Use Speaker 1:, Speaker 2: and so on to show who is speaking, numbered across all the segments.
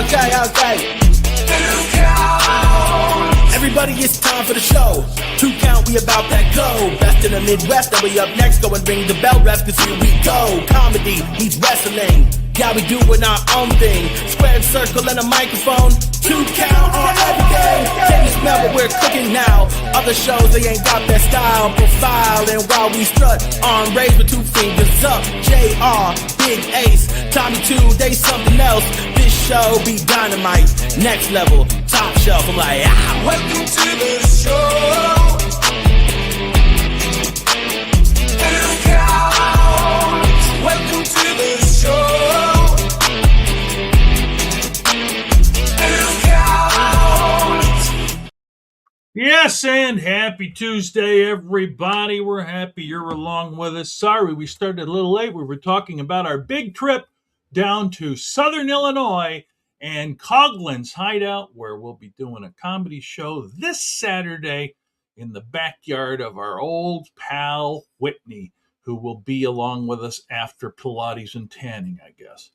Speaker 1: Okay. 2 count. Everybody, it's time for the show. 2 count, we about that go. Best in the Midwest, and we up next. Go and ring the bell, ref, cause here we go. Comedy meets wrestling. Yeah, we doing our own thing. Square circle and a microphone. 2 count on everything. Can you smell what we're cooking now? Other shows, they ain't got that style profile. And while we strut, arm raised with 2 fingers up. JR, Big Ace, Tommy 2, they something else. This show be dynamite. Next level, top shelf. I'm like, ah. Welcome to the show. 2 count. Welcome to the show.
Speaker 2: Yes, and happy Tuesday, everybody. We're happy you're along with us. Sorry, we started a little late. We were talking about our big trip down to Southern Illinois and Coughlin's Hideout, where we'll be doing a comedy show this Saturday in the backyard of our old pal Whitney, who will be along with us after Pilates and tanning, I guess.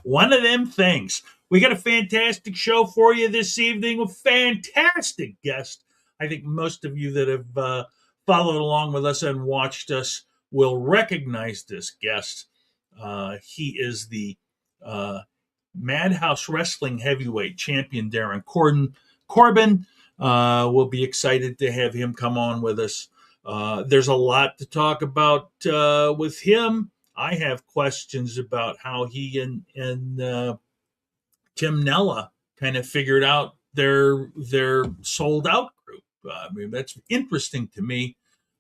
Speaker 2: One of them things. We got a fantastic show for you this evening with fantastic guests. I think most of you that have followed along with us and watched us will recognize this guest. He is the Madhouse Wrestling Heavyweight Champion, Darrin Corbin. We'll be excited to have him come on with us. There's a lot to talk about with him. I have questions about how he and Tim Nella kind of figured out their sold out group. I mean, that's interesting to me,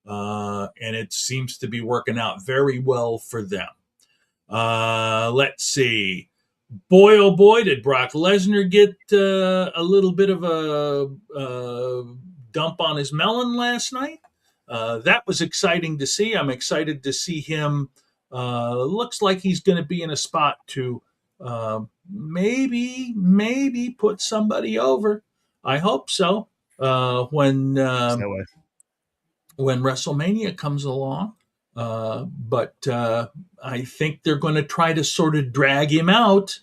Speaker 2: and it seems to be working out very well for them. Let's see. Boy, oh boy, did Brock Lesnar get a little bit of a dump on his melon last night. That was exciting to see. I'm excited to see him. Looks like he's going to be in a spot to maybe put somebody over. I hope so. When WrestleMania comes along, but I think they're going to try to sort of drag him out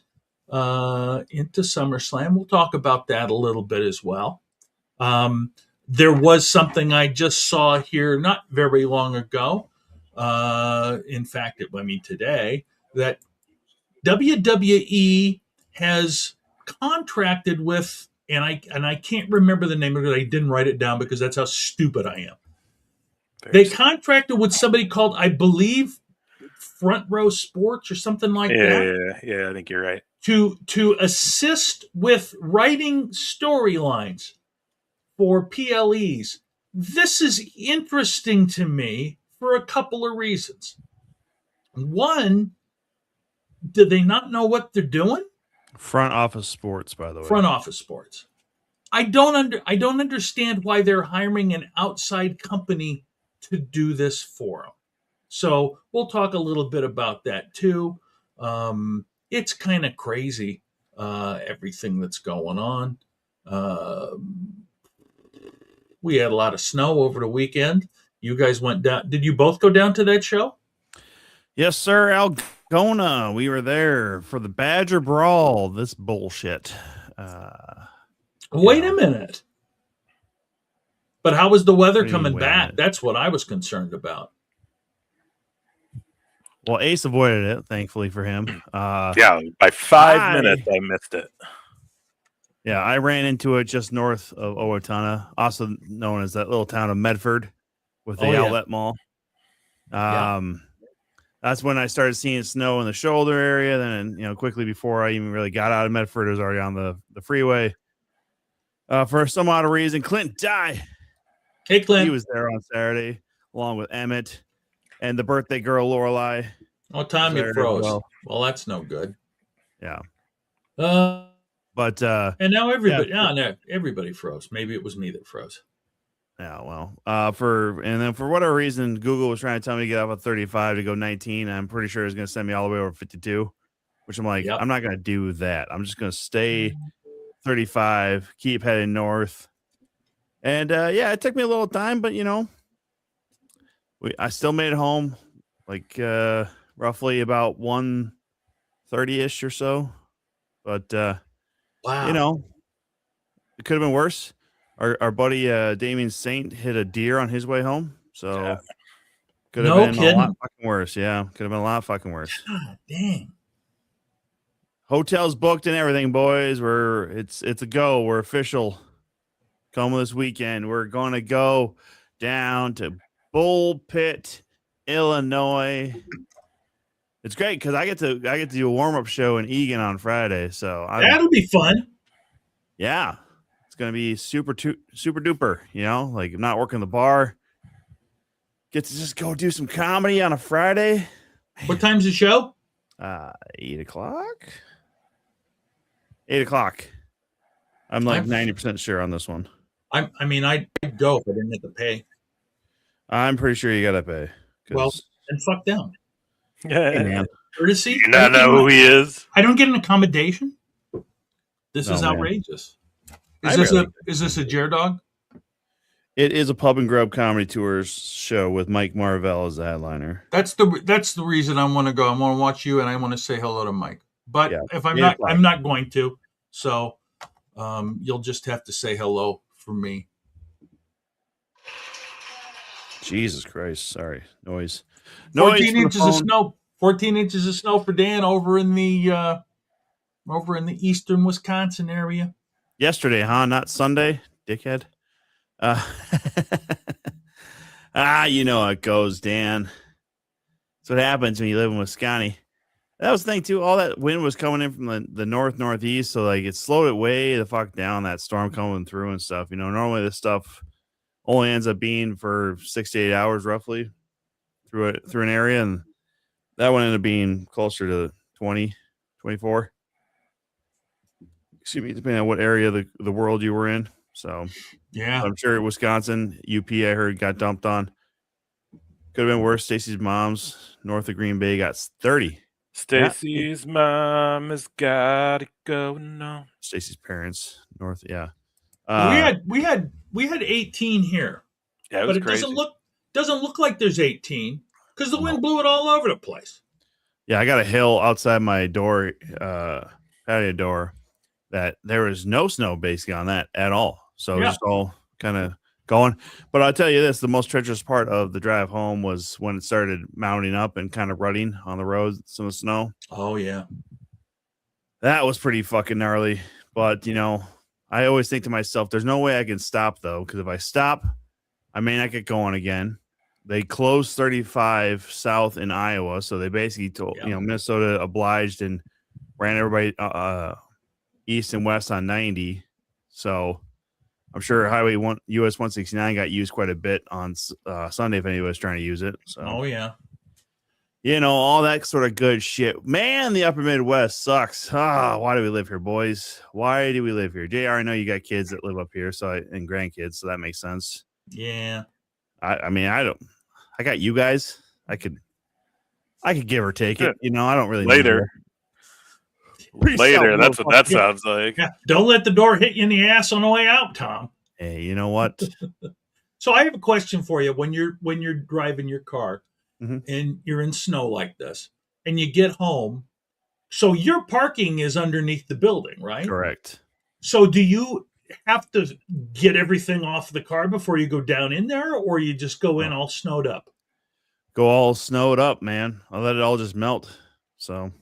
Speaker 2: into SummerSlam. We'll talk about that a little bit as well. There was something I just saw here not very long ago. In fact, today, that WWE has contracted with, and I can't remember the name of it. I didn't write it down because that's how stupid I am. They contracted with somebody called, I believe, Front Row Sports or something like that.
Speaker 3: Yeah, I think you're right.
Speaker 2: To assist with writing storylines for PLEs. This is interesting to me for a couple of reasons. One, do they not know what they're doing?
Speaker 4: Front Office Sports, by the way.
Speaker 2: Front Office Sports. I don't understand why they're hiring an outside company to do this for them. So we'll talk a little bit about that too. It's kind of crazy, everything that's going on. We had a lot of snow over the weekend. You guys went down. Did you both go down to that show?
Speaker 4: Yes, sir. Algona. We were there for the Badger Brawl. This bullshit.
Speaker 2: Wait a minute. But how was the weather coming back?
Speaker 4: Minute.
Speaker 2: That's what I was concerned about.
Speaker 4: Well, Ace avoided it, thankfully for him.
Speaker 3: Yeah, by 5 minutes, I missed it.
Speaker 4: Yeah, I ran into it just north of Owatonna, also known as that little town of Medford with the outlet mall. That's when I started seeing snow in the shoulder area. Then, quickly before I even really got out of Medford, it was already on the freeway. For some odd reason, Clint died.
Speaker 2: Hey, Clint.
Speaker 4: He was there on Saturday, along with Emmett and the birthday girl, Lorelai.
Speaker 2: Oh, Tommy froze. Well, that's no good.
Speaker 4: Yeah.
Speaker 2: But and now everybody froze. Maybe it was me that froze.
Speaker 4: Yeah, well, for whatever reason, Google was trying to tell me to get off at 35 to go 19. I'm pretty sure it's going to send me all the way over 52, which I'm like, I'm not going to do that. I'm just going to stay 35, keep heading north. And it took me a little time, but I still made it home like roughly about 1:30 30-ish or so. But
Speaker 2: Wow.
Speaker 4: you know, it could have been worse. Our buddy Damien Saint hit a deer on his way home, so could have
Speaker 2: No
Speaker 4: been a lot
Speaker 2: kidding.
Speaker 4: fucking worse. Yeah, could have been a lot fucking worse.
Speaker 2: God dang.
Speaker 4: Hotels booked and everything, boys. It's a go. We're official. Come this weekend. We're gonna go down to Bull Pit, Illinois. It's great because I get to do a warm-up show in Eagan on Friday. So
Speaker 2: That'll be fun.
Speaker 4: yeah, it's gonna be super duper. You know, like I'm not working the bar. Get to just go do some comedy on a Friday.
Speaker 2: What time's the show?
Speaker 4: 8 o'clock. 8 o'clock. I'm like 90% sure on this one.
Speaker 2: I'd go if I didn't have to pay.
Speaker 4: I'm pretty sure you gotta pay.
Speaker 2: Well, then fuck them.
Speaker 4: Hey, man.
Speaker 2: Courtesy?
Speaker 3: You not know who he is?
Speaker 2: I don't get an accommodation? This is
Speaker 4: man.
Speaker 2: outrageous.
Speaker 4: I
Speaker 2: Is this a Jer Dog?
Speaker 4: It is a Pub and Grub Comedy Tours show with Mike Marvell as the headliner.
Speaker 2: That's the reason I want to go. I want to watch you and I want to say hello to Mike. But
Speaker 4: Yeah.
Speaker 2: if I'm not going to. So you'll just have to say hello for me.
Speaker 4: Jesus Christ! Sorry, noise.
Speaker 2: 14 inches of snow. 14 inches of snow for Dan over in the eastern Wisconsin area.
Speaker 4: Yesterday, huh? Not Sunday, dickhead. You know how it goes, Dan. That's what happens when you live in Wisconsin. That was the thing too. All that wind was coming in from the northeast, so like it slowed it way the fuck down. That storm coming through and stuff. You know, normally this stuff only ends up being for 6 to 8 hours roughly through an area, and that one ended up being closer to 20, 24. Excuse me, depending on what area of the world you were in. So
Speaker 2: yeah,
Speaker 4: I'm sure Wisconsin, UP, I heard got dumped on. Could have been worse. Stacy's mom's north of Green Bay got 30.
Speaker 3: Stacy's mom has got to go now.
Speaker 4: Stacy's parents north, yeah.
Speaker 2: We had 18 here.
Speaker 3: Yeah, it was
Speaker 2: but it
Speaker 3: crazy.
Speaker 2: doesn't look like there's 18 because the wind blew it all over the place.
Speaker 4: Yeah, I got a hill outside my door, patio door, that there was no snow basically on that at all. So just all kind of going. But I'll tell you this, the most treacherous part of the drive home was when it started mounting up and kind of rutting on the road, some of the snow.
Speaker 2: Oh, yeah.
Speaker 4: That was pretty fucking gnarly. But, you know, I always think to myself, there's no way I can stop, though, because if I stop, I may not get going again. They closed 35 south in Iowa, so they basically told, Minnesota obliged and ran everybody east and west on 90. So I'm sure Highway US 169 got used quite a bit on Sunday if anybody was trying to use it. So,
Speaker 2: oh, yeah.
Speaker 4: You know, all that sort of good shit. Man, the upper Midwest sucks. Why do we live here, boys? Why do we live here? JR, I know you got kids that live up here and grandkids, so that makes sense.
Speaker 2: Yeah.
Speaker 4: I got you guys. I could give or take it. You know, I don't really
Speaker 3: later. Later, that's what that sounds like.
Speaker 2: Yeah. Don't let the door hit you in the ass on the way out, Tom.
Speaker 4: Hey, you know what?
Speaker 2: So I have a question for you. When you're driving your car
Speaker 4: mm-hmm.
Speaker 2: and you're in snow like this, and you get home, so your parking is underneath the building, right?
Speaker 4: Correct.
Speaker 2: So do you have to get everything off the car before you go down in there, or you just go in all snowed up?
Speaker 4: Go all snowed up, man. I'll let it all just melt. So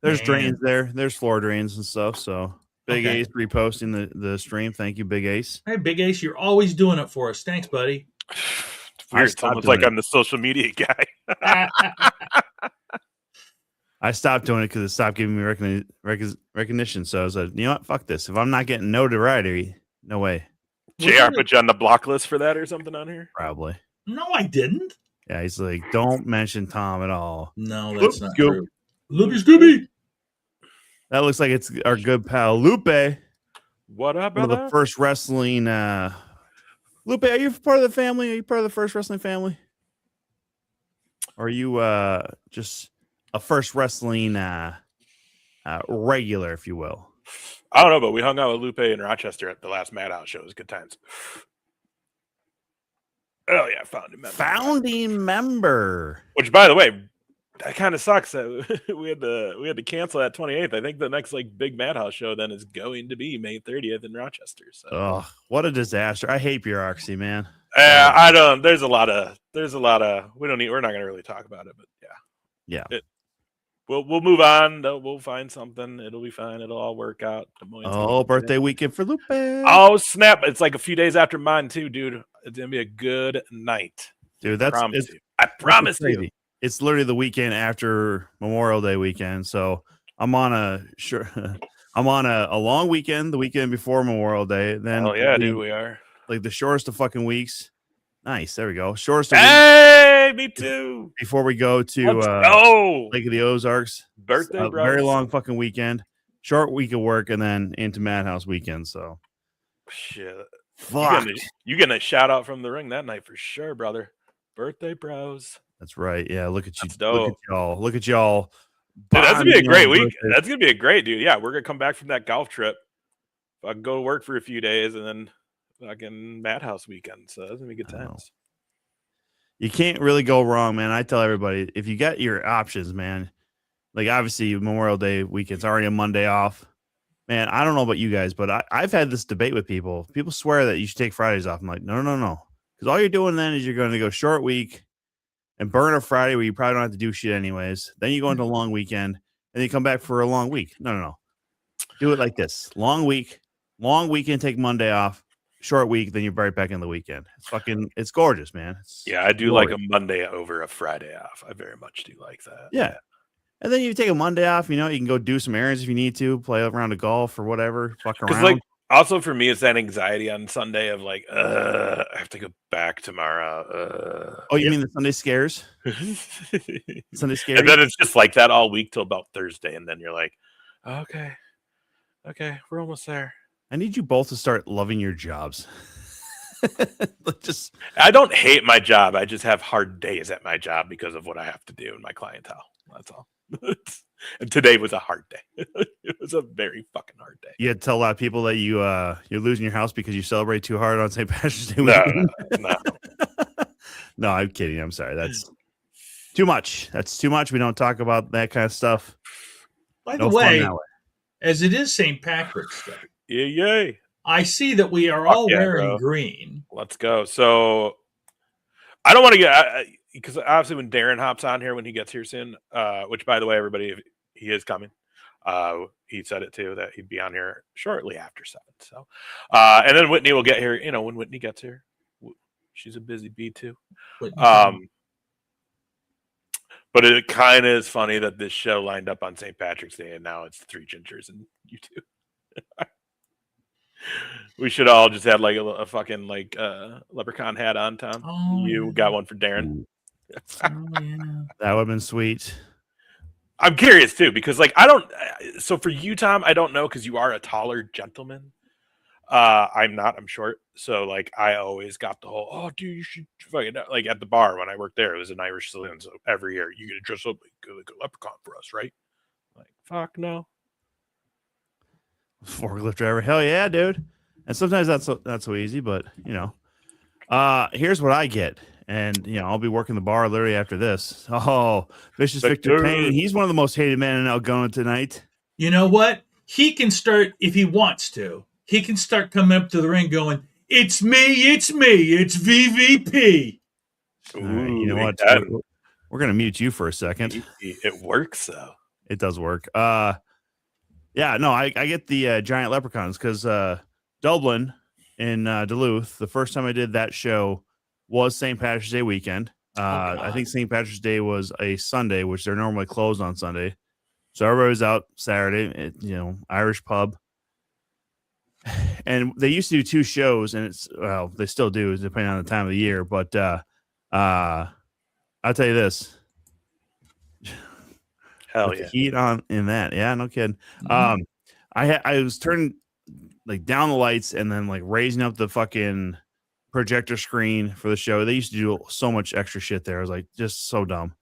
Speaker 4: there's drains there. There's floor drains and stuff. So Big Ace reposting the stream. Thank you, Big Ace.
Speaker 2: Hey, Big Ace, you're always doing it for us. Thanks, buddy.
Speaker 3: It's weird. It's almost like I'm the social media guy.
Speaker 4: I stopped doing it because it stopped giving me recognition. So I was like, you know what? Fuck this. If I'm not getting notoriety, no way.
Speaker 3: JR put you on the block list for that or something on here?
Speaker 4: Probably.
Speaker 2: No, I didn't.
Speaker 4: Yeah, he's like, don't mention Tom at all.
Speaker 2: No, that's not true. Loopy Scooby.
Speaker 4: That looks like it's our good pal Lupe.
Speaker 3: What up,
Speaker 4: brother? One of the first wrestling. Lupe, are you part of the family? Are you part of the first wrestling family? Or are you just a first wrestling regular, if you will?
Speaker 3: I don't know, but we hung out with Lupe in Rochester at the last Madhouse show. It was good times. Oh, yeah, founding member.
Speaker 4: Founding member.
Speaker 3: Which, by the way, that kind of sucks that we had to cancel that 28th. I think the next like big Madhouse show then is going to be May 30th in Rochester. So,
Speaker 4: oh, what a disaster! I hate bureaucracy, man.
Speaker 3: I don't. There's a lot of. We're not going to really talk about it, but
Speaker 4: yeah.
Speaker 3: We'll move on. We'll find something. It'll be fine. It'll all work out.
Speaker 4: Birthday weekend for Lupe.
Speaker 3: Oh snap! It's like a few days after mine too, dude. It's gonna be a good night,
Speaker 4: dude.
Speaker 3: I promise you.
Speaker 4: It's literally the weekend after Memorial Day weekend, so I'm on a long weekend, the weekend before Memorial Day. Then
Speaker 3: dude, we are
Speaker 4: like the shortest of fucking weeks. Nice, there we go. Shortest of
Speaker 3: weeks. Me too.
Speaker 4: Before we go to Lake of the Ozarks,
Speaker 3: birthday, bro.
Speaker 4: Very long fucking weekend, short week of work, and then into Madhouse weekend. So
Speaker 3: shit,
Speaker 4: fuck.
Speaker 3: You getting a shout out from the ring that night for sure, brother. Birthday bros.
Speaker 4: That's right. Yeah, look at you.
Speaker 3: That's dope.
Speaker 4: Look at y'all.
Speaker 3: Dude, that's gonna be a great week. That's gonna be a great dude. Yeah, we're gonna come back from that golf trip. I can go to work for a few days and then fucking Madhouse weekend. So that's gonna be good times.
Speaker 4: You can't really go wrong, man. I tell everybody, if you got your options, man, like obviously Memorial Day weekend's already a Monday off. Man, I don't know about you guys, but I've had this debate with people. People swear that you should take Fridays off. I'm like, no. Because all you're doing then is you're going to go short week and burn a Friday where you probably don't have to do shit anyways. Then you go into a long weekend and you come back for a long week. No. Do it like this. Long weekend, take Monday off. Short week, then you're right back in the weekend. It's gorgeous, man.
Speaker 3: I do like a Monday over a Friday off. I very much do like that.
Speaker 4: Yeah. And then you take a Monday off, you can go do some errands if you need to, play a round of golf or whatever, fuck around.
Speaker 3: Like, also for me, it's that anxiety on Sunday of like, I have to go back tomorrow.
Speaker 4: You mean the Sunday scares? Sunday scares?
Speaker 3: And then it's just like that all week till about Thursday. And then you're like, okay, we're almost there.
Speaker 4: I need you both to start loving your jobs.
Speaker 3: I don't hate my job. I just have hard days at my job because of what I have to do and my clientele. That's all. And today was a hard day. It was a very fucking hard day.
Speaker 4: You had to tell a lot of people that you're losing your house because you celebrate too hard on St. Patrick's Day weekend.
Speaker 3: No.
Speaker 4: No, I'm kidding. I'm sorry. That's too much. We don't talk about that kind of stuff.
Speaker 2: By the way, as it is St. Patrick's Day.
Speaker 3: Yay.
Speaker 2: I see that we are all wearing green.
Speaker 3: Let's go. So I don't want to get because obviously when Darrin hops on here when he gets here soon, which by the way, everybody, he is coming. He said it too that he'd be on here shortly after 7. So, and then Whitney will get here. When Whitney gets here, she's a busy bee too. But it kind of is funny that this show lined up on St. Patrick's Day and now it's 3 gingers and you two. We should all just have like a fucking like leprechaun hat on, Tom. You got one for Darrin.
Speaker 4: That would have been sweet.
Speaker 3: I'm curious too because like I don't. So for you, Tom, I don't know because you are a taller gentleman. I'm not. I'm short. So like I always got the whole dude, you should fucking like at the bar when I worked there. It was an Irish saloon, so every year you get to dress up like a leprechaun for us, right? Like fuck no.
Speaker 4: Forklift driver, hell yeah, dude. And sometimes that's so easy, but here's what I get, and I'll be working the bar literally after this. Vicious Victor Payne, he's one of the most hated men in Algona tonight.
Speaker 2: You know what? He can start if he wants to. He can start coming up to the ring going, "It's me, it's VVP."
Speaker 4: All right, you know what? We're gonna mute you for a second.
Speaker 3: It works though.
Speaker 4: It does work. Yeah, no, I get the giant leprechauns because Dublin in Duluth, the first time I did that show was St. Patrick's Day weekend. I think St. Patrick's Day was a Sunday, which they're normally closed on Sunday. So everybody was out Saturday, Irish pub. And they used to do 2 shows, and they still do, depending on the time of the year. But I'll tell you this.
Speaker 3: Hell yeah.
Speaker 4: Heat on in that. Yeah, no kidding. Mm-hmm. I was turning like down the lights and then like raising up the fucking projector screen for the show. They used to do so much extra shit there. I was like, just so dumb.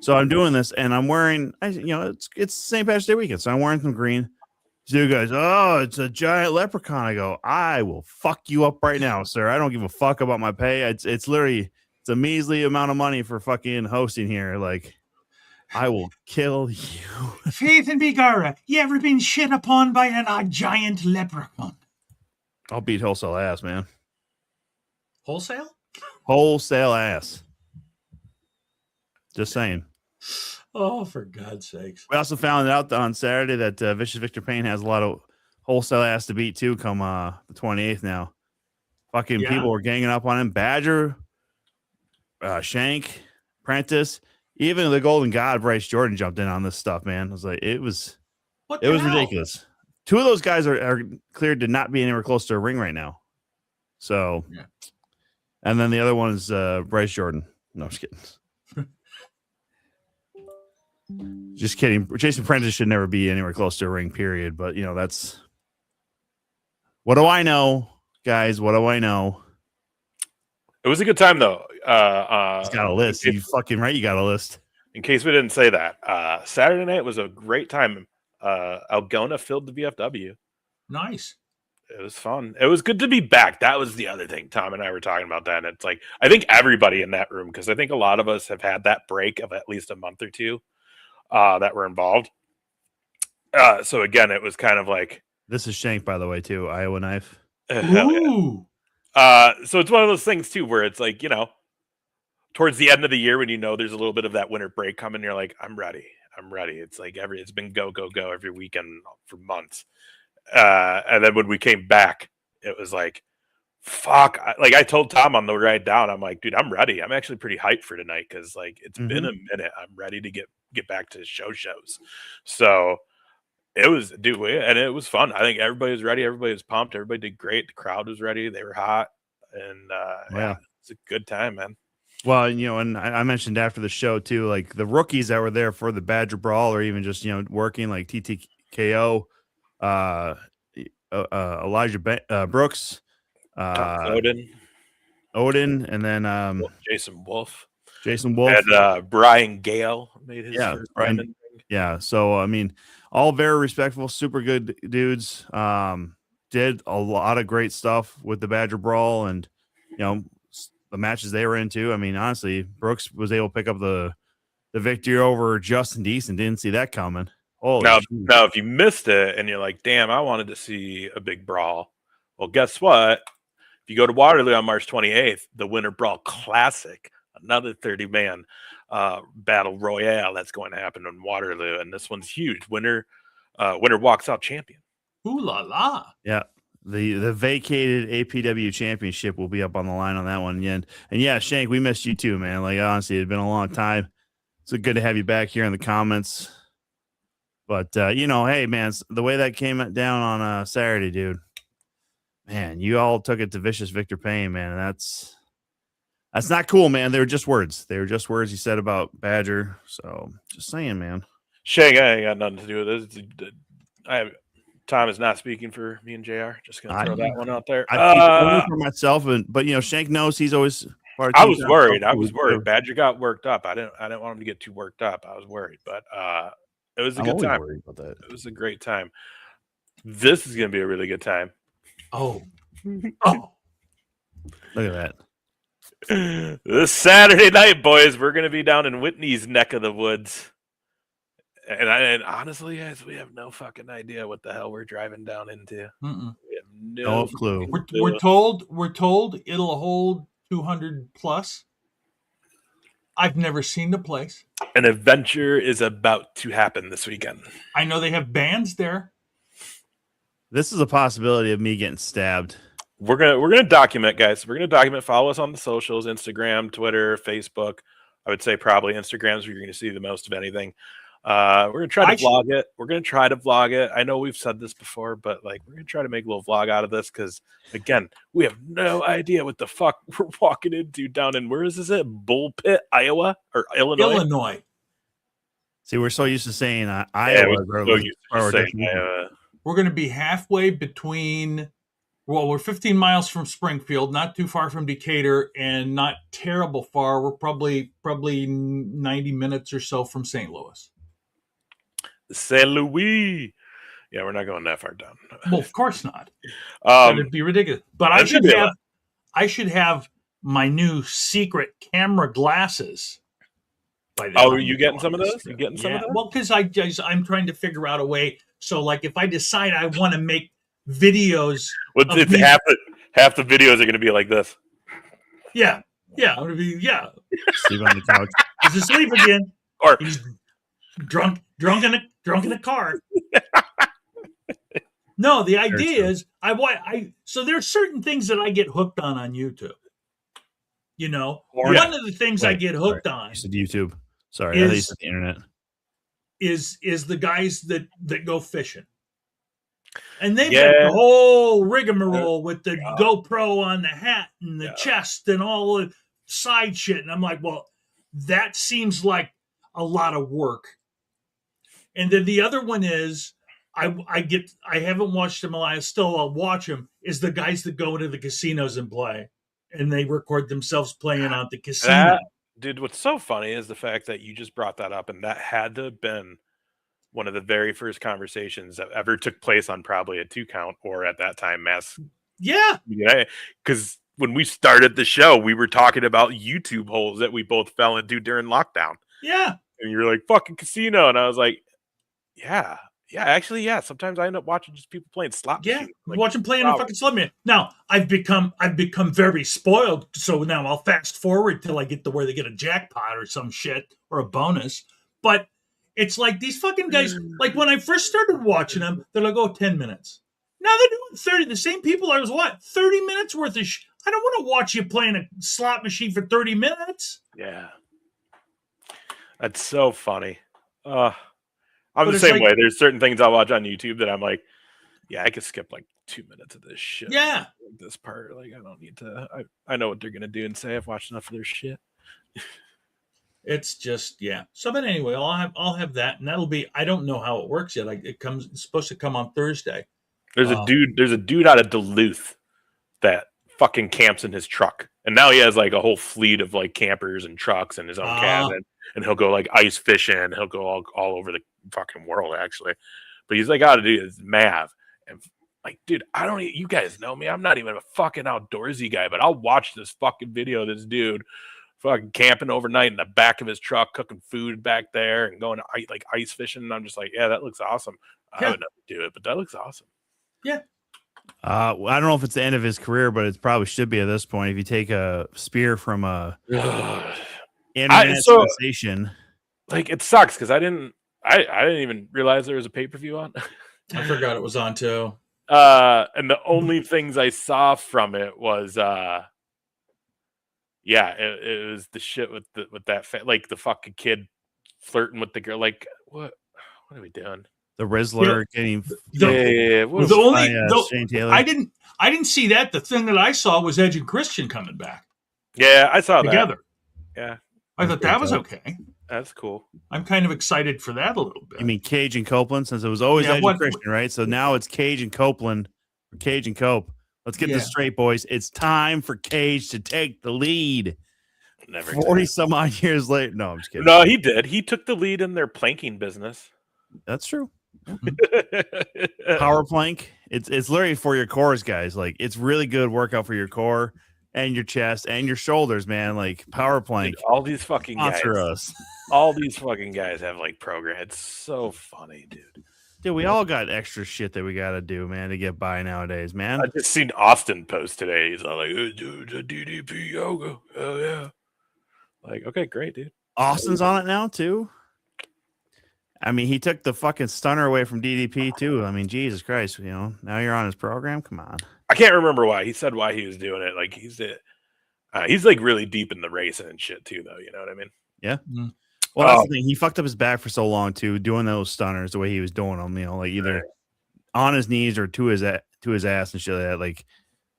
Speaker 4: So I'm doing this and I'm wearing, it's St. Patrick's Day weekend. So I'm wearing some green. So you guys, it's a giant leprechaun. I go, I will fuck you up right now, sir. I don't give a fuck about my pay. It's literally, it's a measly amount of money for fucking hosting here. Like, I will kill you.
Speaker 2: Faith and Megara, you ever been shit upon by a giant leprechaun?
Speaker 4: I'll beat wholesale ass, man.
Speaker 2: Wholesale?
Speaker 4: Wholesale ass. Just saying.
Speaker 2: Oh, for God's sakes.
Speaker 4: We also found out on Saturday that Vicious Victor Payne has a lot of wholesale ass to beat, too, come the 28th now. Fucking people were ganging up on him. Badger, Shank, Prentice, even the Golden God, Bryce Jordan, jumped in on this stuff, man. It was ridiculous. Two of those guys are cleared to not be anywhere close to a ring right now. So, and then the other one is Bryce Jordan. No, I'm just kidding. Just kidding. Jason Prentice should never be anywhere close to a ring, period. But, that's... What do I know, guys? What do I know?
Speaker 3: It was a good time, though.
Speaker 4: He's got a list. You fucking right. You got a list.
Speaker 3: In case we didn't say that, Saturday night was a great time. Algona filled the VFW.
Speaker 2: Nice.
Speaker 3: It was fun. It was good to be back. That was the other thing. Tom and I were talking about that. And it's like, I think everybody in that room, because I think a lot of us have had that break of at least a month or two that were involved. So again, it was kind of like.
Speaker 4: This is Shank, by the way, too. Iowa Knife.
Speaker 2: Ooh.
Speaker 3: So it's one of those things too, where it's like, towards the end of the year when there's a little bit of that winter break coming, you're like, I'm ready. It's like it's been go every weekend for months. And then when we came back, it was like, fuck. I told Tom on the ride down, I'm like, dude, I'm ready. I'm actually pretty hyped for tonight because it's been a minute. I'm ready to get back to shows. So it was, dude, and it was fun. I think everybody was ready. Everybody was pumped. Everybody did great. The crowd was ready. They were hot, and it's a good time, man.
Speaker 4: Well, and I mentioned after the show too, like the rookies that were there for the Badger Brawl, or even just working, like TTKO, Elijah Brooks, Odin, and then
Speaker 3: Jason Wolf,
Speaker 4: and
Speaker 3: Brian Gale made his first
Speaker 4: Brian. Yeah, so I mean, all very respectful, super good dudes. Did a lot of great stuff with the Badger Brawl, and the matches they were into. I mean, honestly, Brooks was able to pick up the victory over Justin Deason. Didn't see that coming.
Speaker 3: Now, if you missed it and you're like, damn, I wanted to see a big brawl. Well, guess what? If you go to Waterloo on March 28th, the Winter Brawl Classic, another 30-man battle royale that's going to happen in Waterloo, and this one's huge. Winner walks out champion.
Speaker 2: Ooh la la!
Speaker 4: Yeah, the vacated APW championship will be up on the line on that one. And yeah, Shank, we missed you too, man. Like honestly, it's been a long time. It's good to have you back here in the comments. But hey, man, the way that came down on Saturday, dude, man, you all took it to Vicious Victor Payne, man. And that's not cool, man. They were just words. They were just words you said about Badger. So just saying, man.
Speaker 3: Shank, I ain't got nothing to do with this. Tom is not speaking for me and JR. Just gonna throw that one out there.
Speaker 4: I speak for myself, but Shank knows he's always.
Speaker 3: I was worried. Badger got worked up. I didn't want him to get too worked up. I was worried, but it was a good time.
Speaker 4: Worried about that.
Speaker 3: It was a great time. This is gonna be a really good time.
Speaker 2: Oh,
Speaker 4: look at that.
Speaker 3: This Saturday night, boys, we're gonna be down in Whitney's neck of the woods. And honestly, guys, we have no fucking idea what the hell we're driving down into.
Speaker 2: Mm-mm.
Speaker 3: We have no
Speaker 4: clue.
Speaker 2: We're told it'll hold 200 plus. I've never seen the place.
Speaker 3: An adventure is about to happen this weekend.
Speaker 2: I know they have bands there.
Speaker 4: This is a possibility of me getting stabbed.
Speaker 3: We're gonna document, guys. We're gonna document. Follow us on the socials: Instagram, Twitter, Facebook. I would say probably Instagram's where you're gonna see the most of anything. We're gonna try to vlog it. We're gonna try to vlog it. I know we've said this before, but we're gonna try to make a little vlog out of this because again, we have no idea what the fuck we're walking into down in where is this at? Bullpit, Iowa or Illinois?
Speaker 4: See, we're so used to saying Iowa.
Speaker 2: We're gonna be halfway between. Well, we're 15 miles from Springfield, not too far from Decatur, and not terrible far. We're probably 90 minutes or so from St. Louis.
Speaker 3: St. Louis. Yeah, we're not going that far down.
Speaker 2: Well, of course not. That'd be ridiculous. But I should have my new secret camera glasses By the
Speaker 3: Oh,
Speaker 2: time
Speaker 3: are you
Speaker 2: we
Speaker 3: getting
Speaker 2: go
Speaker 3: some
Speaker 2: on
Speaker 3: of
Speaker 2: this
Speaker 3: those? You
Speaker 2: trip.
Speaker 3: getting some of those?
Speaker 2: Well, because I'm trying to figure out a way. So, like, if I decide I want to make videos,
Speaker 3: It's half the videos are going to be like this.
Speaker 2: yeah, I'm gonna be
Speaker 4: Sleep on the couch.
Speaker 2: He's asleep again.
Speaker 3: Or
Speaker 2: He's drunk in a car. No, the idea is so there's certain things that I get hooked on YouTube. You know, one of the things I get hooked on.
Speaker 4: You said YouTube. Sorry, I thought you said the internet.
Speaker 2: Is the guys that go fishing, and they've got the whole rigmarole with the GoPro on the hat and the chest and all the side shit, and I'm like, well, that seems like a lot of work. And then the other one is I haven't watched them. I'll watch them. Is the guys that go into the casinos and play, and they record themselves playing at the casino.
Speaker 3: Dude, what's so funny is the fact that you just brought that up, and that had to have been one of the very first conversations that ever took place on probably a 2-count or at that time Mass.
Speaker 2: Yeah.
Speaker 3: Because when we started the show, we were talking about YouTube holes that we both fell into during lockdown.
Speaker 2: Yeah.
Speaker 3: And you were like, fucking casino. And I was like, yeah. Actually, yeah. Sometimes I end up watching just people playing slot machines.
Speaker 2: Like, watching playing a fucking slot machine. Now I've become very spoiled, so now I'll fast forward till I get to where they get a jackpot or some shit or a bonus. But it's like these fucking guys. Like when I first started watching them, they're like, "Oh, 10 minutes." Now they're doing 30. The same people I was 30 minutes worth of. I don't want to watch you playing a slot machine for 30 minutes.
Speaker 3: Yeah, that's so funny. I'm the same way. There's certain things I'll watch on YouTube that I'm like, yeah, I could skip like 2 minutes of this shit.
Speaker 2: Yeah.
Speaker 3: Like this part, like I don't need to. I know what they're gonna do and say. I've watched enough of their shit.
Speaker 2: It's just So, but anyway, I'll have that, and that'll be. I don't know how it works yet. It's supposed to come on Thursday.
Speaker 3: There's a dude out of Duluth that fucking camps in his truck, and now he has like a whole fleet of like campers and trucks and his own cabin, and he'll go like ice fishing. He'll go all over the fucking world actually, but he's like out to do his Mav, and like, dude, you guys know me. I'm not even a fucking outdoorsy guy, but I'll watch this fucking video of this dude fucking camping overnight in the back of his truck, cooking food back there and going to like ice fishing. And I'm just like, yeah, that looks awesome. I would never do it, but that looks awesome.
Speaker 2: Yeah.
Speaker 4: I don't know if it's the end of his career, but it probably should be at this point. If you take a spear from a internet sensation,
Speaker 3: like it sucks because I didn't even realize there was a pay-per-view on.
Speaker 2: I forgot it was on too.
Speaker 3: And the only things I saw from it was it was the shit with that like the fucking kid flirting with the girl. Like what are we doing?
Speaker 4: The Rizzler getting
Speaker 2: Shane Taylor. I didn't see that. The thing that I saw was Edge and Christian coming back.
Speaker 3: Yeah, I saw
Speaker 2: together.
Speaker 3: That. Yeah,
Speaker 2: I thought that was okay.
Speaker 3: That's cool.
Speaker 2: I'm kind of excited for that a little bit.
Speaker 4: You mean Cage and Copeland, since it was always Edge and Christian, right? So now it's Cage and Copeland, or Cage and Cope. Let's get this straight, boys. It's time for Cage to take the lead. 40 some odd years later. No, I'm just kidding.
Speaker 3: No, he did. He took the lead in their planking business.
Speaker 4: That's true. Power plank. It's literally for your cores, guys. Like it's really good workout for your core and your chest and your shoulders, man. Like power plank.
Speaker 3: Dude, all these fucking guys. All these fucking guys have like programs. It's so funny, dude.
Speaker 4: Dude, we all got extra shit that we got to do, man, to get by nowadays, man.
Speaker 3: I just seen Austin post today. He's all like, dude, the DDP yoga. Oh, yeah. Like, okay, great, dude.
Speaker 4: Austin's on it now, too. I mean, he took the fucking stunner away from DDP, too. I mean, Jesus Christ, now you're on his program? Come on.
Speaker 3: I can't remember why. He said why he was doing it. Like, he's like really deep in the racing and shit, too, though. You know what I mean?
Speaker 4: Yeah. Mm-hmm. Well, that's the thing. He fucked up his back for so long too, doing those stunners the way he was doing them. Like either on his knees or to his ass and shit like that. Like,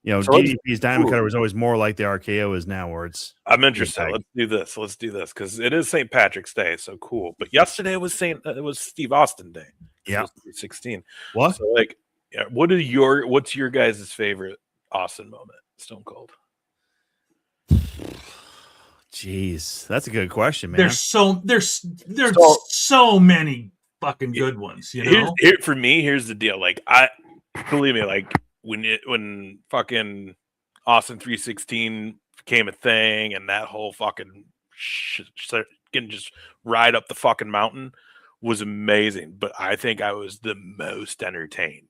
Speaker 4: so DDP's Diamond Cutter was always more like the RKO is now, where it's.
Speaker 3: I'm interested. Let's do this because it is St. Patrick's Day, so cool. But yesterday was Steve Austin Day.
Speaker 4: Yeah,
Speaker 3: 16.
Speaker 4: What?
Speaker 3: So what's your guys' favorite Austin moment? Stone Cold.
Speaker 4: Jeez, that's a good question, man.
Speaker 2: There's so many fucking good ones.
Speaker 3: For me, here's the deal. Like, believe me, like when fucking Austin 316 became a thing, and that whole fucking can just ride up the fucking mountain was amazing. But I think I was the most entertained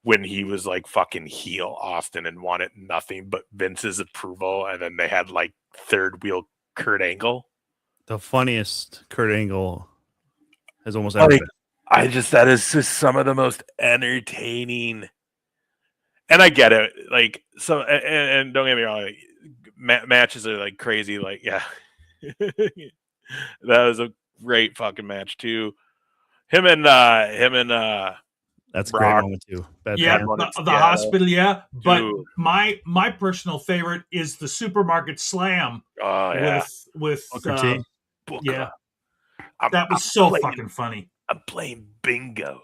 Speaker 3: when he was like fucking heel Austin and wanted nothing but Vince's approval. And then they had like third wheel Kurt Angle.
Speaker 4: The funniest Kurt Angle has almost ever been.
Speaker 3: That is just some of the most entertaining. And I get it. Like, so, and don't get me wrong, like, matches are like crazy. Like, yeah, that was a great fucking match too. Him and
Speaker 4: that's a
Speaker 3: Brock.
Speaker 4: great moment too.
Speaker 2: The hospital, yeah. But my personal favorite is the supermarket slam.
Speaker 3: Oh yeah,
Speaker 2: with
Speaker 3: Booker.
Speaker 2: Yeah, that was so fucking funny.
Speaker 3: I'm playing bingo.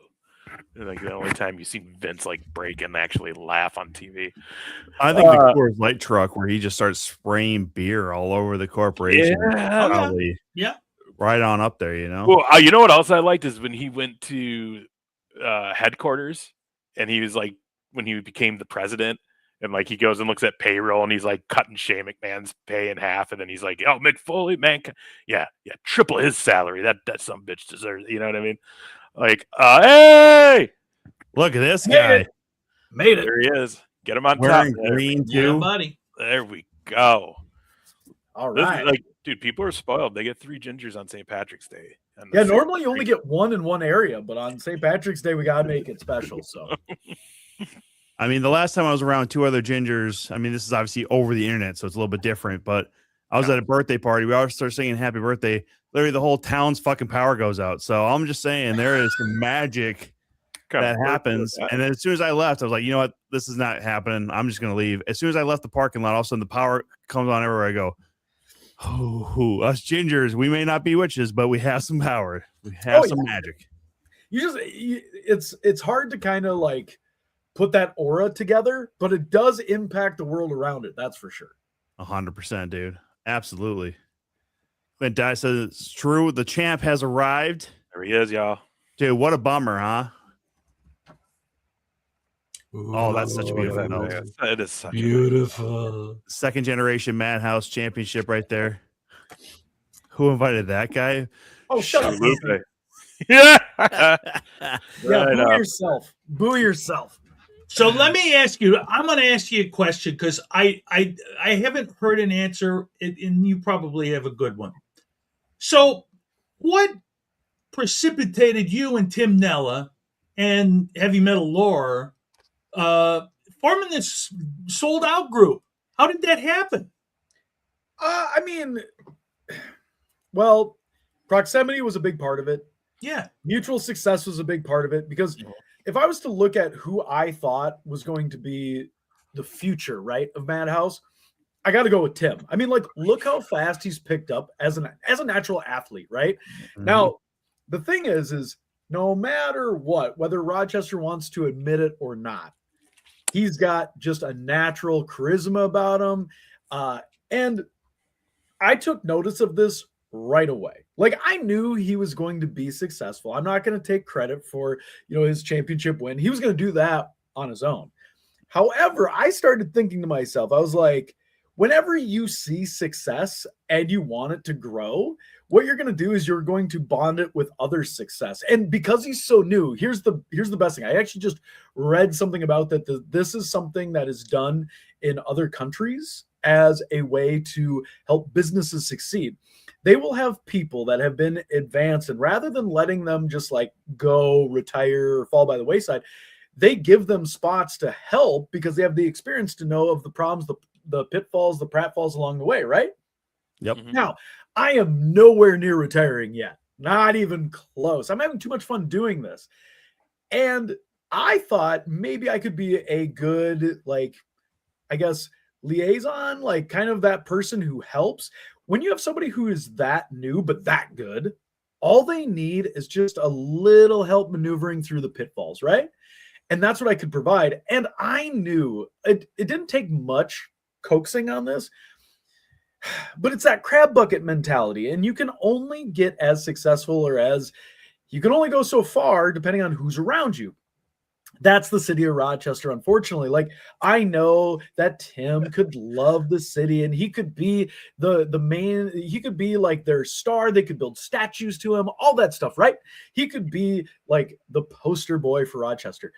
Speaker 3: Like the only time you see Vince like break and actually laugh on TV.
Speaker 4: I think the Coors Light truck where he just starts spraying beer all over the corporation.
Speaker 2: Yeah,
Speaker 4: right on up there. You know.
Speaker 3: Well, you know what else I liked is when he went to headquarters and he was like when he became the president and like he goes and looks at payroll and he's like cutting Shane McMahon's pay in half and then he's like, oh, Mick Foley, man, yeah, triple his salary. That some bitch deserves. You know what I mean? Like, hey,
Speaker 4: look at this guy.
Speaker 2: Made it.
Speaker 3: There he is. Get him on
Speaker 4: wearing
Speaker 3: top.
Speaker 4: Green
Speaker 2: too, buddy.
Speaker 3: There we go.
Speaker 5: All right.
Speaker 3: Like, dude, people are spoiled. They get 3 gingers on St. Patrick's Day.
Speaker 5: Yeah, normally you only get 1 in one area, but on St. Patrick's Day we gotta make it special. So,
Speaker 4: I mean, the last time I was around 2 other gingers. I mean, this is obviously over the internet, so it's a little bit different. But I was at a birthday party. We always start singing "Happy Birthday." Literally, the whole town's fucking power goes out. So I'm just saying, there is some magic that happens. And then as soon as I left, I was like, you know what? This is not happening. I'm just gonna leave. As soon as I left the parking lot, all of a sudden the power comes on everywhere I go. Oh, us gingers, we may not be witches, but we have some power. We have some magic.
Speaker 5: It's hard to kind of like put that aura together, but it does impact the world around it. That's for sure.
Speaker 4: 100%, dude. Absolutely. Clint Dye says it's true. The champ has arrived.
Speaker 3: There he is, y'all.
Speaker 4: Dude, what a bummer, huh? Oh, that's such a beautiful note.
Speaker 3: It is such
Speaker 2: beautiful.
Speaker 4: Second generation Madhouse championship right there. Who invited that guy?
Speaker 5: Oh, shut up.
Speaker 3: Yeah.
Speaker 5: Boo yourself. Boo yourself.
Speaker 2: So let me ask you, I'm going to ask you a question because I haven't heard an answer, and you probably have a good one. So what precipitated you and Tim Nella and Heavy Metal Lore forming this sold out group? How did that happen?
Speaker 5: I mean, well, proximity was a big part of it.
Speaker 2: Yeah.
Speaker 5: Mutual success was a big part of it because if I was to look at who I thought was going to be the future, right, of Madhouse, I got to go with Tim. I mean, like, look how fast he's picked up as a natural athlete, right? Mm-hmm. Now, the thing is no matter what, whether Rochester wants to admit it or not, he's got just a natural charisma about him. And I took notice of this right away. Like, I knew he was going to be successful. I'm not going to take credit for, his championship win. He was going to do that on his own. However, I started thinking to myself, I was like, whenever you see success and you want it to grow, what you're going to do is you're going to bond it with other success. And because he's so new, here's the best thing. I actually just read something about that. This is something that is done in other countries as a way to help businesses succeed. They will have people that have been advanced, and rather than letting them just like go retire or fall by the wayside, they give them spots to help because they have the experience to know of the problems, the pitfalls, the pratfalls along the way, right?
Speaker 4: Yep.
Speaker 3: Mm-hmm.
Speaker 5: Now, I am nowhere near retiring yet. Not even close. I'm having too much fun doing this. And I thought maybe I could be a good, like, I guess, liaison, like kind of that person who helps. When you have somebody who is that new but that good, all they need is just a little help maneuvering through the pitfalls, right? And that's what I could provide. And I knew it didn't take much coaxing on this, but it's that crab bucket mentality. And you can only get as successful you can only go so far depending on who's around you. That's the city of Rochester, unfortunately. Like, I know that Tim could love the city and he could be the main, he could be like their star. They could build statues to him, all that stuff, right? He could be like the poster boy for Rochester.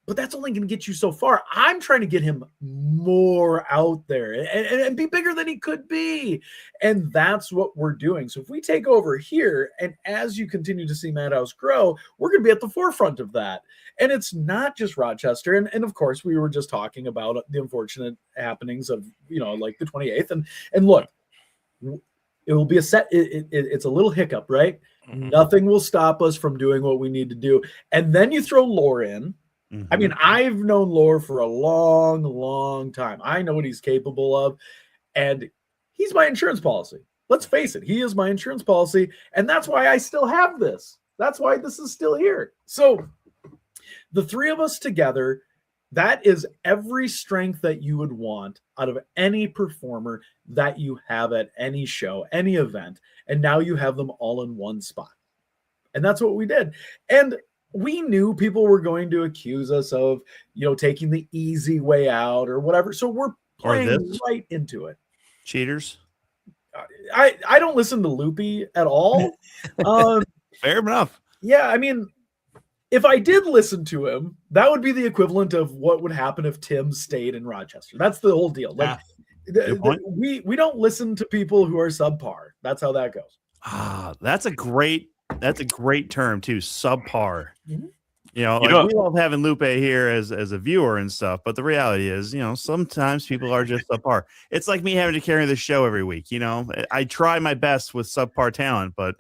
Speaker 5: But that's only going to get you so far. I'm trying to get him more out there and be bigger than he could be. And that's what we're doing. So if we take over here, and as you continue to see Madhouse grow, we're going to be at the forefront of that. And it's not just Rochester. And of course, we were just talking about the unfortunate happenings of, like the 28th. And look, it will be it's a little hiccup, right? Mm-hmm. Nothing will stop us from doing what we need to do. And then you throw Lore in. Mm-hmm. I mean, I've known Lore for a long, long time. I know what he's capable of, and he's my insurance policy. Let's face it, he is my insurance policy, and that's why I still have this. That's why this is still here. So the three of us together, that is every strength that you would want out of any performer that you have at any show, any event, and now you have them all in one spot. And that's what we did. And we knew people were going to accuse us of, taking the easy way out or whatever. So we're playing right into it.
Speaker 4: Cheaters.
Speaker 5: I don't listen to Loopy at all.
Speaker 4: Fair enough.
Speaker 5: Yeah, I mean, if I did listen to him, that would be the equivalent of what would happen if Tim stayed in Rochester. That's the whole deal. Like, we don't listen to people who are subpar. That's how that goes.
Speaker 4: That's a great term too, subpar. Mm-hmm. We love having Lupe here as a viewer and stuff, but the reality is, sometimes people are just subpar. It's like me having to carry the show every week. I try my best with subpar talent, but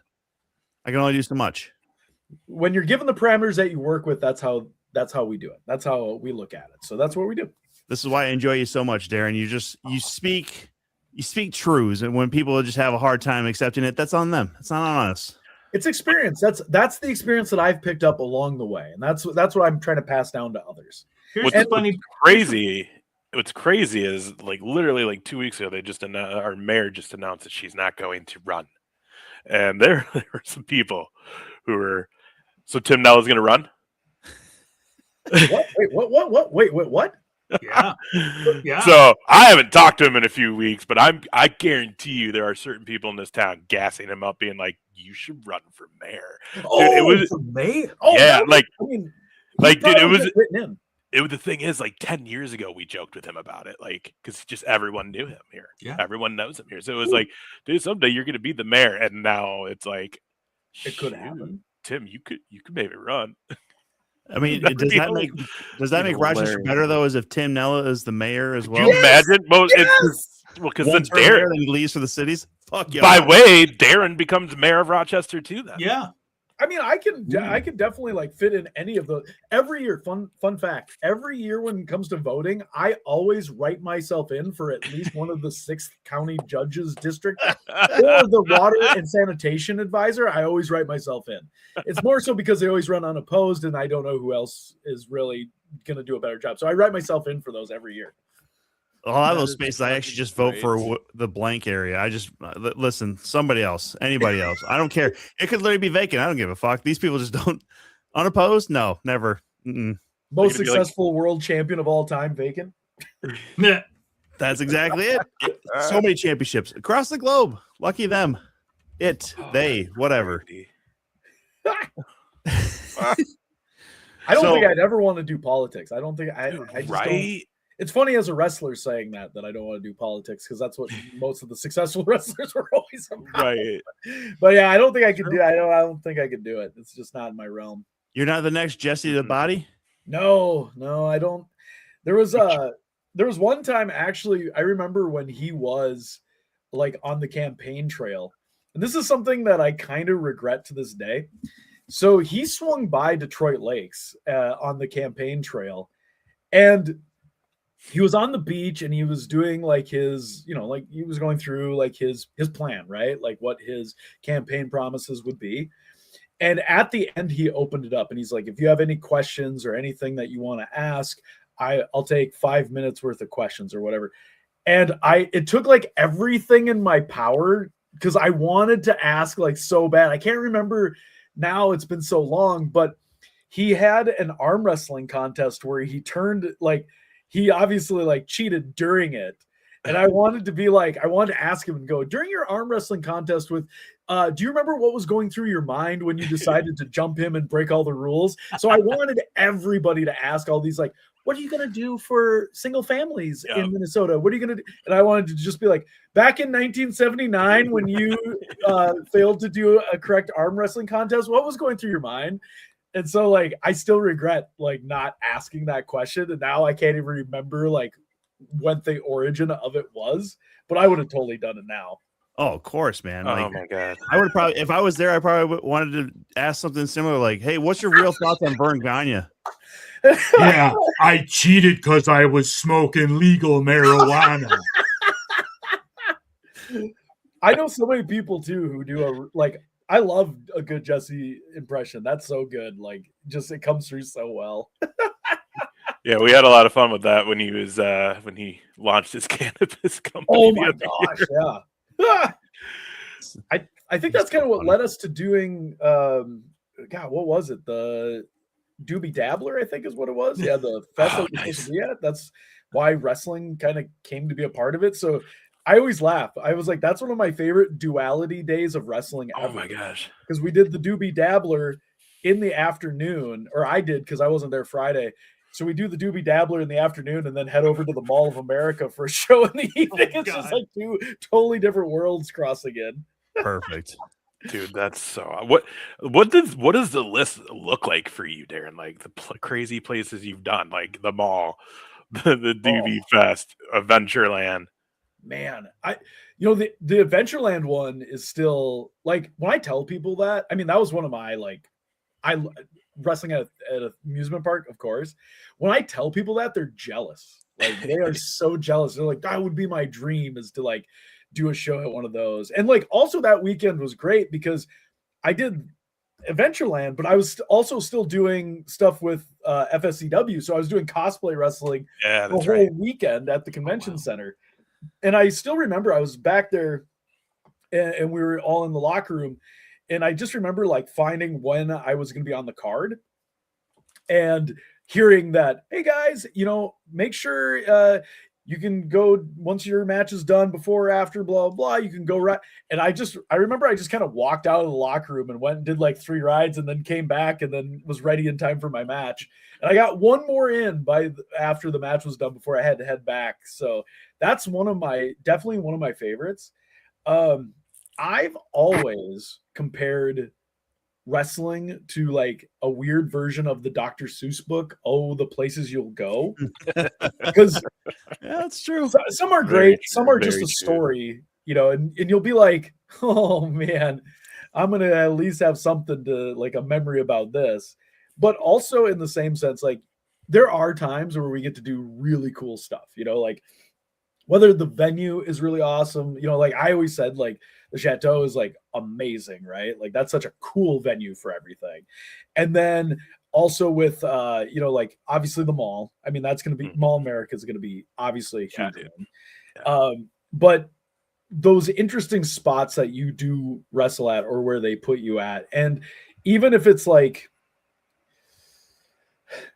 Speaker 4: I can only do so much.
Speaker 5: When you're given the parameters that you work with, that's how we do it. That's how we look at it. So that's what we do. This
Speaker 4: is why I enjoy you so much, Darrin. You speak truths, and when people just have a hard time accepting it, that's on them. It's not on us.
Speaker 5: It's experience. That's the experience that I've picked up along the way, and that's what I'm trying to pass down to others.
Speaker 3: What's crazy is like literally like 2 weeks ago, our mayor just announced that she's not going to run, and there were some people who were. So Tim Nell is going to run.
Speaker 5: What? Wait, what? Wait, what?
Speaker 2: Yeah.
Speaker 3: So I haven't talked to him in a few weeks, but I guarantee you there are certain people in this town gassing him up, being like, "You should run for mayor."
Speaker 5: Oh, dude, it was for mayor. Oh,
Speaker 3: yeah, the thing is, like 10 years ago, we joked with him about it, like because just everyone knew him here. Yeah, everyone knows him here. So it was like, dude, someday you're going to be the mayor, and now it's like,
Speaker 5: it could happen.
Speaker 3: Tim, you could maybe run.
Speaker 4: I mean, does that make Rochester better though? As if Tim Nella is the mayor as well?
Speaker 3: Can you imagine? Because then Darrin
Speaker 4: leaves for the cities. Fuck yeah.
Speaker 3: By way, Darrin becomes mayor of Rochester too. Then
Speaker 5: I mean, I can definitely like fit in any of the every year. Fun fact: every year when it comes to voting, I always write myself in for at least one of the 6th county judges district or the water and sanitation advisor. I always write myself in. It's more so because they always run unopposed, and I don't know who else is really going to do a better job. So I write myself in for those every year.
Speaker 4: A lot of those spaces, I actually just vote for the blank area. I just listen, somebody else, anybody else. I don't care. It could literally be vacant. I don't give a fuck. These people just don't unopposed. No, never. Mm-mm.
Speaker 5: Most successful world champion of all time, vacant.
Speaker 4: That's exactly it. So many championships across the globe. Lucky them. Whatever.
Speaker 5: I don't think I'd ever want to do politics. I don't think I just don't. It's funny as a wrestler saying that I don't want to do politics because that's what most of the successful wrestlers were always about.
Speaker 3: Right.
Speaker 5: But yeah, I don't think I could do. I don't think I could do it. It's just not in my realm.
Speaker 4: You're not the next Jesse the Body?
Speaker 5: No, I don't. There was one time actually. I remember when he was like on the campaign trail, and this is something that I kind of regret to this day. So he swung by Detroit Lakes on the campaign trail, and he was on the beach and he was doing like his, like he was going through like his plan, right? Like what his campaign promises would be. And at the end, he opened it up and he's like, if you have any questions or anything that you want to ask, I'll take 5 minutes worth of questions or whatever. And it took like everything in my power because I wanted to ask like so bad. I can't remember now, it's been so long, but he had an arm wrestling contest where he turned like he obviously like cheated during it. And I wanted to ask him and go, during your arm wrestling contest with, do you remember what was going through your mind when you decided to jump him and break all the rules? So I wanted everybody to ask all these, like, what are you going to do for single families in Minnesota? What are you going to do? And I wanted to just be like, back in 1979, when you failed to do a correct arm wrestling contest, what was going through your mind? And so like, I still regret like not asking that question. And now I can't even remember like what the origin of it was, but I would have totally done it now.
Speaker 4: Oh, of course, man.
Speaker 3: Oh
Speaker 4: like,
Speaker 3: my God.
Speaker 4: I would probably, if I was there, I probably wanted to ask something similar, like, hey, what's your real thoughts on Vern Gagne?
Speaker 2: Yeah, I cheated because I was smoking legal marijuana.
Speaker 5: I know so many people too who do I love a good Jesse impression. That's so good. Like, just it comes through so well.
Speaker 3: Yeah, we had a lot of fun with that when he was when he launched his cannabis company.
Speaker 5: Oh my gosh, yeah. I think that's kind of what led us to doing God, what was it? The Doobie Dabbler, I think is what it was. Yeah, the festival supposed to be at. That's why wrestling kind of came to be a part of it. So I always laugh. I was like, that's one of my favorite duality days of wrestling ever.
Speaker 3: Oh my gosh.
Speaker 5: Because we did the Doobie Dabbler in the afternoon, or I did because I wasn't there Friday. So we do the Doobie Dabbler in the afternoon and then head over to the Mall of America for a show in the evening. It's just like two totally different worlds crossing in.
Speaker 4: Perfect.
Speaker 3: Dude, that's so what does the list look like for you, Darrin? Like the crazy places you've done, like the mall, the Doobie Fest, Adventureland.
Speaker 5: Man, the Adventureland one is still like, when I tell people that, I mean, that was one of my wrestling at an amusement park, of course. When I tell people that, they're jealous. Like, they are so jealous. They're like, that would be my dream, is to like do a show at one of those. And like, also that weekend was great because I did Adventureland, but I was also still doing stuff with FSCW. So I was doing cosplay wrestling the whole weekend at the convention center. And I still remember I was back there and we were all in the locker room. And I just remember like finding when I was going to be on the card and hearing that, hey guys, make sure you can go once your match is done, before or after, blah, blah, you can go right. And I remember I just kind of walked out of the locker room and went and did like 3 rides and then came back and then was ready in time for my match. And I got one more in after the match was done before I had to head back. So that's definitely one of my favorites. I've always compared wrestling to like a weird version of the Dr. Seuss book, Oh, the Places You'll Go. Because
Speaker 4: that's true.
Speaker 5: Some are great, some are just a story, and you'll be like, oh man, I'm gonna at least have something to like a memory about this. But also in the same sense, like there are times where we get to do really cool stuff, like whether the venue is really awesome, like I always said, like the Chateau is like amazing, right? Like that's such a cool venue for everything. And then also with, like obviously the mall, I mean, that's going to be Mall America is going to be obviously a huge one. Yeah. But those interesting spots that you do wrestle at or where they put you at. And even if it's like,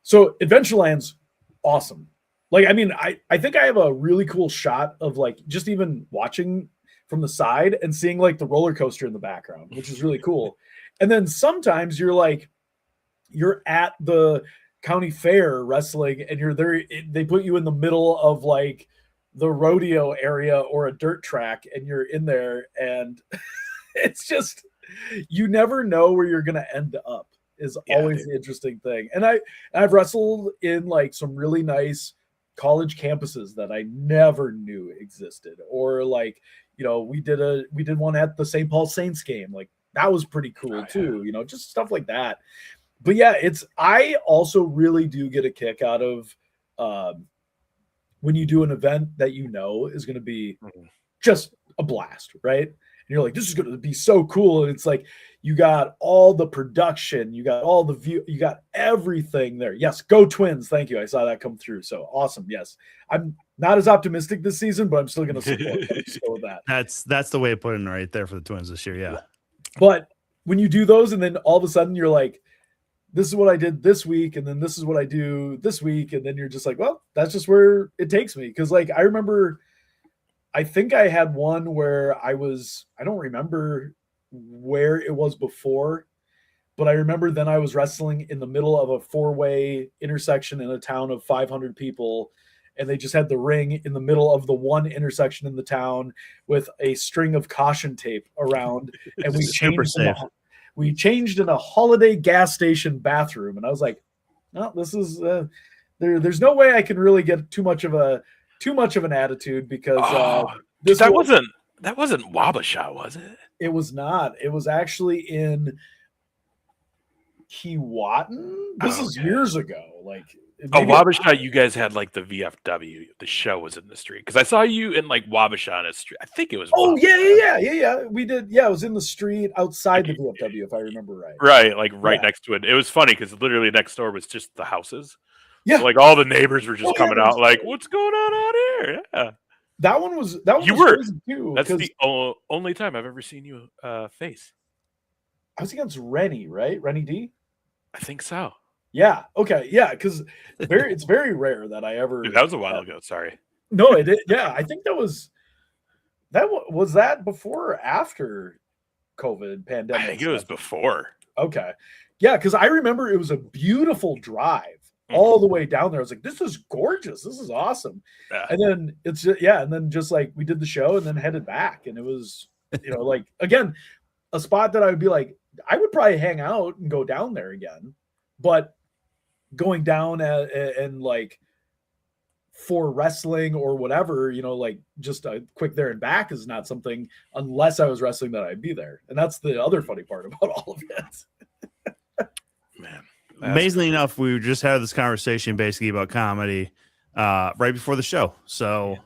Speaker 5: so Adventureland's awesome. Like, I mean, I think I have a really cool shot of like, just even watching from the side and seeing like the roller coaster in the background, which is really cool. And then sometimes you're at the county fair wrestling and you're there, they put you in the middle of like the rodeo area or a dirt track and you're in there and it's just, you never know where you're going to end up is always the interesting thing. And I've wrestled in like some really nice college campuses that I never knew existed, or like, we did one at the St. Paul Saints game. Like that was pretty cool too, just stuff like that. But yeah, I also really do get a kick out of when you do an event that is going to be just a blast, right? And you're like, this is going to be so cool. And it's like, you got all the production, you got all the view, you got everything there. Yes, go Twins. Thank you. I saw that come through. So awesome. Yes. I'm not as optimistic this season, but I'm still going to support them. Just go with that.
Speaker 4: That's the way of putting it right there for the Twins this year. Yeah.
Speaker 5: But when you do those and then all of a sudden you're like, this is what I did this week, and then this is what I do this week, and then you're just like, well, that's just where it takes me. Because like I remember, I think I had one where I don't remember where it was before, but I remember then I was wrestling in the middle of a 4-way intersection in a town of 500 people, and they just had the ring in the middle of the one intersection in the town with a string of caution tape around, and we changed in a Holiday gas station bathroom, and I was like, "No, this is there's no way I can really get too much of an attitude because
Speaker 3: that wasn't Wabasha, was it?
Speaker 5: It was not. It was actually in Keewatin. This is years ago. Like
Speaker 3: Wabasha, you guys had like the VFW. The show was in the street because I saw you in like Wabasha on a street. I think it was.
Speaker 5: Oh
Speaker 3: Wabasha.
Speaker 5: yeah. We did. Yeah, it was in the street outside the VFW, if I remember right.
Speaker 3: Right, like next to it. It was funny because literally next door was just the houses.
Speaker 5: Yeah,
Speaker 3: so like all the neighbors were just coming out, like, "What's going on out here?" Yeah,
Speaker 5: that one was crazy too.
Speaker 3: That's the only time I've ever seen you face.
Speaker 5: I was against Rennie, right? Rennie D.
Speaker 3: I think so.
Speaker 5: Yeah. Okay. Yeah. Because it's very rare that I ever.
Speaker 3: Dude, that was a while ago. Sorry.
Speaker 5: No, it did. Yeah, I think was that before or after COVID pandemic.
Speaker 3: I think it was before.
Speaker 5: Okay. Yeah, because I remember it was a beautiful drive all the way down there. I was like, "This is gorgeous. This is awesome." Yeah. And then and then just like we did the show and then headed back, and it was like again a spot that I would be like, I would probably hang out and go down there again, but going down and like for wrestling or whatever, like just a quick there and back is not something unless I was wrestling that I'd be there. And that's the other funny part about all of it.
Speaker 4: Man, amazingly enough, we just had this conversation basically about comedy right before the show. So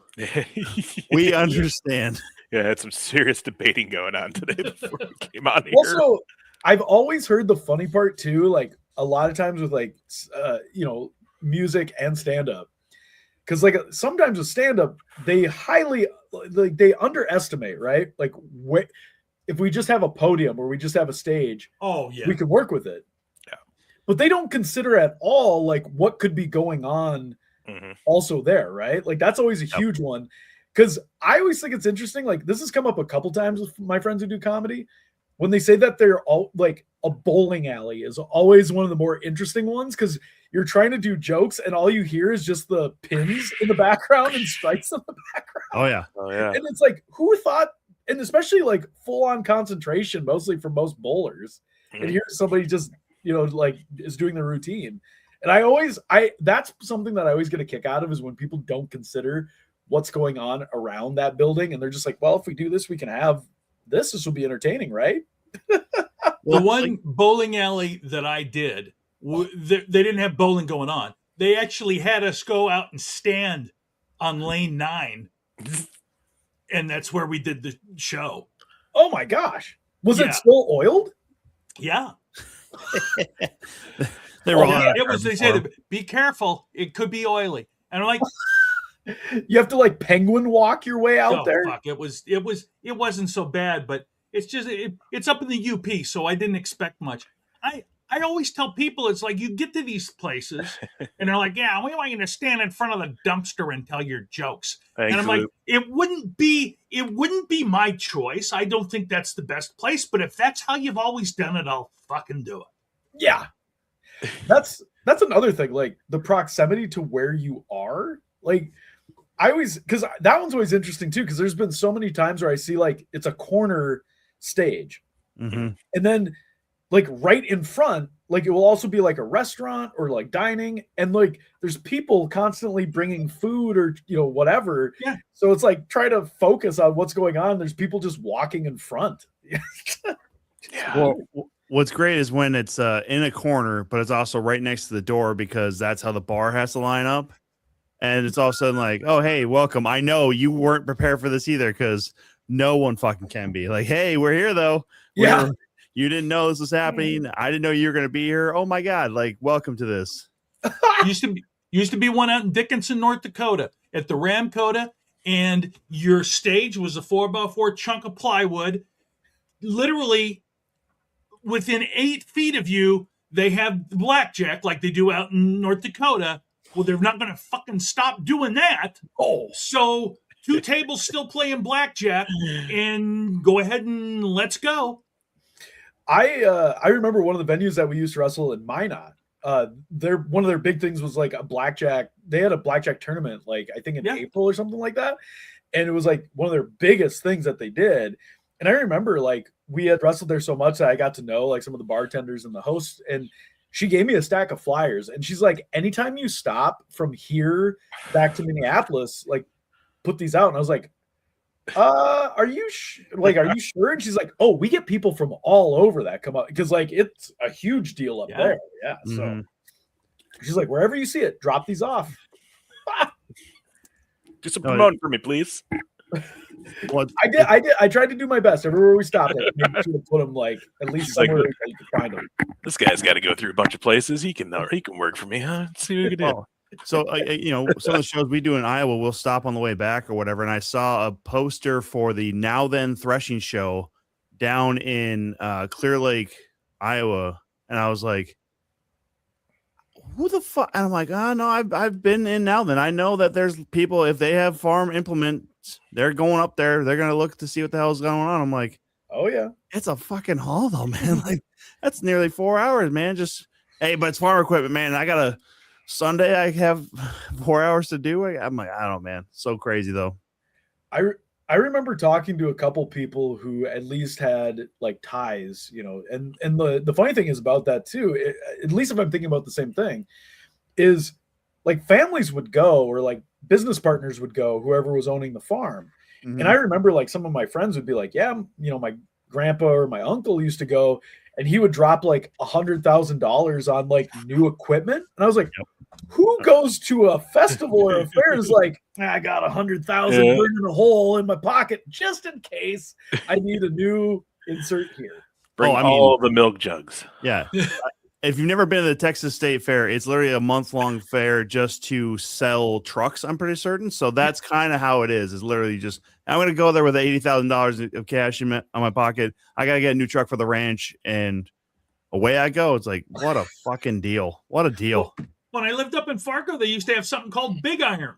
Speaker 4: we understand.
Speaker 3: Yeah, I had some serious debating going on today before we came on here.
Speaker 5: Also, I've always heard the funny part too, like a lot of times with like, music and stand-up. Because like sometimes with stand-up, they they underestimate, right? Like if we just have a podium or we just have a stage, we could work with it.
Speaker 3: Yeah.
Speaker 5: But they don't consider at all like what could be going on also there, right? Like that's always a huge one. Because I always think it's interesting. Like this has come up a couple times with my friends who do comedy. When they say that they're all like a bowling alley is always one of the more interesting ones because you're trying to do jokes and all you hear is just the pins in the background and strikes in the background.
Speaker 4: Oh yeah.
Speaker 5: And it's like, who thought, and especially like full on concentration, mostly for most bowlers. And here's somebody just, like is doing the routine. And that's something that I always get a kick out of is when people don't consider what's going on around that building. And they're just like, well, if we do this, we can have this will be entertaining, right?
Speaker 2: The one bowling alley that I did, they didn't have bowling going on. They actually had us go out and stand on lane 9, and that's where we did the show.
Speaker 5: Oh my gosh. Was it still oiled?
Speaker 2: Yeah.
Speaker 4: They
Speaker 2: said, be careful, it could be oily. And I'm like,
Speaker 5: you have to like penguin walk your way out there.
Speaker 2: Fuck. It wasn't so bad, but it's just it's up in the UP, so I didn't expect much. I always tell people it's like you get to these places and they're like, yeah, we want you to stand in front of the dumpster and tell your jokes.
Speaker 3: Thanks,
Speaker 2: and I'm like, it wouldn't be my choice. I don't think that's the best place, but if that's how you've always done it, I'll fucking do it.
Speaker 5: Yeah. That's another thing, like the proximity to where you are. Like because that one's always interesting too, because there's been so many times where I see like it's a corner stage.
Speaker 4: And
Speaker 5: then like right in front, like it will also be like a restaurant or like dining, and like there's people constantly bringing food or whatever.
Speaker 2: Yeah.
Speaker 5: So it's like try to focus on what's going on. There's people just walking in front.
Speaker 3: Yeah.
Speaker 4: Well, what's great is when it's in a corner, but it's also right next to the door because that's how the bar has to line up. And it's all of a sudden like, oh, hey, welcome. I know you weren't prepared for this either because no one fucking can be. Like, hey, we're here, though. You didn't know this was happening. I didn't know you were going to be here. Oh, my God. Like, welcome to this.
Speaker 2: used to be one out in Dickinson, North Dakota at the Ramcota, and your stage was a 4x4 chunk of plywood. Literally, within 8 feet of you, they have blackjack like they do out in North Dakota. Well, they're not going to fucking stop doing that.
Speaker 5: Oh,
Speaker 2: So 2 tables still playing blackjack, and go ahead and let's go.
Speaker 5: I remember one of the venues that we used to wrestle in Minot. One of their big things was like a blackjack. They had a blackjack tournament, like I think in April or something like that, and it was like one of their biggest things that they did. And I remember like we had wrestled there so much that I got to know like some of the bartenders and the hosts, and she gave me a stack of flyers, and she's like, anytime you stop from here back to Minneapolis, like put these out. And I was like, are you sure? And she's like, oh, we get people from all over that come up, because like it's a huge deal up there. Yeah. So she's like, wherever you see it, drop these off.
Speaker 3: Do some promoting for me, please.
Speaker 5: I tried to do my best everywhere we stopped at. Maybe to put them like at least somewhere like, you could find them.
Speaker 3: This guy's got to go through a bunch of places. He can work for me, huh? Let's see what we can do.
Speaker 4: So, some of the shows we do in Iowa, we'll stop on the way back or whatever. And I saw a poster for the Now Then Threshing Show down in Clear Lake, Iowa. And I was like, who the fuck? And I'm like, oh, no, I've been in Now Then. I know that there's people, if they have farm implements, they're going up there. They're going to look to see what the hell's going on. I'm like,
Speaker 5: oh, yeah.
Speaker 4: It's a fucking haul, though, man. Like, that's nearly 4 hours, man. Just, hey, but it's farm equipment, man. I got to. Sunday I have 4 hours to do it. I'm like, I don't know, man. So crazy though.
Speaker 5: I remember talking to a couple people who at least had like ties, and the funny thing is about that too, at least if I'm thinking about the same thing, is like families would go, or like business partners would go, whoever was owning the farm. Mm-hmm. And I remember like some of my friends would be like, yeah, my grandpa or my uncle used to go, and he would drop like $100,000 on like new equipment. And I was like, who goes to a festival or a fair and is like, I got $100,000 burning a hole in my pocket just in case I need a new insert here.
Speaker 3: Bring all the milk jugs.
Speaker 4: Yeah. If you've never been to the Texas State Fair, it's literally a month-long fair just to sell trucks, I'm pretty certain. So that's kind of how it is. It's literally just, I'm going to go there with $80,000 of cash on my pocket. I got to get a new truck for the ranch, and away I go. It's like, what a fucking deal. What a deal.
Speaker 2: When I lived up in Fargo, they used to have something called Big Iron.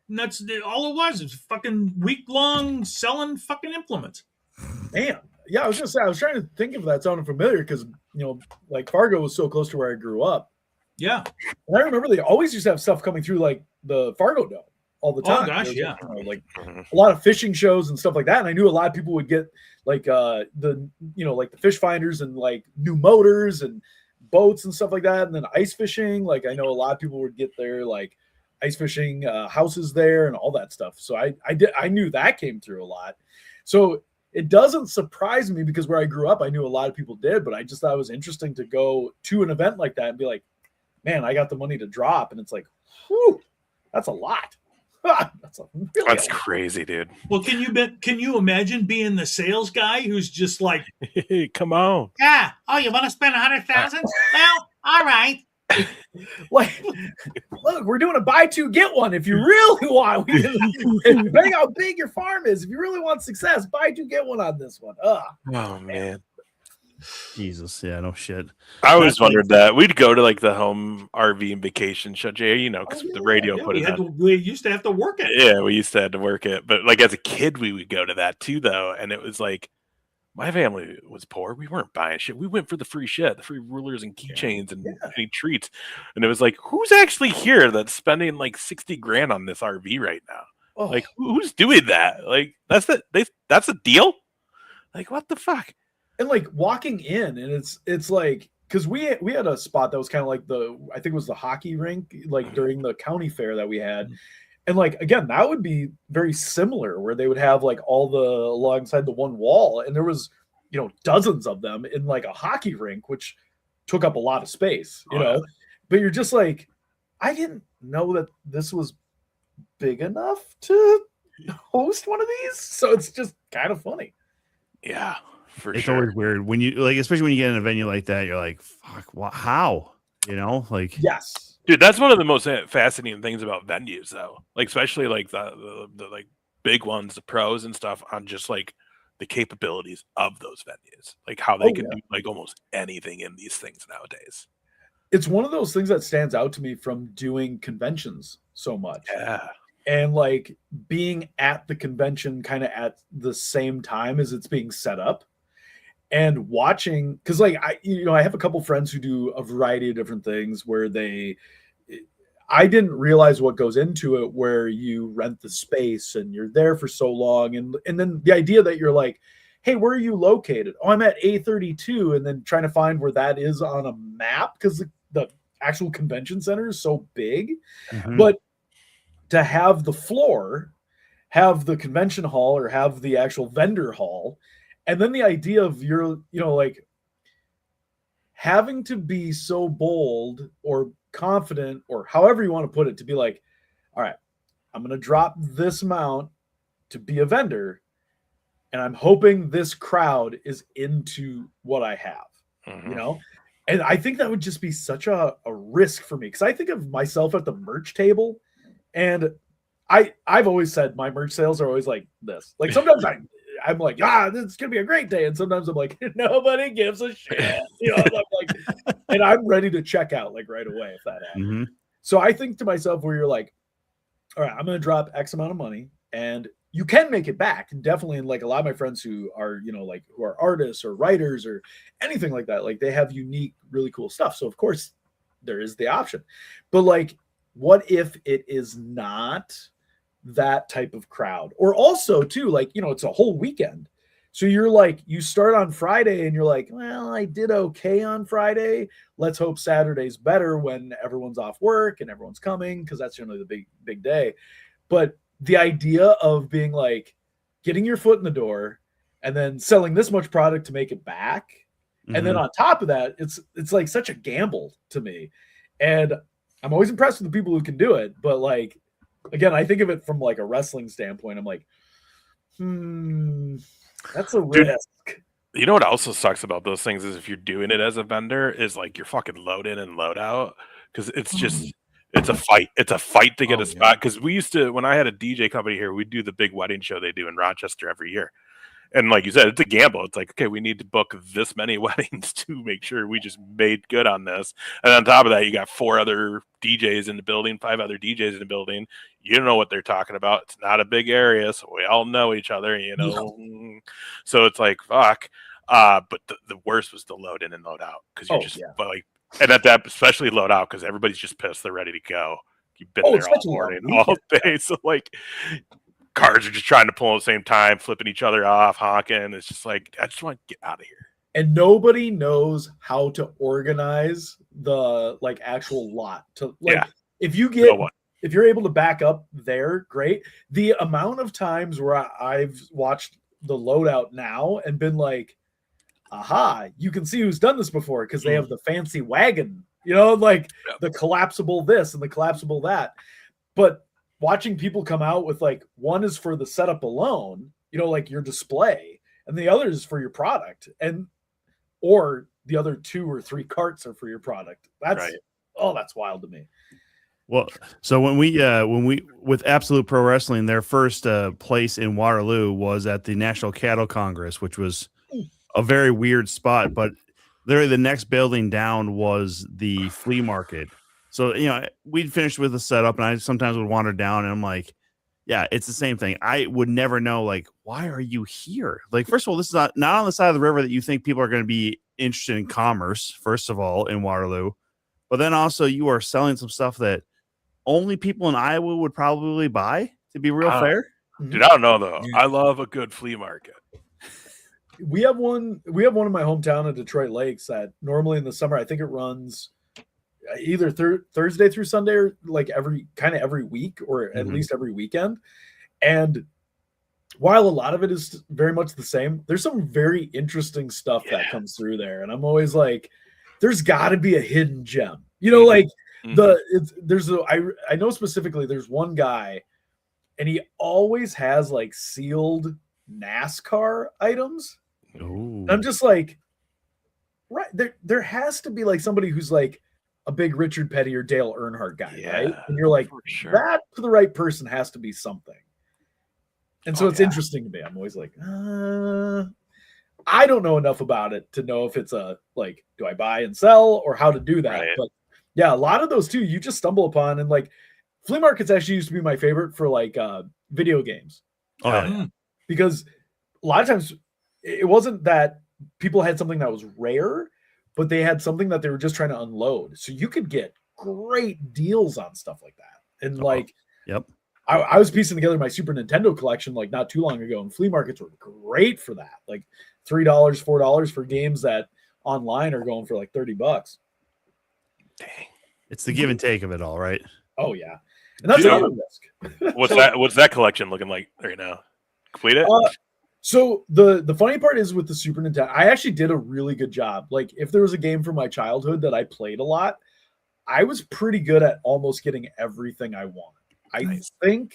Speaker 2: And that's all it was. It was fucking week-long selling fucking implements.
Speaker 5: Damn. Yeah, I was going to say, I was trying to think if that sounded familiar because, like Fargo was so close to where I grew up.
Speaker 2: Yeah.
Speaker 5: And I remember they always used to have stuff coming through like the Fargo Dome all the time.
Speaker 2: Oh, gosh, yeah.
Speaker 5: Like a lot of fishing shows and stuff like that. And I knew a lot of people would get like like the fish finders and like new motors and boats and stuff like that. And then ice fishing. Like I know a lot of people would get their like ice fishing houses there and all that stuff. So I knew that came through a lot. So it doesn't surprise me because where I grew up, I knew a lot of people did, but I just thought it was interesting to go to an event like that and be like, man, I got the money to drop. And it's like, whew, that's a lot.
Speaker 3: That's crazy, dude.
Speaker 2: Well, can you imagine being the sales guy who's just like,
Speaker 3: hey, come on.
Speaker 2: Yeah. Oh, you want to spend 100,000? Well, all right.
Speaker 5: Like, look, we're doing a buy two get one. If you really want, depending how big your farm is, if you really want success, buy two get one on this one.
Speaker 3: Oh man,
Speaker 4: Jesus, yeah, no shit.
Speaker 3: I always wondered that we'd go to like the home RV and vacation show, Jay. Because the radio put it on.
Speaker 2: We used to have to work it.
Speaker 3: Yeah, we used to have to work it, but like as a kid, we would go to that too, though, and it was like. My family was poor. We weren't buying shit. We went for the free shit, the free rulers and keychains and any treats. And it was like, who's actually here that's spending like 60 grand on this RV right now? Oh. Like, who's doing that? Like, that's the deal? Like, what the fuck?
Speaker 5: And like walking in, and it's like, because we had a spot that was kind of like I think it was the hockey rink, like during the county fair that we had. And like, again, that would be very similar where they would have like all the alongside the one wall. And there was, dozens of them in like a hockey rink, which took up a lot of space, know, but you're just like, I didn't know that this was big enough to host one of these. So it's just kind of funny.
Speaker 3: Yeah,
Speaker 4: it's sure. Always weird when you like, especially when you get in a venue like that, you're like, fuck, how, like,
Speaker 5: yes.
Speaker 3: Dude, that's one of the most fascinating things about venues, though. Like, especially like the like big ones, the pros and stuff, on just like the capabilities of those venues, like how they can do like almost anything in these things nowadays.
Speaker 5: It's one of those things that stands out to me from doing conventions so much.
Speaker 3: Yeah.
Speaker 5: And like being at the convention kind of at the same time as it's being set up and watching, because like I have a couple friends who do a variety of different things where I didn't realize what goes into it, where you rent the space and you're there for so long. And then the idea that you're like, hey, where are you located? Oh, I'm at A32. And then trying to find where that is on a map because the actual convention center is so big.
Speaker 4: Mm-hmm.
Speaker 5: But to have the floor, have the convention hall or have the actual vendor hall. And then the idea of like having to be so bold or confident or however you want to put it, to be like, all right, I'm going to drop this amount to be a vendor. And I'm hoping this crowd is into what I have, And I think that would just be such a risk for me. Cause I think of myself at the merch table, and I've always said my merch sales are always like this. Like sometimes I'm like, this is gonna be a great day, and sometimes I'm like, nobody gives a shit. I'm like, and I'm ready to check out like right away if that happens.
Speaker 4: Mm-hmm.
Speaker 5: So I think to myself, where you're like, all right, I'm gonna drop X amount of money, and you can make it back. And definitely, like a lot of my friends who are, who are artists or writers or anything like that, like they have unique, really cool stuff. So of course there is the option, but like, what if it is not that type of crowd? Or also too, like, it's a whole weekend. So you're like, you start on Friday and you're like, well, I did okay on Friday. Let's hope Saturday's better when everyone's off work and everyone's coming, because that's generally the big day. But the idea of being like getting your foot in the door and then selling this much product to make it back. Mm-hmm. And then on top of that, it's like such a gamble to me. And I'm always impressed with the people who can do it. But like, again, I think of it from like a wrestling standpoint. I'm like, that's a risk.
Speaker 3: You know what also sucks about those things is if you're doing it as a vendor is like you're fucking load in and load out, because it's just it's a fight. It's a fight to get a spot. Because we used to, when I had a DJ company here, we'd do the big wedding show they do in Rochester every year. And like you said, it's a gamble. It's like, okay, we need to book this many weddings to make sure we just made good on this. And on top of that, you got 4 other DJs in the building, 5 other DJs in the building. You don't know what they're talking about. It's not a big area, so we all know each other, So it's like, fuck. But the worst was the load in and load out, because you're and at that, especially load out, because everybody's just pissed. They're ready to go. You've been there all morning, all day. So like, cars are just trying to pull at the same time, flipping each other off, honking. It's just like, I just want to get out of here.
Speaker 5: And nobody knows how to organize the like actual lot to like, if you're able to back up there, great. The amount of times where I've watched the loadout now and been like, aha, you can see who's done this before, because they have the fancy wagon, the collapsible this and the collapsible that. But watching people come out with like, one is for the setup alone, like your display, and the other is for your product, or the other 2 or 3 carts are for your product. That's wild to me.
Speaker 4: Well, so when we with Absolute Pro Wrestling, their first place in Waterloo was at the National Cattle Congress, which was a very weird spot, but literally the next building down was the flea market. So, we'd finished with the setup, and I sometimes would wander down, and I'm like, yeah, it's the same thing. I would never know, like, why are you here? Like, first of all, this is not on the side of the river that you think people are going to be interested in commerce, first of all, in Waterloo. But then also you are selling some stuff that only people in Iowa would probably buy, to be real fair.
Speaker 3: Dude, I don't know, though. I love a good flea market.
Speaker 5: We have one in my hometown of Detroit Lakes that normally in the summer, I think it runs either Thursday through Sunday, or like every week, or at least every weekend. And while a lot of it is very much the same, there's some very interesting stuff that comes through there. And I'm always like, there's got to be a hidden gem, like I know specifically there's one guy, and he always has like sealed NASCAR items. I'm just like, right there has to be like somebody who's like a big Richard Petty or Dale Earnhardt guy, right? And you're like, that to the right person has to be something. And so it's interesting to me. I'm always like, I don't know enough about it to know if it's like, do I buy and sell or how to do that?
Speaker 3: Right.
Speaker 5: But yeah, a lot of those too, you just stumble upon. And like flea markets actually used to be my favorite for like video games.
Speaker 4: Oh, yeah.
Speaker 5: Because a lot of times it wasn't that people had something that was rare, but they had something that they were just trying to unload. So you could get great deals on stuff like that. And like,
Speaker 4: yep.
Speaker 5: I was piecing together my Super Nintendo collection like not too long ago, and flea markets were great for that. Like $3, $4 for games that online are going for like $30.
Speaker 3: Dang.
Speaker 4: It's the give and take of it all, right?
Speaker 5: Oh yeah. And that's another risk.
Speaker 3: What's that collection looking like right now? Complete it?
Speaker 5: So the funny part is with the Super Nintendo, I actually did a really good job. Like if there was a game from my childhood that I played a lot, I was pretty good at almost getting everything I wanted. I think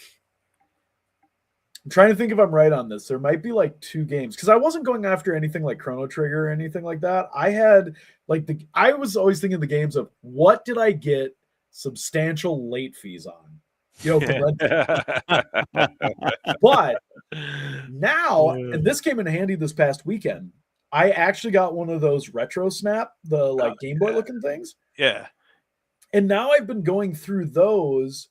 Speaker 5: I'm trying to think if I'm right on this. There might be like 2 games because I wasn't going after anything like Chrono Trigger or anything like that. I had like I was always thinking the games of what did I get substantial late fees on, you know, for but now, and this came in handy this past weekend. I actually got one of those Retro Snap, the like Game Boy looking things.
Speaker 3: Yeah.
Speaker 5: And now I've been going through those.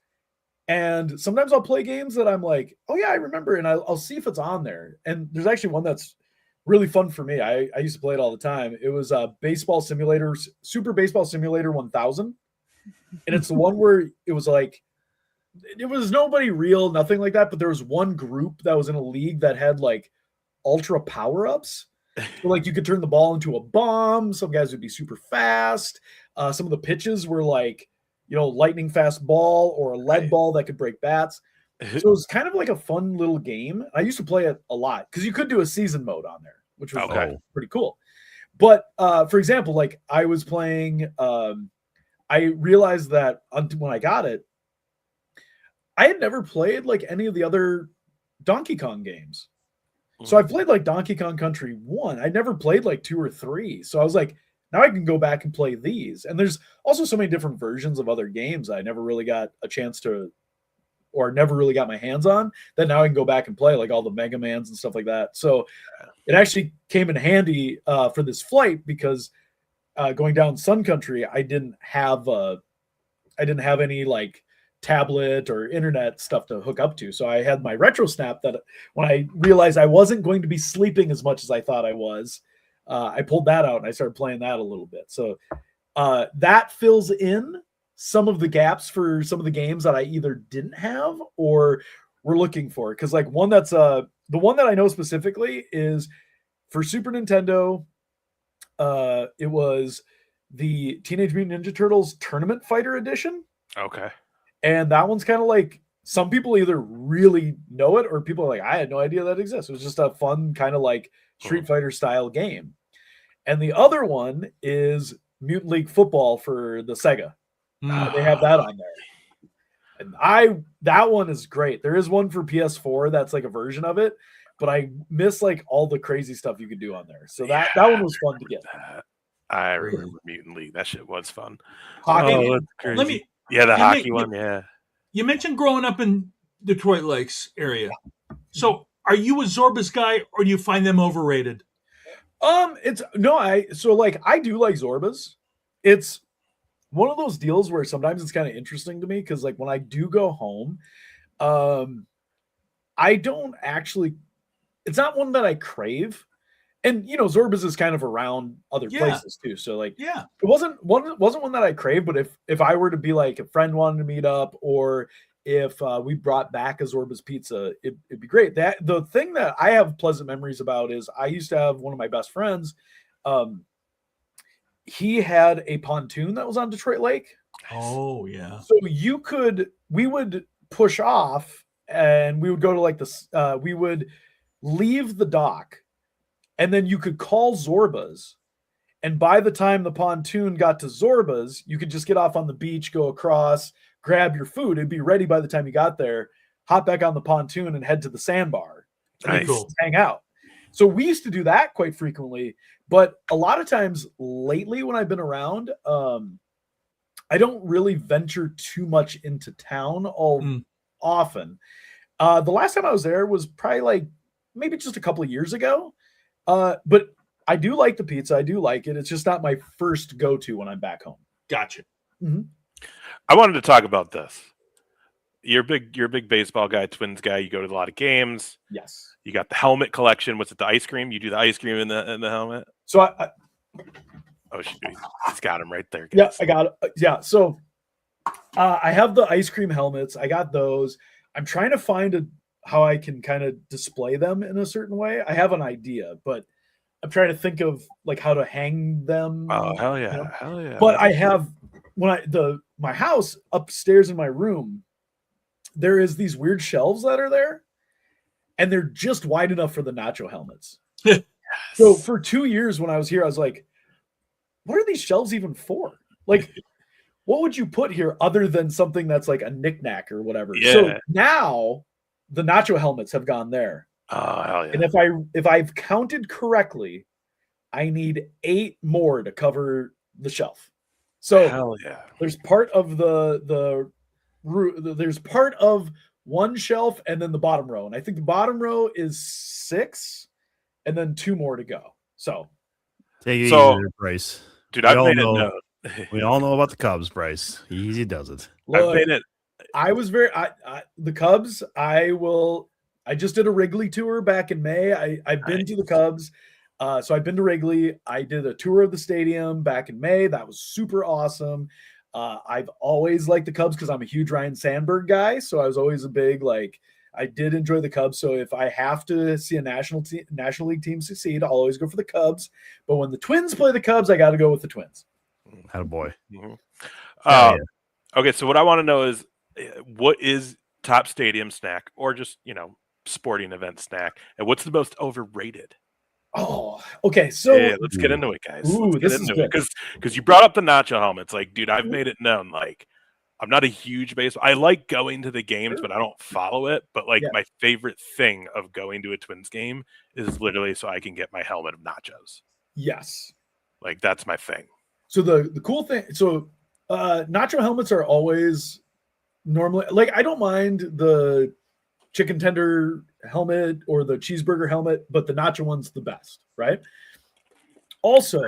Speaker 5: And sometimes I'll play games that I'm like, oh yeah, I remember, and I'll see if it's on there. And there's actually one that's really fun for me. I used to play it all the time. It was Baseball Simulator, Super Baseball Simulator 1000, and it's the one where it was like, it was nobody real, nothing like that. But there was one group that was in a league that had like ultra power ups. So like you could turn the ball into a bomb. Some guys would be super fast. Some of the pitches were like, you know, lightning fast ball or a lead ball that could break bats. So it was kind of like a fun little game. I used to play it a lot because you could do a season mode on there, which was pretty cool. But for example, like I was playing, I realized that when I got it, I had never played like any of the other Donkey Kong games. So I played like Donkey Kong Country 1. I never played like 2 or 3. So I was like, now I can go back and play these. And there's also so many different versions of other games I never really got a chance to, or never really got my hands on, that now I can go back and play, like all the Mega Mans and stuff like that. So it actually came in handy for this flight because going down Sun Country, I didn't have any like tablet or internet stuff to hook up to. So I had my Retro Snap that when I realized I wasn't going to be sleeping as much as I thought I was, I pulled that out and I started playing that a little bit. So that fills in some of the gaps for some of the games that I either didn't have or were looking for. Because like one that's the one that I know specifically is for Super Nintendo. It was the Teenage Mutant Ninja Turtles Tournament Fighter Edition.
Speaker 3: Okay.
Speaker 5: And that one's kind of like, some people either really know it or people are like, I had no idea that exists. It was just a fun kind of like Street Fighter style game. And the other one is Mutant League Football for the Sega. They have that on there. And that one is great. There is one for PS4 that's like a version of it, but I miss like all the crazy stuff you could do on there. So that one was fun to get.
Speaker 3: I remember Mutant League. That shit was fun.
Speaker 5: Hockey.
Speaker 3: The hockey one. Yeah.
Speaker 2: You mentioned growing up in Detroit Lakes area. So are you a Zorba's guy or do you find them overrated?
Speaker 5: I do like Zorba's. It's one of those deals where sometimes it's kind of interesting to me because like when I do go home, I don't actually, it's not one that I crave. And you know, Zorba's is kind of around other places too. So like, it wasn't one that I crave, but if I were to be like a friend wanted to meet up, or if we brought back a Zorba's pizza, it'd be great. That the thing that I have pleasant memories about is I used to have one of my best friends. He had a pontoon that was on Detroit Lake.
Speaker 2: Oh yeah.
Speaker 5: So we would push off and we would go to like we would leave the dock. And then you could call Zorba's. And by the time the pontoon got to Zorba's, you could just get off on the beach, go across, grab your food. It'd be ready by the time you got there, hop back on the pontoon and head to the sandbar.
Speaker 3: Nice.
Speaker 5: Hang out. So we used to do that quite frequently. But a lot of times lately when I've been around, I don't really venture too much into town often. The last time I was there was probably like maybe just a couple of years ago. But I do like the pizza. I do like it. It's just not my first go-to when I'm back home.
Speaker 2: Gotcha.
Speaker 5: Mm-hmm.
Speaker 3: I wanted to talk about this. You're a big baseball guy, Twins guy. You go to a lot of games.
Speaker 5: Yes.
Speaker 3: You got the helmet collection. What's it? The ice cream? You do the ice cream in the helmet?
Speaker 5: So
Speaker 3: Oh, shoot. He's got him right there, guys.
Speaker 5: Yeah, I got it. Yeah. So I have the ice cream helmets. I got those. I'm trying to find how I can kind of display them in a certain way. I have an idea, but I'm trying to think of like how to hang them.
Speaker 3: Oh, hell yeah.
Speaker 5: You know?
Speaker 3: Hell yeah.
Speaker 5: But I have my house upstairs in my room, there is these weird shelves that are there, and they're just wide enough for the nacho helmets.
Speaker 3: Yes.
Speaker 5: So for 2 years when I was here, I was like, what are these shelves even for? Like, what would you put here other than something that's like a knickknack or whatever?
Speaker 3: Yeah.
Speaker 5: So now the nacho helmets have gone there.
Speaker 3: Oh, hell yeah.
Speaker 5: And if I've counted correctly, I need 8 more to cover the shelf. So
Speaker 3: hell yeah.
Speaker 5: There's part of there's part of one shelf and then the bottom row. And I think the bottom row is 6 and then 2 more to go. So
Speaker 4: take it easy there, Bryce.
Speaker 3: Dude, I've made it known.
Speaker 4: We all know about the Cubs, Bryce. Easy does it.
Speaker 5: Look,
Speaker 3: I've made it.
Speaker 5: I was the Cubs. I just did a Wrigley tour back in May. I've been to the Cubs. So I've been to Wrigley. I did a tour of the stadium back in May. That was super awesome. I've always liked the Cubs because I'm a huge Ryan Sandberg guy. So I was always a big, I did enjoy the Cubs. So if I have to see a National League team succeed, I'll always go for the Cubs. But when the Twins play the Cubs, I got to go with the Twins.
Speaker 4: Attaboy.
Speaker 3: Mm-hmm. Okay, so what I want to know is, what is top stadium snack or just, sporting event snack? And what's the most overrated?
Speaker 5: Oh, okay. So
Speaker 3: let's get into it, guys.
Speaker 5: Ooh,
Speaker 3: let's get into it. Because you brought up the nacho helmets. Like, dude, I've made it known. Like, I'm not a huge baseball. I like going to the games, but I don't follow it. But my favorite thing of going to a Twins game is literally so I can get my helmet of nachos.
Speaker 5: Yes.
Speaker 3: Like, that's my thing.
Speaker 5: So the cool thing, nacho helmets are always normally, I don't mind the chicken tender helmet or the cheeseburger helmet, but the nacho one's the best, right? Also,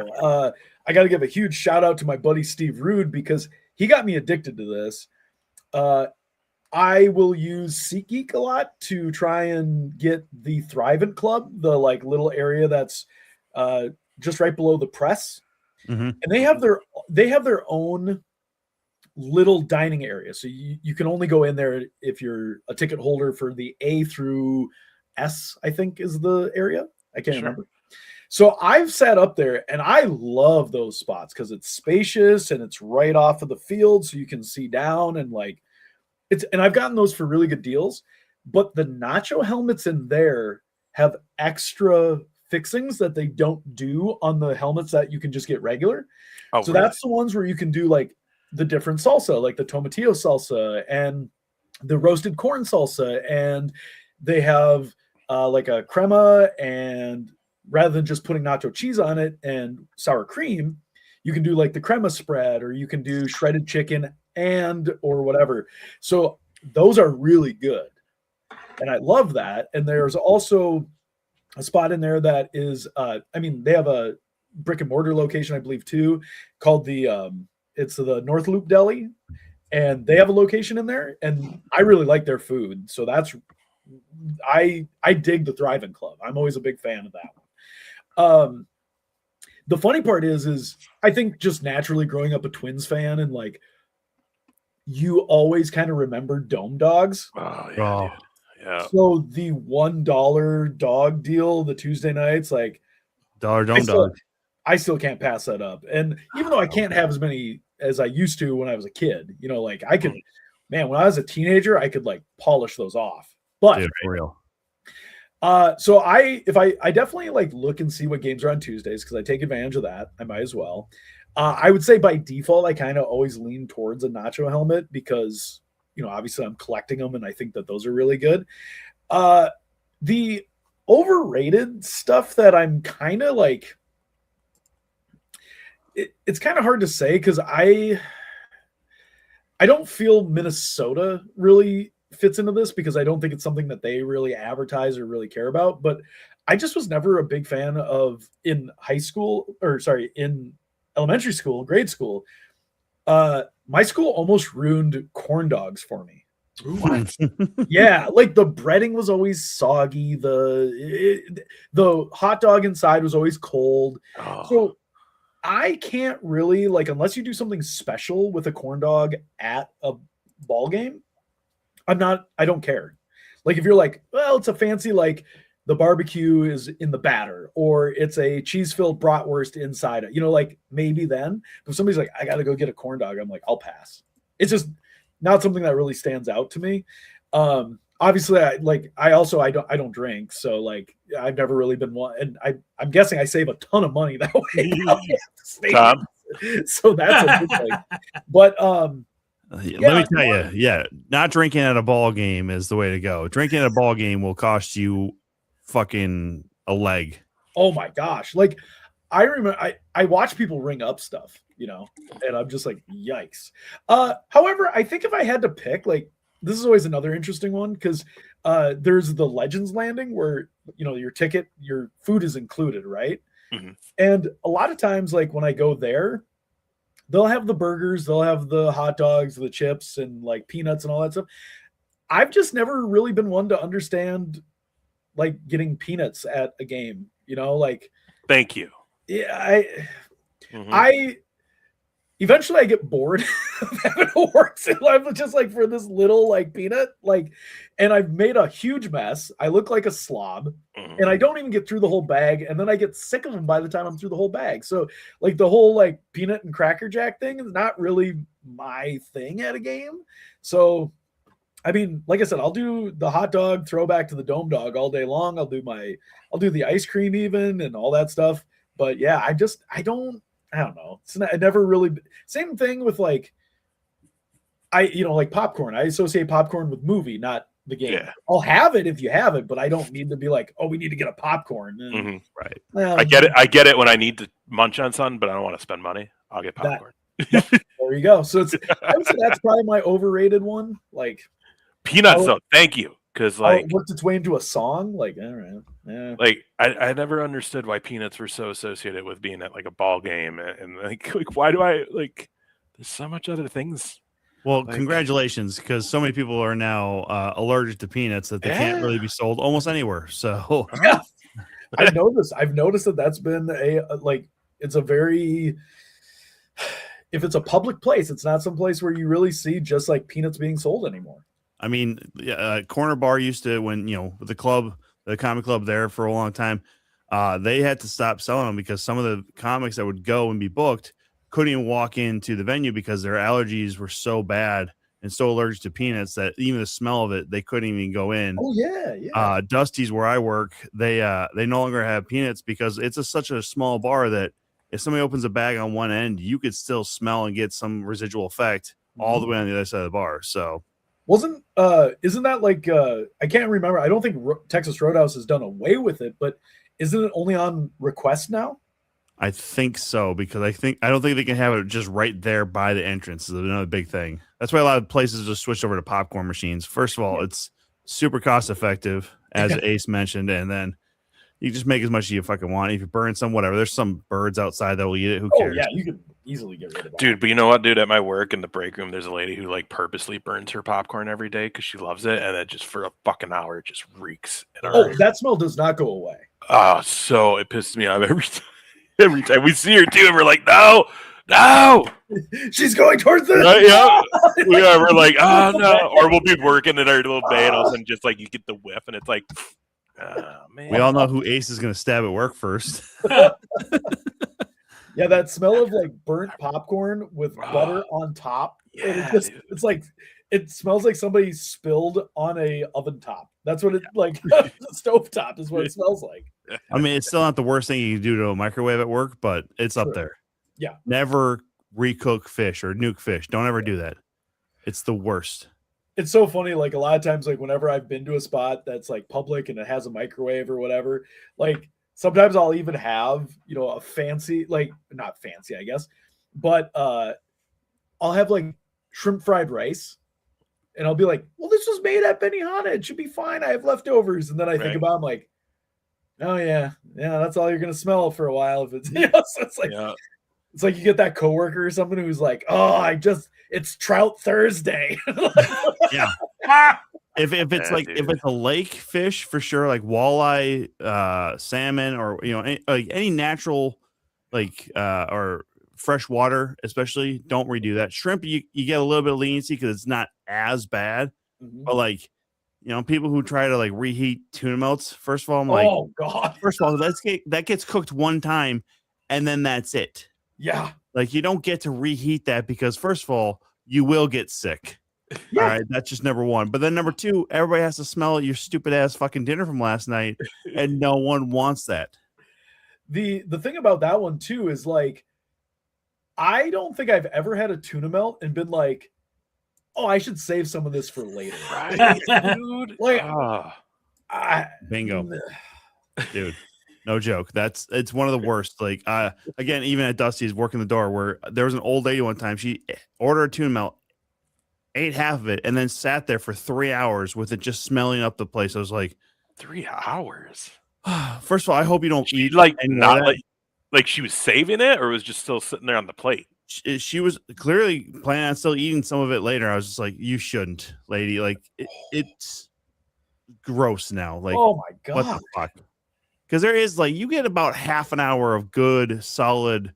Speaker 5: I got to give a huge shout out to my buddy Steve Rude because he got me addicted to this. I will use SeatGeek a lot to try and get the Thrivent Club, the little area that's just right below the press.
Speaker 4: Mm-hmm.
Speaker 5: And they have their own little dining area. So you can only go in there if you're a ticket holder for the A through S, I think is the area. I can't remember. So I've sat up there and I love those spots because it's spacious and it's right off of the field. So you can see down and and I've gotten those for really good deals, but the nacho helmets in there have extra fixings that they don't do on the helmets that you can just get regular. Oh, so really? That's the ones where you can do the different salsa, like the tomatillo salsa and the roasted corn salsa. And they have a crema, and rather than just putting nacho cheese on it and sour cream, you can do the crema spread, or you can do shredded chicken or whatever. So those are really good. And I love that. And there's also a spot in there that is, they have a brick and mortar location, I believe too, called it's the North Loop Deli, and they have a location in there, and I really like their food. So I dig the Thrivent Club. I'm always a big fan of that one. The funny part is I think just naturally growing up a Twins fan and you always kind of remember Dome Dogs.
Speaker 3: Oh yeah. Yeah.
Speaker 5: So the $1 dog deal, the Tuesday nights,
Speaker 4: dollar Dome Dog.
Speaker 5: I still can't pass that up. And even though I can't have as many as I used to when I was a kid, I could, man, when I was a teenager, I could polish those off. But
Speaker 4: dude, for real.
Speaker 5: So I definitely look and see what games are on Tuesdays because I take advantage of that. I might as well. I would say by default, I kind of always lean towards a nacho helmet because, obviously I'm collecting them and I think that those are really good. The overrated stuff that I'm kind of it's kind of hard to say because I don't feel Minnesota really fits into this because I don't think it's something that they really advertise or really care about. But I just was never a big fan of in elementary school, grade school. My school almost ruined corn dogs for me. Yeah, like the breading was always soggy. The hot dog inside was always cold.
Speaker 3: Oh.
Speaker 5: So I can't really, like, unless you do something special with a corn dog at a ball game, I don't care. Like if you're like, well, it's a fancy, like the barbecue is in the batter or it's a cheese-filled bratwurst inside it, like maybe then. But if somebody's like, I got to go get a corn dog, I'm like, I'll pass. It's just not something that really stands out to me. Obviously I don't drink. So like, I've never really been one. And I'm guessing I save a ton of money that way.
Speaker 3: Tom?
Speaker 5: So that's a good thing. But,
Speaker 4: let me tell you, not drinking at a ball game is the way to go. Drinking at a ball game will cost you fucking a leg.
Speaker 5: Oh my gosh. Like I remember I watch people ring up stuff, and I'm just like, yikes. However, I think if I had to pick, like, this is always another interesting one because there's the Legends Landing where, your ticket, your food is included, right?
Speaker 3: Mm-hmm.
Speaker 5: And a lot of times, like when I go there, they'll have the burgers, they'll have the hot dogs, the chips, and like peanuts and all that stuff. I've just never really been one to understand like getting peanuts at a game, like.
Speaker 3: Thank you.
Speaker 5: Yeah, I eventually I get bored of having to work in life just like for this little like peanut, like, and I've made a huge mess. I look like a slob, and I don't even get through the whole bag, and then I get sick of them by the time I'm through the whole bag. So like the whole like peanut and Cracker Jack thing is not really my thing at a game. So I mean, like I said, I'll do the hot dog throwback to the dome dog all day long. I'll do the ice cream even and all that stuff. But yeah, I don't know. I never really, same thing with like, like popcorn. I associate popcorn with movie, not the game.
Speaker 3: Yeah.
Speaker 5: I'll have it if you have it, but I don't need to be like, oh, we need to get a popcorn. And,
Speaker 4: right.
Speaker 5: Well,
Speaker 3: I get it. I get it when I need to munch on something, but I don't want to spend money. I'll get popcorn.
Speaker 5: There you go. So I would say that's probably my overrated one. Like
Speaker 3: peanuts, though. Thank you. Because like
Speaker 5: it worked its way into a song. Like, all right. Yeah.
Speaker 3: Like I never understood why peanuts were so associated with being at like a ball game and like why do I like there's so much other things.
Speaker 4: Well, congratulations, because so many people are now allergic to peanuts that they can't really be sold almost anywhere. So
Speaker 5: yeah. I've noticed that that's been it's a very, if it's a public place, it's not some place where you really see just like peanuts being sold anymore.
Speaker 4: I mean, Corner Bar used to, when the comic club there for a long time, they had to stop selling them because some of the comics that would go and be booked couldn't even walk into the venue because their allergies were so bad and so allergic to peanuts that even the smell of it, they couldn't even go in.
Speaker 5: Oh yeah.
Speaker 4: Dusty's, where I work, they no longer have peanuts because it's such a small bar that if somebody opens a bag on one end, you could still smell and get some residual effect all the way on the other side of the bar. So.
Speaker 5: Isn't that like I can't remember. I don't think Texas Roadhouse has done away with it, but isn't it only on request now?
Speaker 4: I think so, because I don't think they can have it just right there by the entrance. Is another big thing. That's why a lot of places just switched over to popcorn machines. First of all, it's super cost effective, as Ace mentioned, and then you just make as much as you fucking want. If you burn some, whatever. There's some birds outside that will eat it. Who cares?
Speaker 5: Oh yeah, you could easily get rid of that.
Speaker 3: Dude, but you know what, dude? At my work in the break room, there's a lady who like purposely burns her popcorn every day because she loves it, and it just for a fucking hour it just reeks.
Speaker 5: That smell does not go away.
Speaker 3: Oh, so it pisses me off every time. Every time we see her too, and we're like, no,
Speaker 5: she's going towards this.
Speaker 3: Yeah, we're like, oh no, or we'll be working in our little bay, and all of a sudden, just like you get the whiff, and it's like, oh man.
Speaker 4: We all know who Ace is going to stab at work first.
Speaker 5: Yeah, that smell of like burnt popcorn with butter on top.
Speaker 3: Yeah,
Speaker 5: it's like it smells like somebody spilled on a oven top. That's what it like. The stove top is what it smells like.
Speaker 4: I mean, it's still not the worst thing you can do to a microwave at work, but it's up there.
Speaker 5: Yeah.
Speaker 4: Never recook fish or nuke fish. Don't ever do that. It's the worst.
Speaker 5: It's so funny. Like a lot of times, like whenever I've been to a spot that's like public and it has a microwave or whatever, like sometimes I'll even have, a fancy, like not fancy, I guess, but I'll have like shrimp fried rice And I'll be like, well, this was made at Benihana. It should be fine. I have leftovers. And then I think about it, I'm like, oh yeah, that's all you're gonna smell for a while. If it's so it's like it's like you get that coworker or something who's like, oh, it's Trout Thursday.
Speaker 4: Yeah. If it's like if it's a lake fish for sure, like walleye, salmon, or any natural or fresh water, especially, don't redo that. Shrimp, you get a little bit of leniency because it's not as bad. But people who try to reheat tuna melts, first of all, I'm like,
Speaker 5: oh god,
Speaker 4: first of all, that gets cooked one time and then that's it.
Speaker 5: Yeah,
Speaker 4: you don't get to reheat that because first of all, you will get sick. All right, that's just number one. But then number two, everybody has to smell your stupid ass fucking dinner from last night, and no one wants that.
Speaker 5: The thing about that one too is I don't think I've ever had a tuna melt and been like, oh, I should save some of this for later.
Speaker 3: Right, dude.
Speaker 4: Bingo, dude. No joke. It's one of the worst. Again, even at Dusty's working the door, where there was an old lady one time. She ordered a tuna melt, ate half of it, and then sat there for 3 hours with it just smelling up the place. I was like,
Speaker 3: 3 hours.
Speaker 4: First of all, I hope you don't eat
Speaker 3: she was saving it, or was just still sitting there on the plate.
Speaker 4: She was clearly planning on still eating some of it later. I was just like, you shouldn't, lady. It's gross now.
Speaker 5: Oh my god,
Speaker 4: what the fuck? Because there is you get about half an hour of good, solid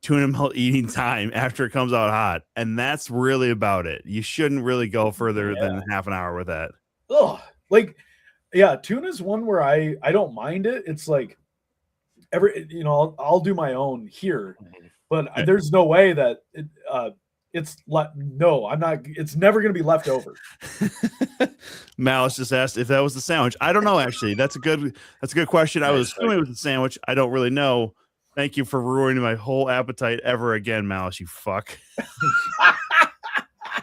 Speaker 4: tuna melt eating time after it comes out hot, and that's really about it. You shouldn't really go further than half an hour with that.
Speaker 5: Oh, tuna's one where I don't mind it. It's I'll do my own here, but there's no way that I'm not. It's never going to be left over.
Speaker 4: Malice just asked if that was the sandwich. I don't know. Actually, that's a good question. I was assuming it was the sandwich. I don't really know. Thank you for ruining my whole appetite ever again, Malice. You fuck.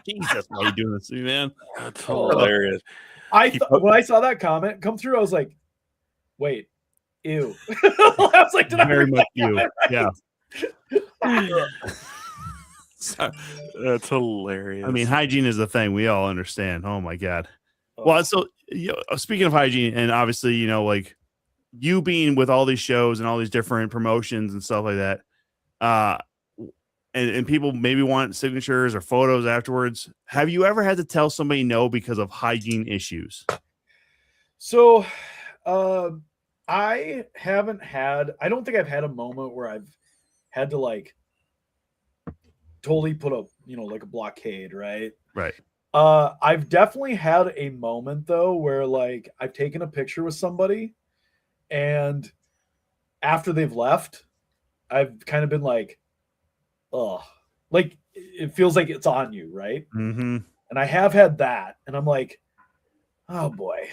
Speaker 4: Jesus, why are you doing this to me, man?
Speaker 3: That's hilarious.
Speaker 5: When I saw that comment come through, I was like, wait, ew. I was like, did
Speaker 4: very
Speaker 5: I
Speaker 4: much ew.
Speaker 5: Right?
Speaker 4: Yeah.
Speaker 3: That's hilarious.
Speaker 4: I mean, hygiene is a thing we all understand. Oh my god. Well, so speaking of hygiene, and obviously, you being with all these shows and all these different promotions and stuff like that, and people maybe want signatures or photos afterwards. Have you ever had to tell somebody no because of hygiene issues?
Speaker 5: So, I don't think I've had a moment where I've had to totally put a a blockade, right?
Speaker 4: Right.
Speaker 5: I've definitely had a moment though where I've taken a picture with somebody, and after they've left, I've kind of been like, oh, it feels like it's on you, right?
Speaker 4: Mm-hmm.
Speaker 5: And I have had that, and I'm like, oh boy.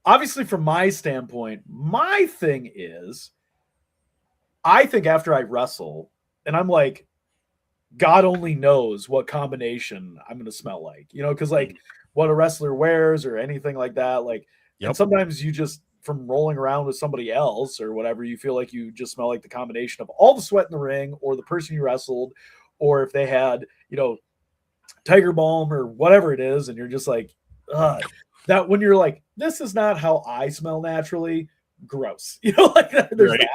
Speaker 5: Obviously, from my standpoint, my thing is, I think after I wrestle, and I'm like, God only knows what combination I'm going to smell like, because what a wrestler wears or anything like that. And sometimes you just, from rolling around with somebody else or whatever, you feel like you just smell like the combination of all the sweat in the ring or the person you wrestled, or if they had, Tiger Balm or whatever it is. And you're just like, that when you're like, this is not how I smell naturally. Gross. That. There's
Speaker 3: right.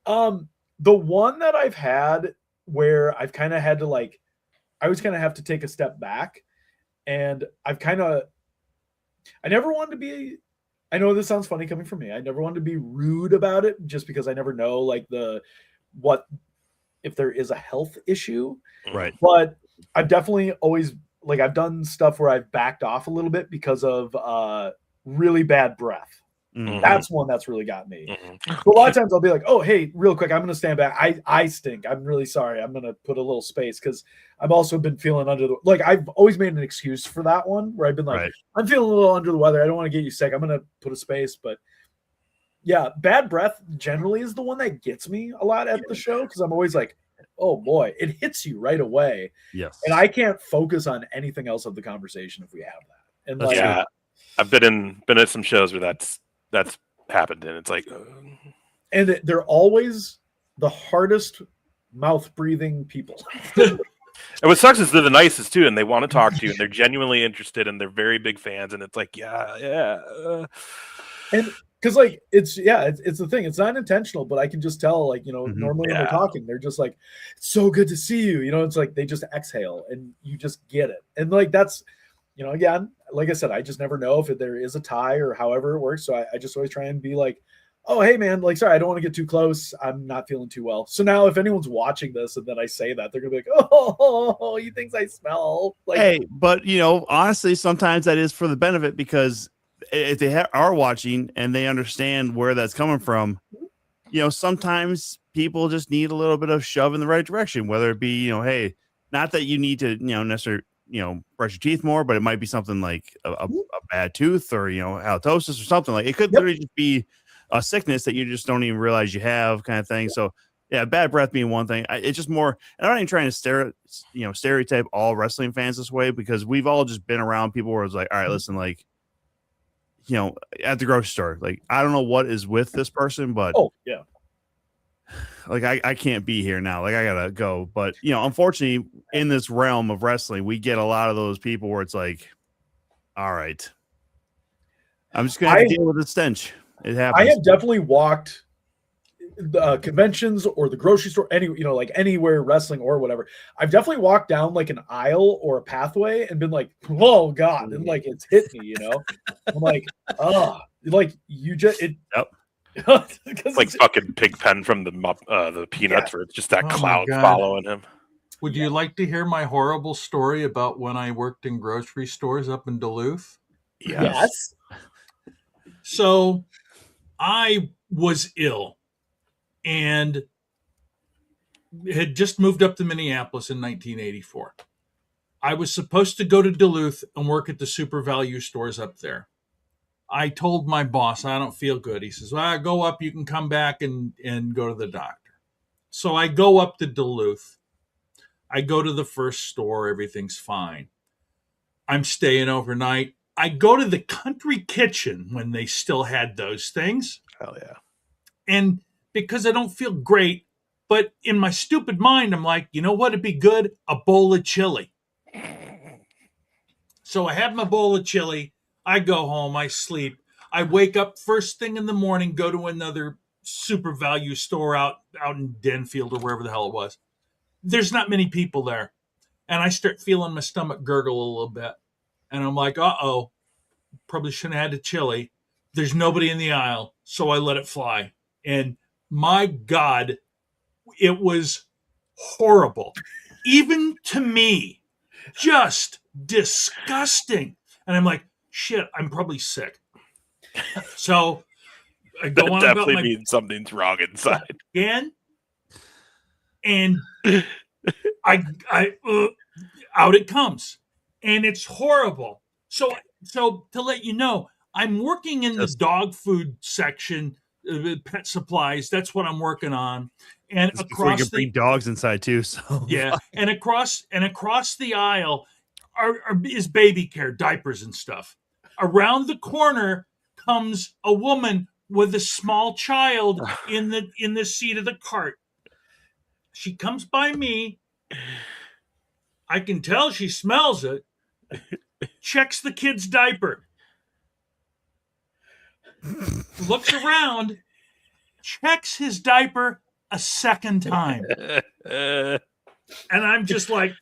Speaker 5: that. The one that I've had where I've kind of had to I always kind of have to take a step back, and I never wanted to be, I know this sounds funny coming from me, I never wanted to be rude about it just because I never know if there is a health issue.
Speaker 4: Right.
Speaker 5: But I've definitely always I've done stuff where I've backed off a little bit because of really bad breath.
Speaker 4: Mm-hmm.
Speaker 5: That's one that's really got me. Mm-hmm. So a lot of times I'll be like, oh, hey, real quick, I'm going to stand back. I stink. I'm really sorry. I'm going to put a little space because I've also been feeling under the, I've always made an excuse for that one where I've been like, right. I'm feeling a little under the weather. I don't want to get you sick. I'm going to put a space. But yeah, bad breath generally is the one that gets me a lot at the show because I'm always like, oh boy, it hits you right away.
Speaker 4: Yes.
Speaker 5: And I can't focus on anything else of the conversation if we have that. And
Speaker 3: yeah, I've been at some shows where that's happened, and it's like,
Speaker 5: and they're always the hardest mouth breathing people.
Speaker 3: And what sucks is they're the nicest too, and they want to talk to you, and they're genuinely interested, and they're very big fans, and it's like, yeah.
Speaker 5: And because like it's the thing. It's not intentional, but I can just tell, like, normally when they're talking, they're just like, "It's so good to see you." It's like they just exhale, and you just get it. And like that's, again, like I said, I just never know if there is a tie or however it works. So I just always try and be like, "Oh, hey man, like, sorry, I don't want to get too close. I'm not feeling too well." So now if anyone's watching this and then I say that, they're gonna be like, "Oh, he thinks I smell." Like,
Speaker 4: hey, but honestly, sometimes that is for the benefit, because if they are watching and they understand where that's coming from, sometimes people just need a little bit of shove in the right direction, whether it be, hey, not that you need to, necessarily, brush your teeth more, but it might be something like a bad tooth or, halitosis or something. Like it could literally just be a sickness that you just don't even realize you have, kind of thing. So yeah, bad breath being one thing. It's just more, and I'm not even trying to stereotype all wrestling fans this way, because we've all just been around people where it's like, all right, listen, like, at the grocery store, like, I don't know what is with this person, but like I can't be here now. Like I gotta go. But unfortunately, in this realm of wrestling, we get a lot of those people where it's like, all right, I'm just gonna have to deal with the stench. It happens.
Speaker 5: I have definitely walked the conventions or the grocery store, like anywhere wrestling or whatever. I've definitely walked down like an aisle or a pathway and been like, "Oh God," and like it's hit me. I'm like, "Oh, like you just it."
Speaker 3: Yep. It's like fucking Pigpen from the Peanuts, where it's just that cloud following him.
Speaker 2: Would you like to hear my horrible story about when I worked in grocery stores up in Duluth?
Speaker 5: Yes.
Speaker 2: So I was ill and had just moved up to Minneapolis in 1984. I was supposed to go to Duluth and work at the super value stores up there. I told my boss, I don't feel good. He says, well, go up, you can come back and go to the doctor. So I go up to Duluth. I go to the first store, everything's fine. I'm staying overnight. I go to the Country Kitchen when they still had those things.
Speaker 3: Hell yeah.
Speaker 2: And because I don't feel great, but in my stupid mind, I'm like, you know what would be good? A bowl of chili. So I have my bowl of chili. I go home. I sleep. I wake up first thing in the morning, go to another super value store out in Denfield or wherever the hell it was. There's not many people there. And I start feeling my stomach gurgle a little bit. And I'm like, uh-oh, probably shouldn't have had the chili. There's nobody in the aisle. So I let it fly. And my God, it was horrible. Even to me, just disgusting. And I'm like, shit, I'm probably sick. So I go on about
Speaker 3: definitely means something's wrong inside.
Speaker 2: Again, and I out it comes, and it's horrible. So to let you know, I'm working in the dog food section, pet supplies. That's what I'm working on. And across
Speaker 4: you can bring dogs inside too. So
Speaker 2: yeah, and across the aisle is baby care, diapers and stuff. Around the corner comes a woman with a small child in the seat of the cart. She comes by me. I can tell she smells it. Checks the kid's diaper. Looks around. Checks his diaper a second time. And I'm just like,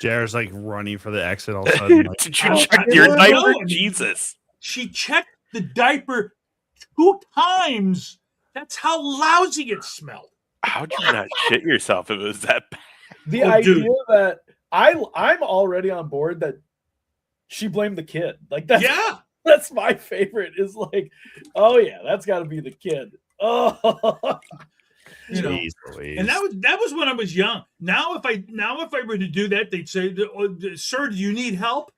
Speaker 4: Jared's like running for the exit all of a sudden. Like,
Speaker 3: did you check your diaper? Jesus.
Speaker 2: She checked the diaper 2 times. That's how lousy it smelled.
Speaker 3: How'd you not shit yourself if it was that bad?
Speaker 5: The idea that I'm already on board that she blamed the kid. Like that's my favorite, is like, oh yeah, that's got to be the kid. Oh,
Speaker 2: Jeez, and that was when I was young. Now if I were to do that, they'd say, "Sir, do you need help?"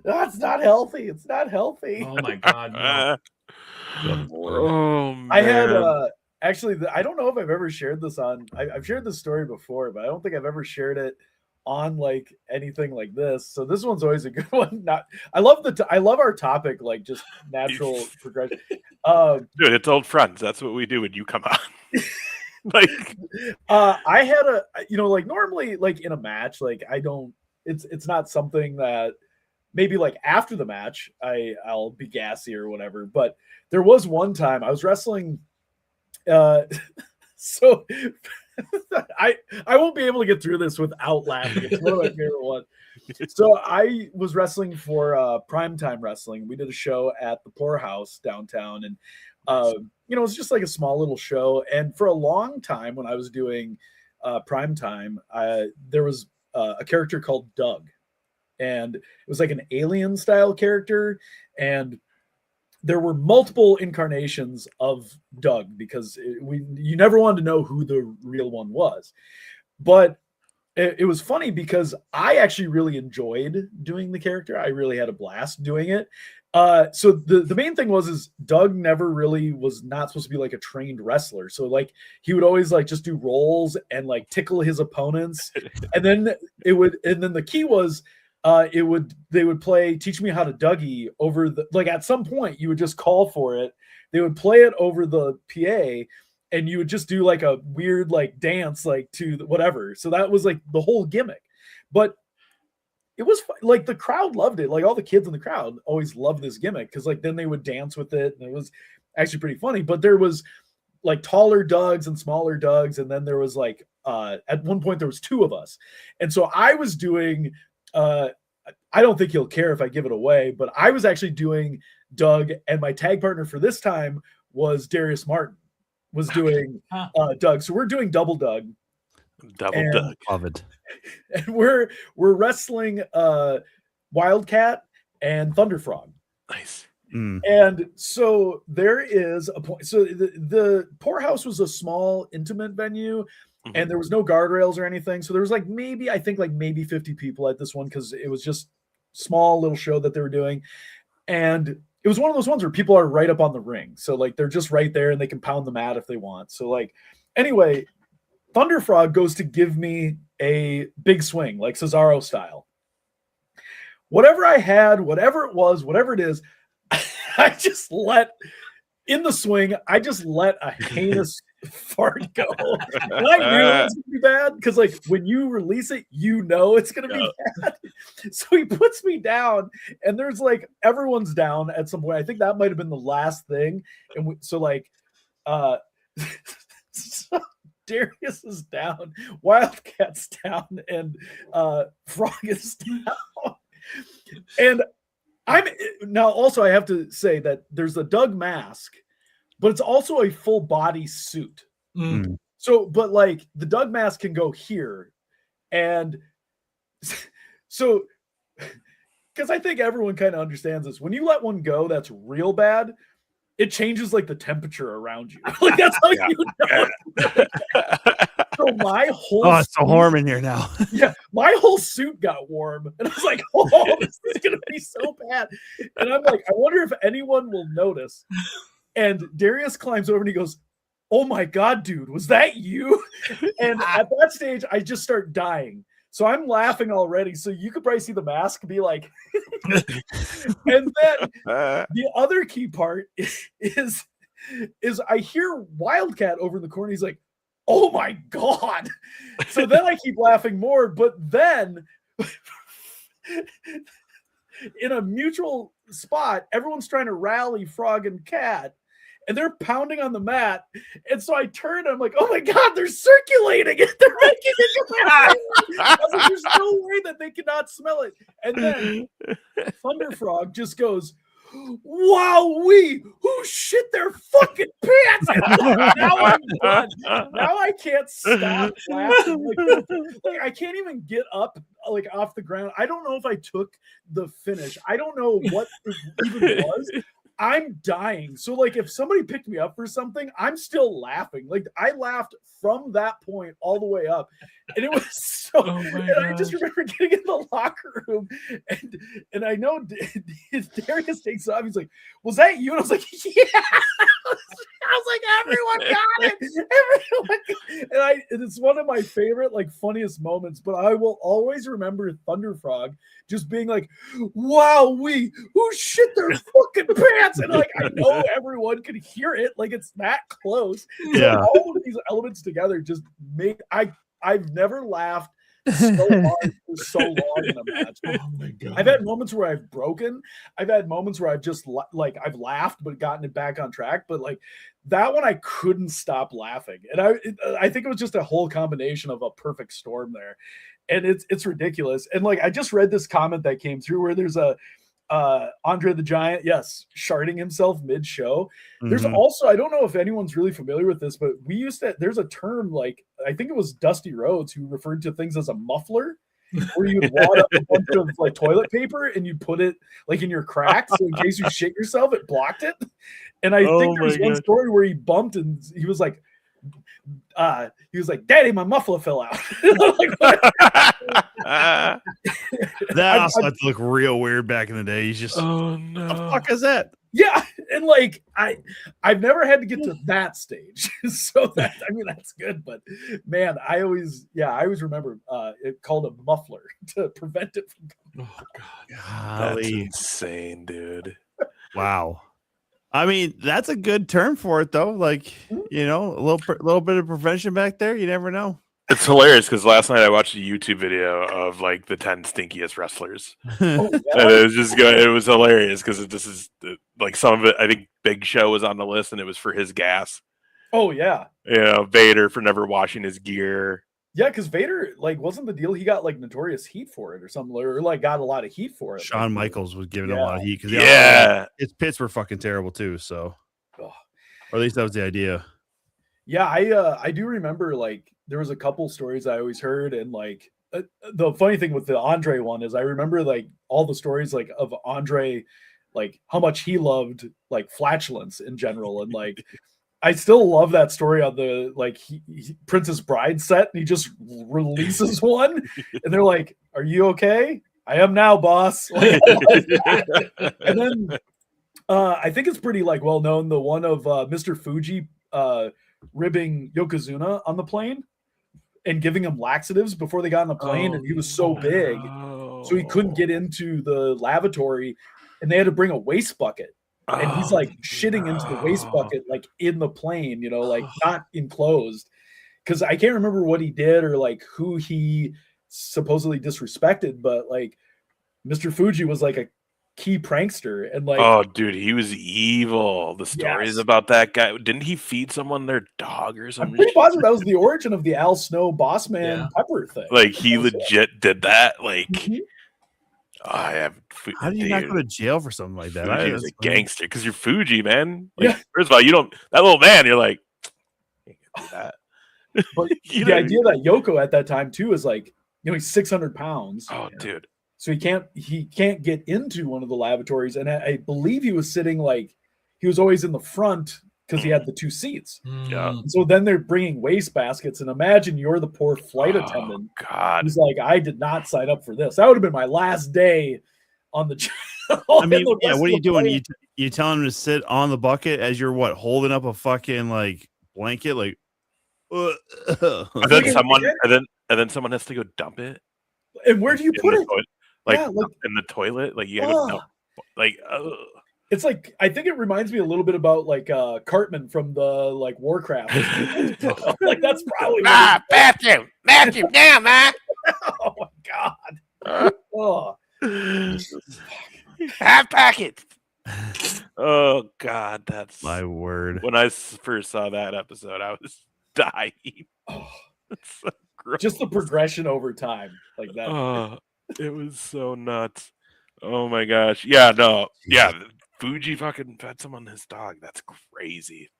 Speaker 5: That's not healthy. It's not healthy.
Speaker 2: Oh my God! No.
Speaker 3: Oh man.
Speaker 5: I had actually, I don't know if I've ever shared this on. I've shared this story before, but I don't think I've ever shared it on like anything like this. So this one's always a good one. I love our topic, like just natural progression.
Speaker 3: Dude, it's old friends. That's what we do when you come on. Like,
Speaker 5: I had a, like normally, like in a match, like I don't. It's not something that maybe like after the match I'll be gassy or whatever. But there was one time I was wrestling. So I won't be able to get through this without laughing. It's one of my favorite ones. So I was wrestling for Primetime Wrestling. We did a show at the Poorhouse downtown, and it was just like a small little show. And for a long time, when I was doing Primetime, there was a character called Doug, and it was like an alien style character, and there were multiple incarnations of Doug because you never wanted to know who the real one was. But it was funny because I actually really enjoyed doing the character. I really had a blast doing it. So the main thing is Doug never really was not supposed to be like a trained wrestler. So like he would always like just do rolls and like tickle his opponents. And then the key was they would play Teach Me How to Dougie over like at some point you would just call for it. They would play it over the PA and you would just do like a weird like dance like to whatever. So that was like the whole gimmick. But it was like the crowd loved it. Like all the kids in the crowd always loved this gimmick because like then they would dance with it and it was actually pretty funny. But there was like taller Dougs and smaller Dougs, and then there was like at one point there was two of us. And so I was doing I don't think he'll care if I give it away, but I was actually doing Doug, and my tag partner for this time was Darius Martin, was doing Doug. So we're doing double Doug.
Speaker 3: Double Doug.
Speaker 4: Love it.
Speaker 5: And we're wrestling Wildcat and Thunderfrog.
Speaker 3: Nice.
Speaker 5: And so there is a point. So the Poorhouse was a small, intimate venue. And there was no guardrails or anything. So there was like maybe 50 people at this one because it was just small little show that they were doing. And it was one of those ones where people are right up on the ring. So like they're just right there and they can pound the mat if they want. So like anyway, Thunderfrog goes to give me a big swing, like Cesaro style. Whatever I had, whatever it was, whatever it is, I just let in the swing, I just let a heinous fart go. And I knew it was going to be bad because, like, when you release it, you know it's going to be bad. So he puts me down, and there's like everyone's down at some point. I think that might have been the last thing. And so, like, so Darius is down, Wildcat's down, and Frog is down. And I'm now also I have to say that there's a Doug mask, but it's also a full body suit. So, but like the Doug mask can go here. And so, because I think everyone kind of understands this. When you let one go that's real bad, it changes like the temperature around you. Like that's how you know. So my whole
Speaker 4: it's so warm in here now.
Speaker 5: Yeah, my whole suit got warm, and I was like, "Oh, this is gonna be so bad." And I'm like, "I wonder if anyone will notice." And Darius climbs over and he goes, "Oh my god, dude, was that you?" And at that stage, I just start dying. So I'm laughing already. So you could probably see the mask be like, and then the other key part is I hear Wildcat over in the corner. He's like, "Oh my god." So then I keep laughing more, but then in a mutual spot, everyone's trying to rally Frog and Cat, and they're pounding on the mat. And so I turn and I'm like, "Oh my god, they're circulating it. They're making it go." I was like, there's no way that they cannot smell it. And then Thunderfrog just goes, "Wow-wee, who shit their fucking pants?" Now I'm done. Now I can't stop laughing. Like, I can't even get up like off the ground. I don't know if I took the finish. I don't know what it even was. I'm dying. So like if somebody picked me up for something, I'm still laughing. Like I laughed from that point all the way up. And it was so. I just remember getting in the locker room, and I know Darius takes it off. He's like, "Was that you?" And I was like, "Yeah." I was like, "Everyone got it. Everyone." And it's one of my favorite, like, funniest moments. But I will always remember Thunderfrog just being like, "Wow, who shit their fucking pants?" And like, I know everyone could hear it, like it's that close.
Speaker 4: Yeah.
Speaker 5: So all of these elements together just make I've never laughed so hard for so long in a match.
Speaker 2: Oh my God.
Speaker 5: I've had moments where I've broken. I've had moments where I've just like I've laughed but gotten it back on track. But like that one, I couldn't stop laughing, and I think it was just a whole combination of a perfect storm there, and it's ridiculous. And like I just read this comment that came through where there's a Andre the Giant, yes, sharding himself mid-show. There's also, I don't know if anyone's really familiar with this, but there's a term, like, I think it was Dusty Rhodes who referred to things as a muffler, where you'd wad up a bunch of like toilet paper and you put it like in your crack, so in case you shit yourself, it blocked it. And I think there's one story where he bumped and he was like, "Daddy, my muffler fell out."
Speaker 4: That also had to look real weird back in the day. He's just,
Speaker 3: oh no,
Speaker 4: the fuck is that?
Speaker 5: Yeah, and like I've never had to get to that stage, so that's good. But man, I always remember it called a muffler to prevent it from coming.
Speaker 2: Oh God,
Speaker 3: that's insane, dude.
Speaker 4: Wow. I mean, that's a good term for it, though. Like, you know, a little bit of prevention back there. You never know.
Speaker 3: It's hilarious because last night I watched a YouTube video of like the 10 stinkiest wrestlers.
Speaker 5: Oh, yeah.
Speaker 3: And it was just good. It was hilarious because this is like some of it. I think Big Show was on the list, and it was for his gas.
Speaker 5: Oh yeah.
Speaker 3: You know, Vader for never washing his gear.
Speaker 5: Yeah, because Vader, like, wasn't the deal he got like notorious heat for it or something, or like got a lot of heat for it.
Speaker 4: Shawn Michaels was giving him a lot of heat because his pits were fucking terrible too. So, or at least that was the idea.
Speaker 5: Yeah, I do remember like there was a couple stories I always heard, and like the funny thing with the Andre one is I remember like all the stories like of Andre, like how much he loved like flatulence in general, and like. I still love that story on the like Princess Bride set, and he just releases one, and they're like, "Are you okay?" "I am now, boss." Like, and then I think it's pretty like well known, the one of Mr. Fuji ribbing Yokozuna on the plane and giving him laxatives before they got on the plane, and he was so big, so he couldn't get into the lavatory, and they had to bring a waste bucket. And he's like shitting into the waste bucket, like in the plane, you know, like not enclosed. Because I can't remember what he did or like who he supposedly disrespected, but like Mr. Fuji was like a key prankster. And like,
Speaker 3: oh, dude, he was evil. The stories about that guy. Didn't he feed someone their dog or something?
Speaker 5: I'm pretty positive that was the origin of the Al Snow Bossman Pepper thing.
Speaker 3: Like he legit did that. Like. I have.
Speaker 4: How do you not go to jail for something like that?
Speaker 3: Fuji was a gangster because you're Fuji, man. Like, first of all, you don't. That little man, you're like, you can't do that.
Speaker 5: But the idea that Yoko at that time too is like, you know, he's 600 pounds.
Speaker 3: Oh, dude.
Speaker 5: So he can't get into one of the lavatories, and I believe he was sitting like he was always in the front because he had the two seats.
Speaker 3: Yeah.
Speaker 5: And so then they're bringing waste baskets, and imagine you're the poor flight attendant.
Speaker 3: God.
Speaker 5: He's like, I did not sign up for this. That would have been my last day on the.
Speaker 4: I mean, what are you doing? You telling him to sit on the bucket as you're holding up a fucking like blanket, like.
Speaker 3: And then someone has to go dump it.
Speaker 5: And where do you put it?
Speaker 3: Like in the toilet, like you gotta dump, like.
Speaker 5: It's like I think it reminds me a little bit about like Cartman from the like Warcraft. Like that's probably
Speaker 3: bathroom now, man.
Speaker 5: Oh my god. Oh.
Speaker 3: Half packet. Oh god, that's
Speaker 4: my word.
Speaker 3: When I first saw that episode, I was dying.
Speaker 5: Oh.
Speaker 3: So gross.
Speaker 5: Just the progression over time, like that.
Speaker 3: Oh, it was so nuts. Oh my gosh. Yeah, no. Yeah. Fuji fucking fed someone his dog. That's crazy.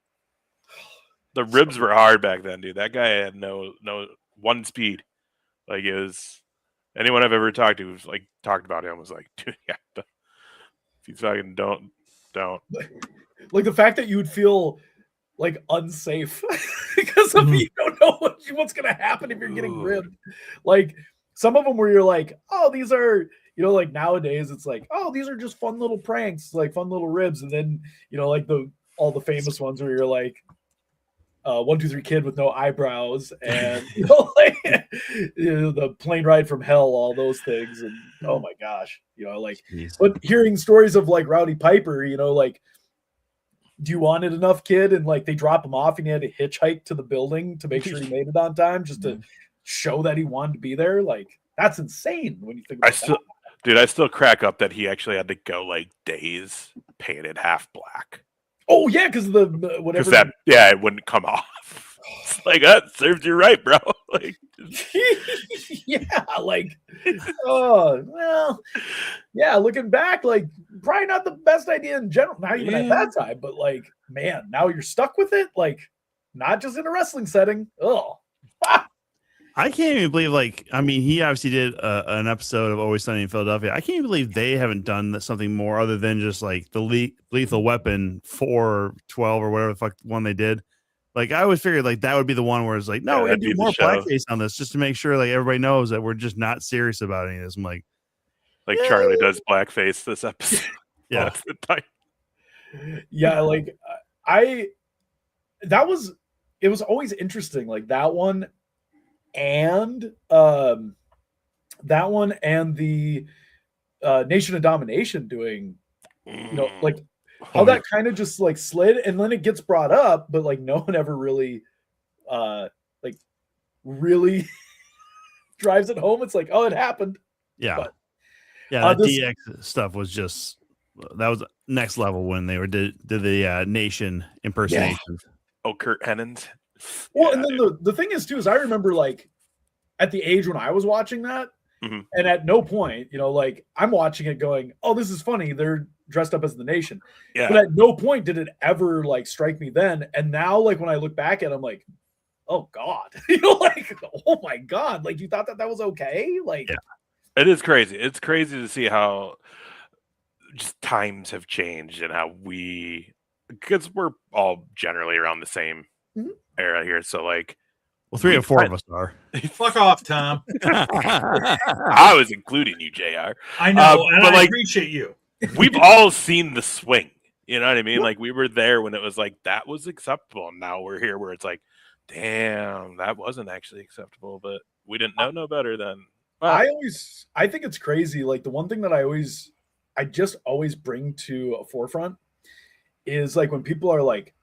Speaker 3: The ribs were hard back then, dude. That guy had no one speed. Like it was anyone I've ever talked to who's like talked about him was like, dude, yeah, if you fucking don't.
Speaker 5: Like the fact that you would feel like unsafe because of you don't know what's gonna happen if you're getting ribbed. Like some of them where you're like, oh, these are, you know, like nowadays it's like, oh, these are just fun little pranks, like fun little ribs, and then you know, like all the famous ones where you're like, 1, 2, 3 kid with no eyebrows, and you know, like you know, the plane ride from hell, all those things, and oh my gosh, you know, like, but hearing stories of like Rowdy Piper, you know, like, do you want it enough, kid? And like they drop him off, and he had to hitchhike to the building to make sure he made it on time, just to show that he wanted to be there. Like that's insane when you think about that.
Speaker 3: Dude, I still crack up that he actually had to go like days painted half black.
Speaker 5: Oh yeah, because the whatever.
Speaker 3: It wouldn't come off. It's like that serves you right, bro. Like,
Speaker 5: yeah, like, oh well, yeah. Looking back, like, probably not the best idea in general. Not even at that time, but like, man, now you're stuck with it. Like, not just in a wrestling setting. Oh,
Speaker 4: I can't even believe, like, I mean, he obviously did an episode of Always Sunny in Philadelphia. I can't even believe they haven't done something more other than just like the Lethal Weapon 412 or whatever the fuck one they did. Like, I always figured like that would be the one where it's like, no, we're gonna do more blackface on this just to make sure like everybody knows that we're just not serious about any of this. I'm like
Speaker 3: Charlie does blackface this episode.
Speaker 4: Yeah,
Speaker 5: yeah, like it was always interesting, like that one. And that one and the Nation of Domination doing, you know, like how that kind of just like slid, and then it gets brought up, but like no one ever really like really drives it home. It's like, oh, it happened.
Speaker 4: Yeah.
Speaker 5: But,
Speaker 4: yeah, the DX stuff was just, that was next level when they did the Nation impersonations.
Speaker 3: Oh, Kurt Hennons.
Speaker 5: Well, and then the thing is too, is I remember like at the age when I was watching that, and at no point, you know, like I'm watching it going, oh, this is funny. They're dressed up as the Nation.
Speaker 3: Yeah.
Speaker 5: But at no point did it ever like strike me then. And now, like when I look back at it, I'm like, oh God, you know, like, oh my God, like you thought that was okay? Like,
Speaker 3: yeah. It is crazy. It's crazy to see how just times have changed and how because we're all generally around the same era here. So like,
Speaker 4: well, 3 or 4 of us are.
Speaker 2: Fuck off, Tom.
Speaker 3: I was including you, JR.
Speaker 2: I know, and I appreciate you.
Speaker 3: We've all seen the swing. You know what I mean? Like we were there when it was like that was acceptable. And now we're here where it's like, damn, that wasn't actually acceptable, but we didn't know no better then.
Speaker 5: Well, I think it's crazy. Like the one thing that I just always bring to a forefront is like when people are like,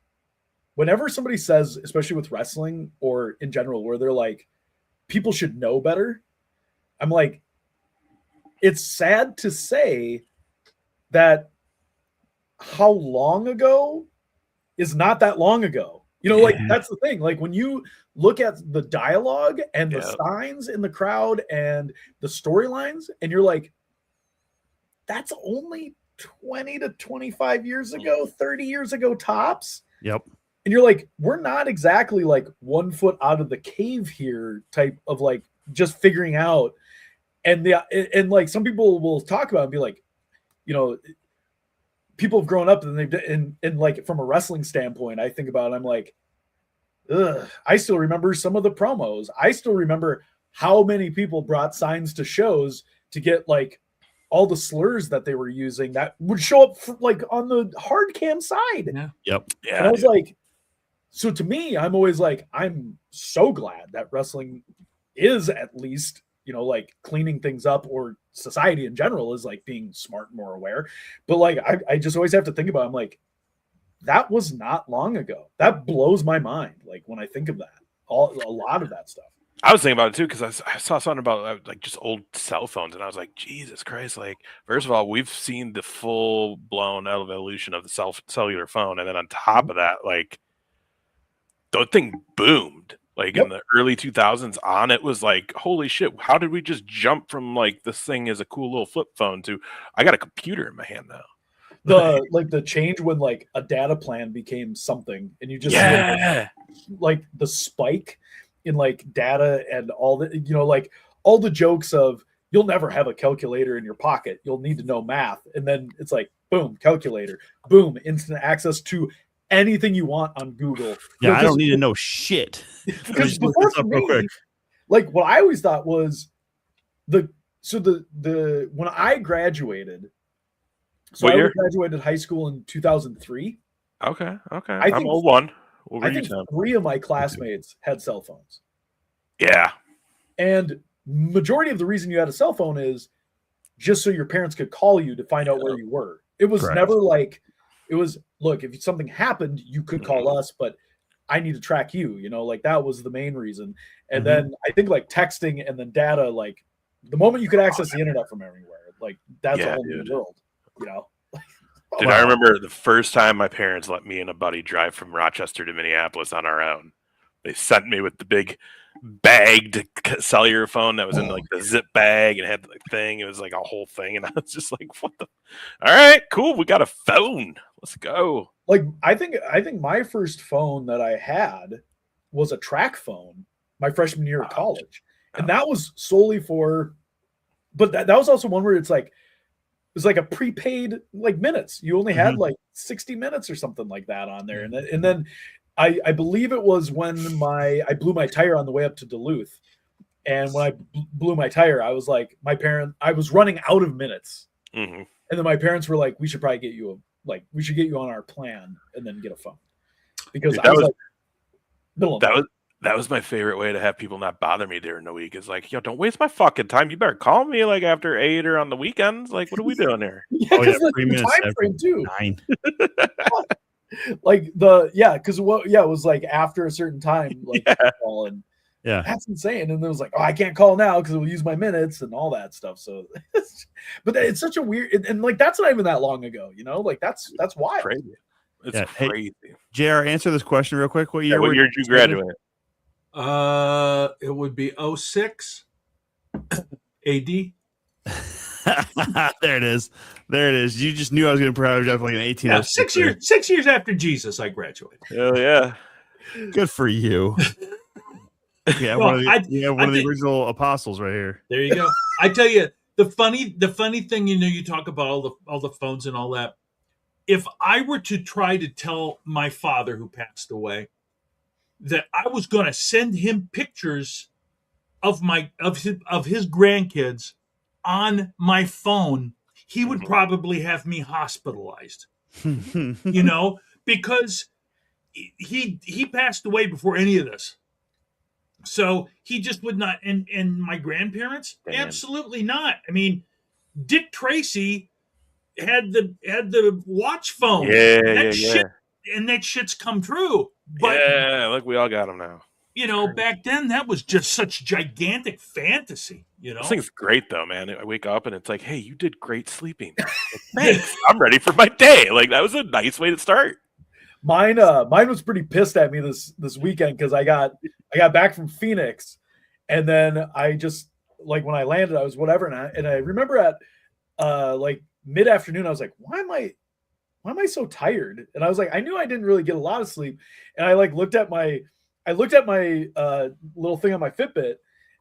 Speaker 5: whenever somebody says, especially with wrestling or in general, where they're like, people should know better. I'm like, it's sad to say that how long ago is not that long ago. You know, like that's the thing. Like when you look at the dialogue and the signs in the crowd and the storylines, and you're like, that's only 20 to 25 years ago, 30 years ago tops.
Speaker 4: Yep.
Speaker 5: And you're like, we're not exactly like 1 foot out of the cave here type of like just figuring out. And like some people will talk about it and be like, you know, people have grown up and they've and like from a wrestling standpoint, I think about it, I'm like, ugh, I still remember some of the promos. I still remember how many people brought signs to shows to get like all the slurs that they were using that would show up like on the hard cam side.
Speaker 2: Yeah.
Speaker 4: Yep.
Speaker 3: Yeah,
Speaker 5: and I was like, so to me, I'm always like, I'm so glad that wrestling is at least, you know, like cleaning things up, or society in general is like being smart and more aware. But like, I just always have to think about it. I'm like, that was not long ago. That blows my mind. Like when I think of that, a lot of that stuff.
Speaker 3: I was thinking about it too, because I saw something about like just old cell phones, and I was like, Jesus Christ! Like, first of all, we've seen the full blown evolution of the cellular phone, and then on top of that, like, the thing boomed. Like in the early 2000s, on it was like, holy shit! How did we just jump from like this thing is a cool little flip phone to I got a computer in my hand now?
Speaker 5: The change when like a data plan became something, and you just see, like the spike in like data and all the, you know, like all the jokes of you'll never have a calculator in your pocket, you'll need to know math, and then it's like boom, calculator, boom, instant access to anything you want on Google.
Speaker 4: Yeah, I don't need to know shit.
Speaker 5: Because before for me, like what I always thought was the when I graduated. So I graduated high school in 2003.
Speaker 3: Okay. I'm old one.
Speaker 5: I think 3 of my classmates had cell phones.
Speaker 3: Yeah.
Speaker 5: And majority of the reason you had a cell phone is just so your parents could call you to find out where you were. It was never like, it was, look, if something happened, you could call us, but I need to track you, you know, like that was the main reason. And then I think like texting and then data, like the moment you could access the internet from everywhere, like that's a whole new world, you know?
Speaker 3: Dude, I remember the first time my parents let me and a buddy drive from Rochester to Minneapolis on our own. They sent me with the big bagged cellular phone that was in like the zip bag and had the thing. It was like a whole thing. And I was just like, what the? All right, cool. We got a phone. Let's go.
Speaker 5: Like, I think my first phone that I had was a track phone my freshman year of college. And that was solely for, but that was also one where it's like a prepaid like minutes. You only had like 60 minutes or something like that on there. And then I believe it was when I blew my tire on the way up to Duluth. And when I blew my tire, I was like, I was running out of minutes. And then my parents were like, we should probably get you we should get you on our plan and then get a phone. Because
Speaker 3: that was my favorite way to have people not bother me during the week. Is like, yo, don't waste my fucking time. You better call me like after 8 or on the weekends. Like, what are we doing here?
Speaker 5: The
Speaker 4: 3 minutes
Speaker 5: time frame too.
Speaker 4: 9.
Speaker 5: Like it was like after a certain time, like call and that's insane. And it was like, oh, I can't call now because it will use my minutes and all that stuff. So, but it's such a weird and like that's not even that long ago, you know, like that's wild.
Speaker 3: Crazy. It's crazy.
Speaker 4: Hey, JR, answer this question real quick. What year
Speaker 3: did you graduate?
Speaker 2: It would be 06 AD.
Speaker 4: There it is. You just knew I was going to probably drive like an 18.
Speaker 2: Yeah, 6 years after Jesus, I graduated.
Speaker 3: Hell yeah.
Speaker 4: Good for you. Yeah, one of the original apostles right here.
Speaker 2: There you go. I tell you, the funny thing, you know, you talk about all the phones and all that. If I were to try to tell my father who passed away that I was going to send him pictures of his grandkids on my phone, he would probably have me hospitalized. You know, because he passed away before any of this. So he just would not. And my grandparents, absolutely not. I mean, Dick Tracy had the watch phone. Shit, and that shit's come true. But
Speaker 3: like we all got them now.
Speaker 2: You know, back then that was just such gigantic fantasy. You know,
Speaker 3: this thing's great though, man. I wake up and it's like, hey, you did great sleeping. Like, thanks. I'm ready for my day. Like that was a nice way to start.
Speaker 5: Mine was pretty pissed at me this weekend because I got back from Phoenix, and then I just like when I landed, I was whatever, and I remember at like mid-afternoon, I was like, why am I so tired? And I was like, I knew I didn't really get a lot of sleep, and I like looked at my little thing on my Fitbit,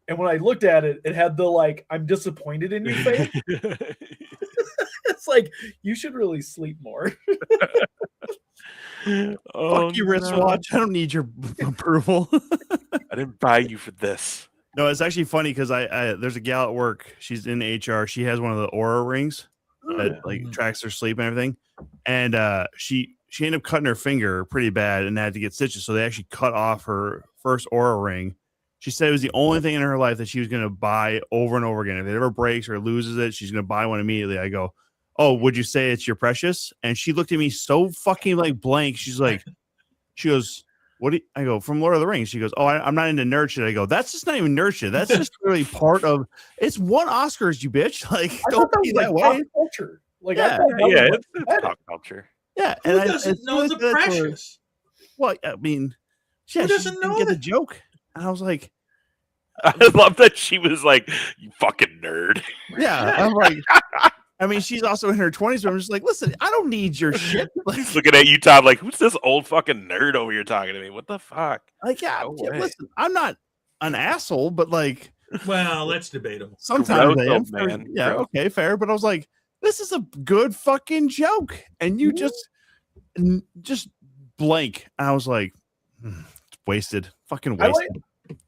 Speaker 5: and when I looked at it, it had the like I'm disappointed in you face. It's like you should really sleep more.
Speaker 4: Fuck you, wristwatch. I don't need your approval.
Speaker 3: I didn't buy you for this.
Speaker 4: No, it's actually funny because I there's a gal at work. She's in HR. She has one of the Oura rings that like tracks her sleep and everything. And she ended up cutting her finger pretty bad and had to get stitches. So they actually cut off her first Oura ring. She said it was the only thing in her life that she was going to buy over and over again. If it ever breaks or loses it, she's going to buy one immediately. I go, oh, would you say it's your precious? And she looked at me so fucking like blank. She goes, what do you, I go, from Lord of the Rings. She goes, oh, I'm not into nerd shit. I go, that's just not even nerd shit. That's just really part of, it's won Oscars, you bitch. Like, don't be that way.
Speaker 5: Pop culture. Like,
Speaker 3: it's pop culture.
Speaker 4: Yeah.
Speaker 2: Who doesn't know the precious?
Speaker 4: Well, I mean, yeah,
Speaker 2: who doesn't know
Speaker 4: get the joke. And I was like,
Speaker 3: I love that she was like, you fucking nerd.
Speaker 4: Yeah. I'm like, I mean, she's also in her 20s, but I'm just like, listen, I don't need your shit. Like,
Speaker 3: looking at you, Todd, like, who's this old fucking nerd over here talking to me? What the fuck?
Speaker 4: Like, listen, I'm not an asshole, but like,
Speaker 2: well, that's debatable.
Speaker 4: Sometimes I am. Man. Yeah, okay, fair. But I was like, this is a good fucking joke, and you just blank. I was like, it's wasted. Fucking wasted.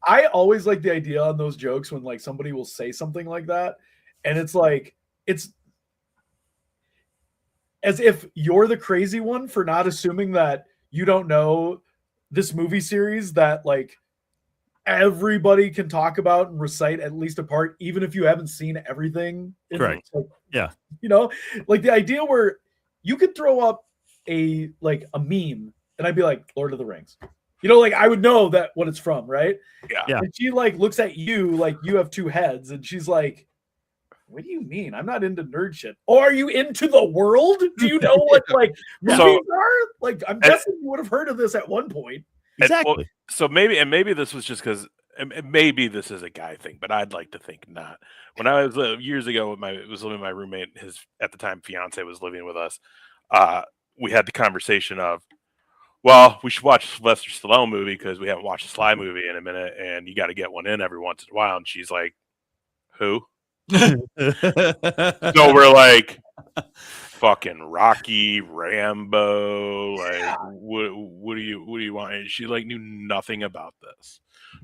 Speaker 5: I always like the idea on those jokes when like somebody will say something like that, and it's like it's as if you're the crazy one for not assuming that you don't know this movie series that like everybody can talk about and recite at least a part, even if you haven't seen everything.
Speaker 4: Correct.
Speaker 5: Like,
Speaker 4: yeah.
Speaker 5: You know, like the idea where you could throw up a meme and I'd be like, Lord of the Rings. You know, like I would know that what it's from, right?
Speaker 3: Yeah.
Speaker 5: And she like looks at you like you have two heads, and she's like, what do you mean? I'm not into nerd shit. Or are you into the world? Do you know what like movies are? Like I'm guessing you would have heard of this at one point.
Speaker 4: Exactly.
Speaker 3: Well, so maybe this was just because maybe this is a guy thing, but I'd like to think not. When I was years ago was living with my roommate, his at the time fiance was living with us. We had the conversation of, well, we should watch a Sylvester Stallone movie because we haven't watched a Sly movie in a minute, and you got to get one in every once in a while. And she's like, "Who?" So we're like, "Fucking Rocky, Rambo, like what do you want?" And she like knew nothing about this,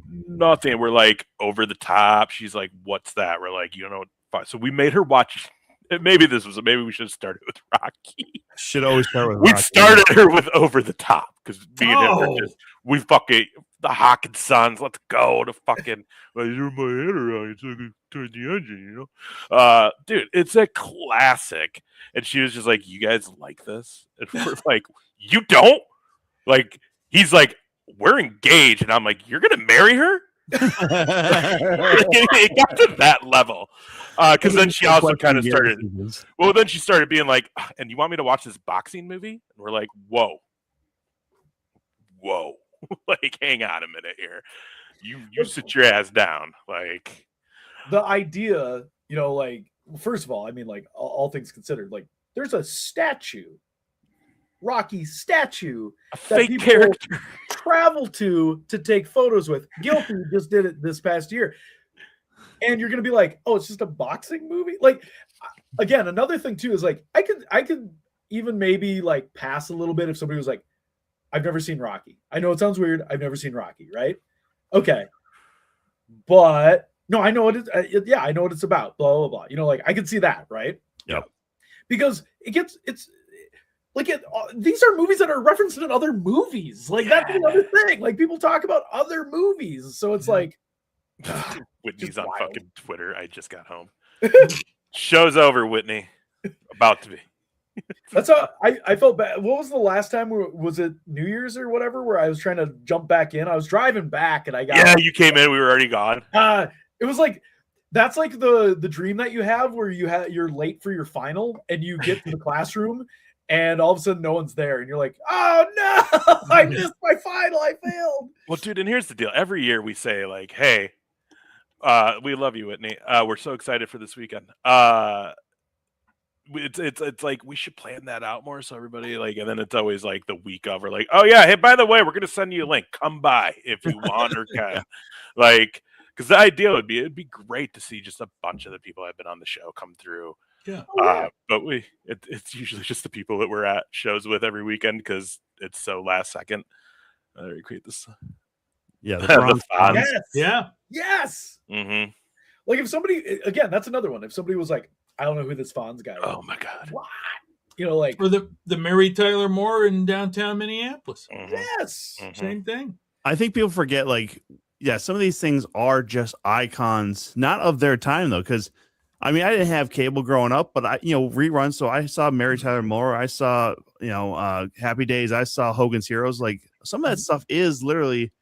Speaker 3: nothing. We're like over the top. She's like, "What's that?" We're like, "You know." So we made her watch. Maybe we should have started with Rocky.
Speaker 4: Should always start with
Speaker 3: We
Speaker 4: Rocky.
Speaker 3: started her with Over the Top because me and him were just, we fucking, the Hawkins sons, let's go to fucking, well, you're my head around, so I can turn the engine, you know? Dude, it's a classic. And she was just like, you guys like this? And we're like, you don't? Like, he's like, we're engaged. And I'm like, you're going to marry her? It got to that level. Because then she also kind of started. Well, then she started being like, "And you want me to watch this boxing movie?" And we're like, "Whoa, like, hang on a minute here. You sit your ass down." Like
Speaker 5: the idea, you know, like first of all, I mean, like all things considered, like there's a statue, Rocky statue,
Speaker 3: a fake character
Speaker 5: travel to take photos with. Guilty just did it this past year. And you're going to be like, oh, it's just a boxing movie? Like, again, another thing, too, is like, I could even maybe, like, pass a little bit if somebody was like, I've never seen Rocky. I know it sounds weird. I've never seen Rocky, right? Okay. But, no, I know what it's, I know what it's about, blah, blah, blah. You know, like, I can see that, right?
Speaker 4: Yep.
Speaker 5: Because it's, like, these are movies that are referenced in other movies. Like, that's another thing. Like, people talk about other movies. So it's like,
Speaker 3: Whitney's on fucking Twitter. I just got home. Show's over, Whitney. About to be.
Speaker 5: That's how I felt bad. What was the last time? Was it New Year's or whatever? Where I was trying to jump back in. I was driving back and I got.
Speaker 3: You came in. We were already gone.
Speaker 5: It was like that's like the dream that you have where you're late for your final and you get to the classroom and all of a sudden no one's there and you're like, oh no, I missed my final. I failed.
Speaker 3: Well, dude, and here's the deal. Every year we say like, hey. We love you, Whitney. We're so excited for this weekend. It's like we should plan that out more so everybody like, and then it's always like the week of, or like, oh yeah, hey, by the way, we're gonna send you a link. Come by if you want or can. Like, because the idea it'd be great to see just a bunch of the people that have been on the show come through.
Speaker 2: Yeah.
Speaker 3: But it's usually just the people that we're at shows with every weekend because it's so last second. Create this.
Speaker 4: Yeah,
Speaker 3: the
Speaker 5: yes.
Speaker 2: Yeah.
Speaker 5: Yes.
Speaker 3: Mm-hmm.
Speaker 5: Like if somebody, again, that's another one. If somebody was like, I don't know who this Fonz guy is.
Speaker 3: Oh my god.
Speaker 5: What? You know, like
Speaker 2: or the Mary Tyler Moore in downtown Minneapolis.
Speaker 3: Mm-hmm.
Speaker 5: Yes.
Speaker 3: Mm-hmm.
Speaker 2: Same thing.
Speaker 4: I think people forget, like, yeah, some of these things are just icons, not of their time though, because I mean, I didn't have cable growing up, but I, reruns. So I saw Mary Tyler Moore. I saw, Happy Days. I saw Hogan's Heroes. Like some of that stuff is literally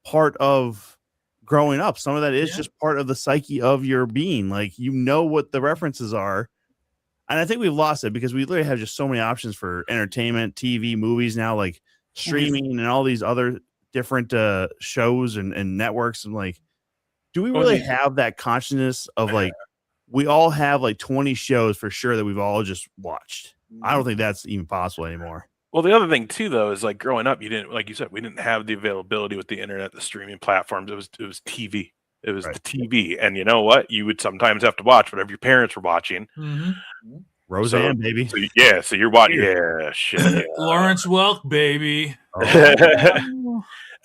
Speaker 4: part of growing up. Some of that is just part of the psyche of your being. Like, what the references are. And I think we've lost it because we literally have just so many options for entertainment, TV, movies now, like streaming and all these other different shows and networks. And like, do we really have that consciousness of like, we all have like 20 shows for sure that we've all just watched? I don't think that's even possible anymore.
Speaker 3: Well, the other thing too, though, is like growing up, you didn't, like you said, we didn't have the availability with the internet, the streaming platforms. It was TV. It was the TV, and you know what? You would sometimes have to watch whatever your parents were watching.
Speaker 4: Roseanne, baby.
Speaker 3: So you're watching. Yeah, shit. Yeah.
Speaker 2: Lawrence Welk, baby.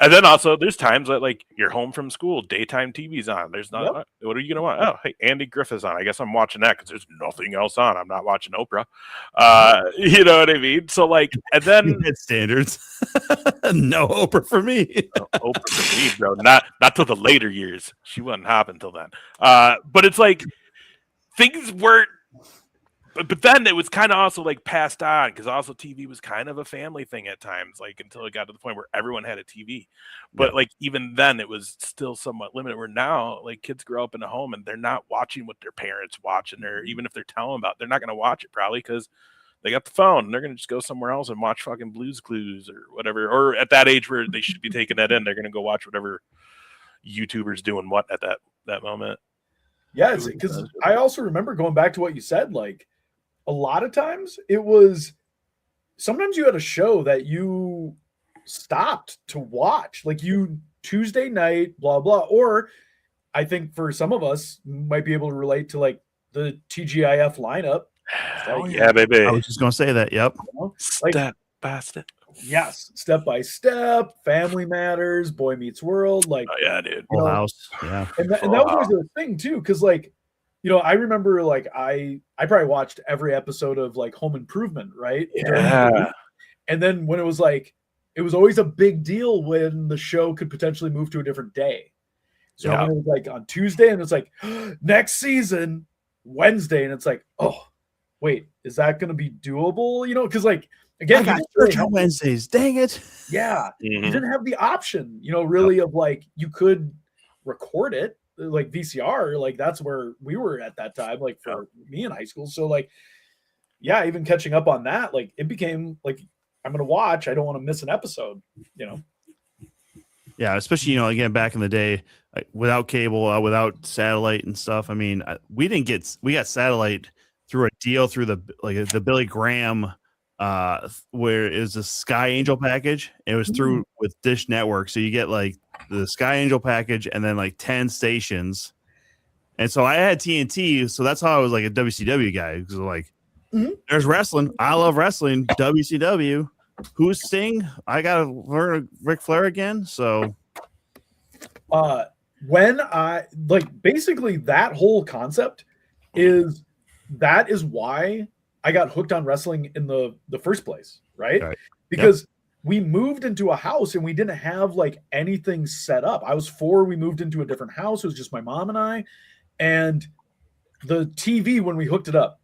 Speaker 3: And then also, there's times that like you're home from school, daytime TV's on. There's not. What are you gonna watch? Oh, hey, Andy Griffith's on. I guess I'm watching that because there's nothing else on. I'm not watching Oprah. You know what I mean? So like, and then
Speaker 4: standards. No Oprah for me.
Speaker 3: No, Oprah for me, bro. Not till the later years. She wasn't hopping till then. But it's like things weren't. But then it was kind of also like passed on because also TV was kind of a family thing at times, like until it got to the point where everyone had a TV. But like even then, it was still somewhat limited. Where now, like kids grow up in a home and they're not watching what their parents watch, and even if they're telling them about, they're not going to watch it probably because they got the phone and they're going to just go somewhere else and watch fucking Blue's Clues or whatever. Or at that age where they should be taking that in, they're going to go watch whatever YouTuber's doing what at that moment.
Speaker 5: Yeah, because I also remember going back to what you said, like. A lot of times it was sometimes you had a show that you stopped to watch, like you Tuesday night, blah, blah. Or I think for some of us might be able to relate to like the TGIF lineup.
Speaker 3: Oh, yeah, baby.
Speaker 4: I was just going to say that. Yep.
Speaker 5: You know? Like,
Speaker 3: step by step.
Speaker 5: Yes. Step by Step, Family Matters, Boy Meets World. Like,
Speaker 3: oh, yeah, dude.
Speaker 4: Full House. Yeah.
Speaker 5: And that was always the thing too. Cause like, you know, I remember like I probably watched every episode of like Home Improvement, right?
Speaker 3: Yeah.
Speaker 5: And then when it was always a big deal when the show could potentially move to a different day. So when it was like on Tuesday and it's like next season, Wednesday, and it's like, oh, wait, is that going to be doable? You know, because like again,
Speaker 4: I got church on Wednesdays. Dang it.
Speaker 5: Yeah, you didn't have the option, you know, really of like you could record it. Like VCR, like that's where we were at that time, like for me in high school. So like, yeah, even catching up on that, like it became like I'm gonna watch. I don't want to miss an episode, you know.
Speaker 4: Yeah, especially again back in the day, without cable, without satellite and stuff. I mean, we got satellite through a deal through the Billy Graham, where it was a Sky Angel package. It was through with Dish Network, so you get like the Sky Angel package and then like 10 stations. And so I had TNT, so that's how I was like a WCW guy. Because like, there's wrestling. I love wrestling. WCW. Who's Sting? I gotta learn Ric Flair again. So,
Speaker 5: when I like basically that whole concept is why I got hooked on wrestling in the first place, right? Because we moved into a house and we didn't have like anything set up. I was 4. We moved into a different house. It was just my mom and I. And the TV, when we hooked it up,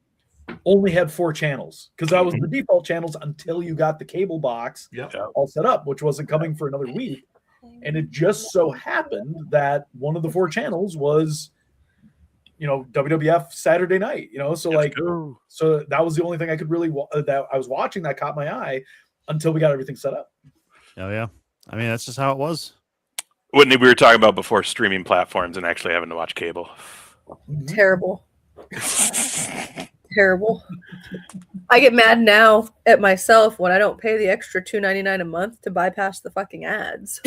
Speaker 5: only had 4 channels because that was the default channels until you got the cable box all set up, which wasn't coming for another week. And it just so happened that one of the 4 channels was, WWF Saturday night, so so that was the only thing I could really, that I was watching that caught my eye until we got everything set up.
Speaker 4: Oh yeah. I mean, that's just how it was.
Speaker 3: Whitney, we were talking about before streaming platforms and actually having to watch cable.
Speaker 6: Terrible. Terrible. I get mad now at myself when I don't pay the extra $2.99 a month to bypass the fucking ads.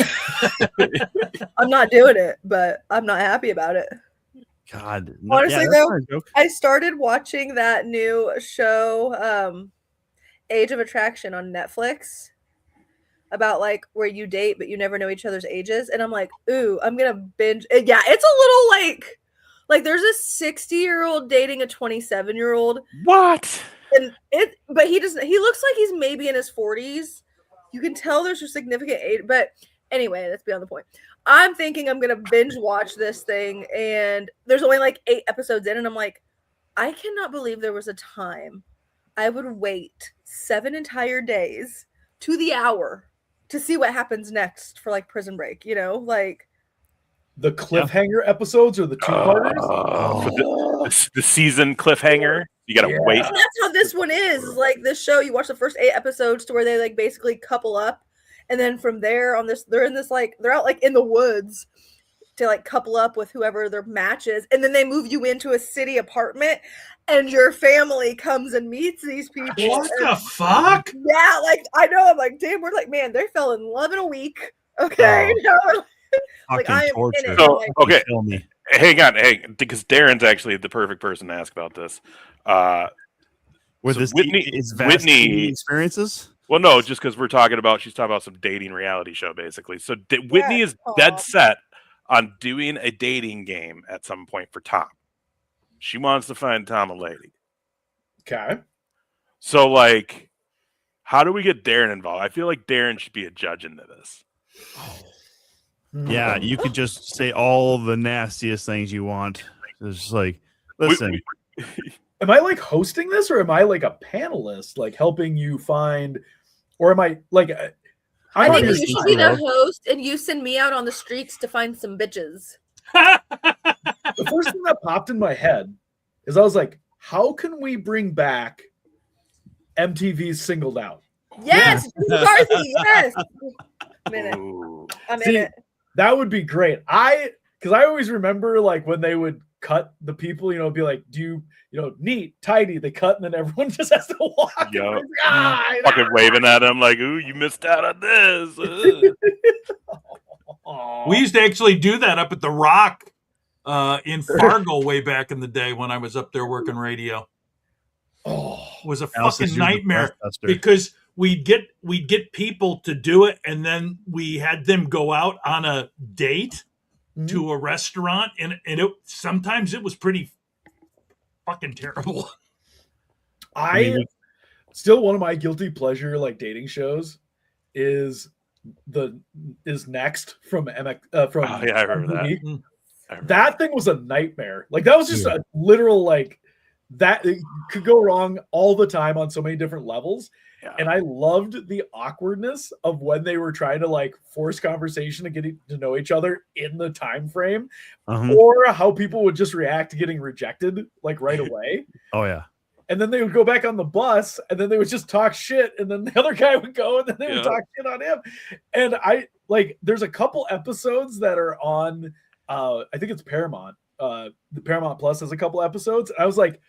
Speaker 6: I'm not doing it, but I'm not happy about it.
Speaker 4: God.
Speaker 6: Honestly, though, I started watching that new show, Age of Attraction on Netflix, about like where you date but you never know each other's ages, and I'm like, ooh, I'm gonna binge. Yeah, it's a little like there's a 60-year-old dating a 27-year-old.
Speaker 3: What?
Speaker 6: But he looks like he's maybe in his 40s. You can tell there's a significant age, but anyway, that's beyond the point. I'm thinking I'm gonna binge watch this thing, and there's only like 8 episodes in, and I'm like, I cannot believe there was a time I would wait 7 entire days to the hour to see what happens next for like Prison Break, like
Speaker 5: the cliffhanger episodes or the 2-parters.
Speaker 3: The season cliffhanger. You gotta wait.
Speaker 6: And that's how this one is. Like this show, you watch the first 8 episodes to where they like basically couple up, and then from there on this, they're out like in the woods to like couple up with whoever their match is, and then they move you into a city apartment, and your family comes and meets these people.
Speaker 2: What the fuck?
Speaker 6: Yeah, like I know. I'm like, damn, we're like, man, they fell in love in a week. Okay, like I am in it.
Speaker 3: So, okay, hang on, because Darren's actually the perfect person to ask about this.
Speaker 4: With
Speaker 3: so
Speaker 4: his
Speaker 3: Whitney
Speaker 4: experiences.
Speaker 3: Well, no, just because she's talking about some dating reality show, basically. So Whitney is dead set on doing a dating game at some point for Tom. She wants to find Tom a lady.
Speaker 5: Okay.
Speaker 3: So, like, how do we get Darrin involved? I feel like Darrin should be a judge into this.
Speaker 4: Yeah, you could just say all the nastiest things you want. It's just like, listen.
Speaker 5: Am I like hosting this, or am I like a panelist, like helping you find, or am I like?
Speaker 6: I think you should be the host, and you send me out on the streets to find some bitches.
Speaker 5: The first thing that popped in my head is I was like, how can we bring back MTV's Singled Out?
Speaker 6: Yes, McCarthy. Yes. I'm in it.
Speaker 5: That would be great. Because I always remember like when they would cut the people, be like, do you, neat, tidy. They cut, and then everyone just has to walk.
Speaker 3: Yo, fucking waving at him like, ooh, you missed out on this.
Speaker 2: We used to actually do that up at the Rock in Fargo way back in the day when I was up there working radio. It was a fucking nightmare because we'd get people to do it, and then we had them go out on a date to a restaurant, and sometimes it was pretty fucking terrible.
Speaker 5: Still, one of my guilty pleasure like dating shows is Next from from
Speaker 3: I remember
Speaker 5: MTV. That thing was a nightmare. Like that was just a literal like that. It could go wrong all the time on so many different levels. Yeah. And I loved the awkwardness of when they were trying to like force conversation to get to know each other in the time frame, or how people would just react to getting rejected like right away.
Speaker 4: Oh yeah.
Speaker 5: And then they would go back on the bus, and then they would just talk shit, and then the other guy would go, and then they would talk shit on him. And there's a couple episodes that are on, I think it's Paramount. The Paramount Plus has a couple episodes. I was like,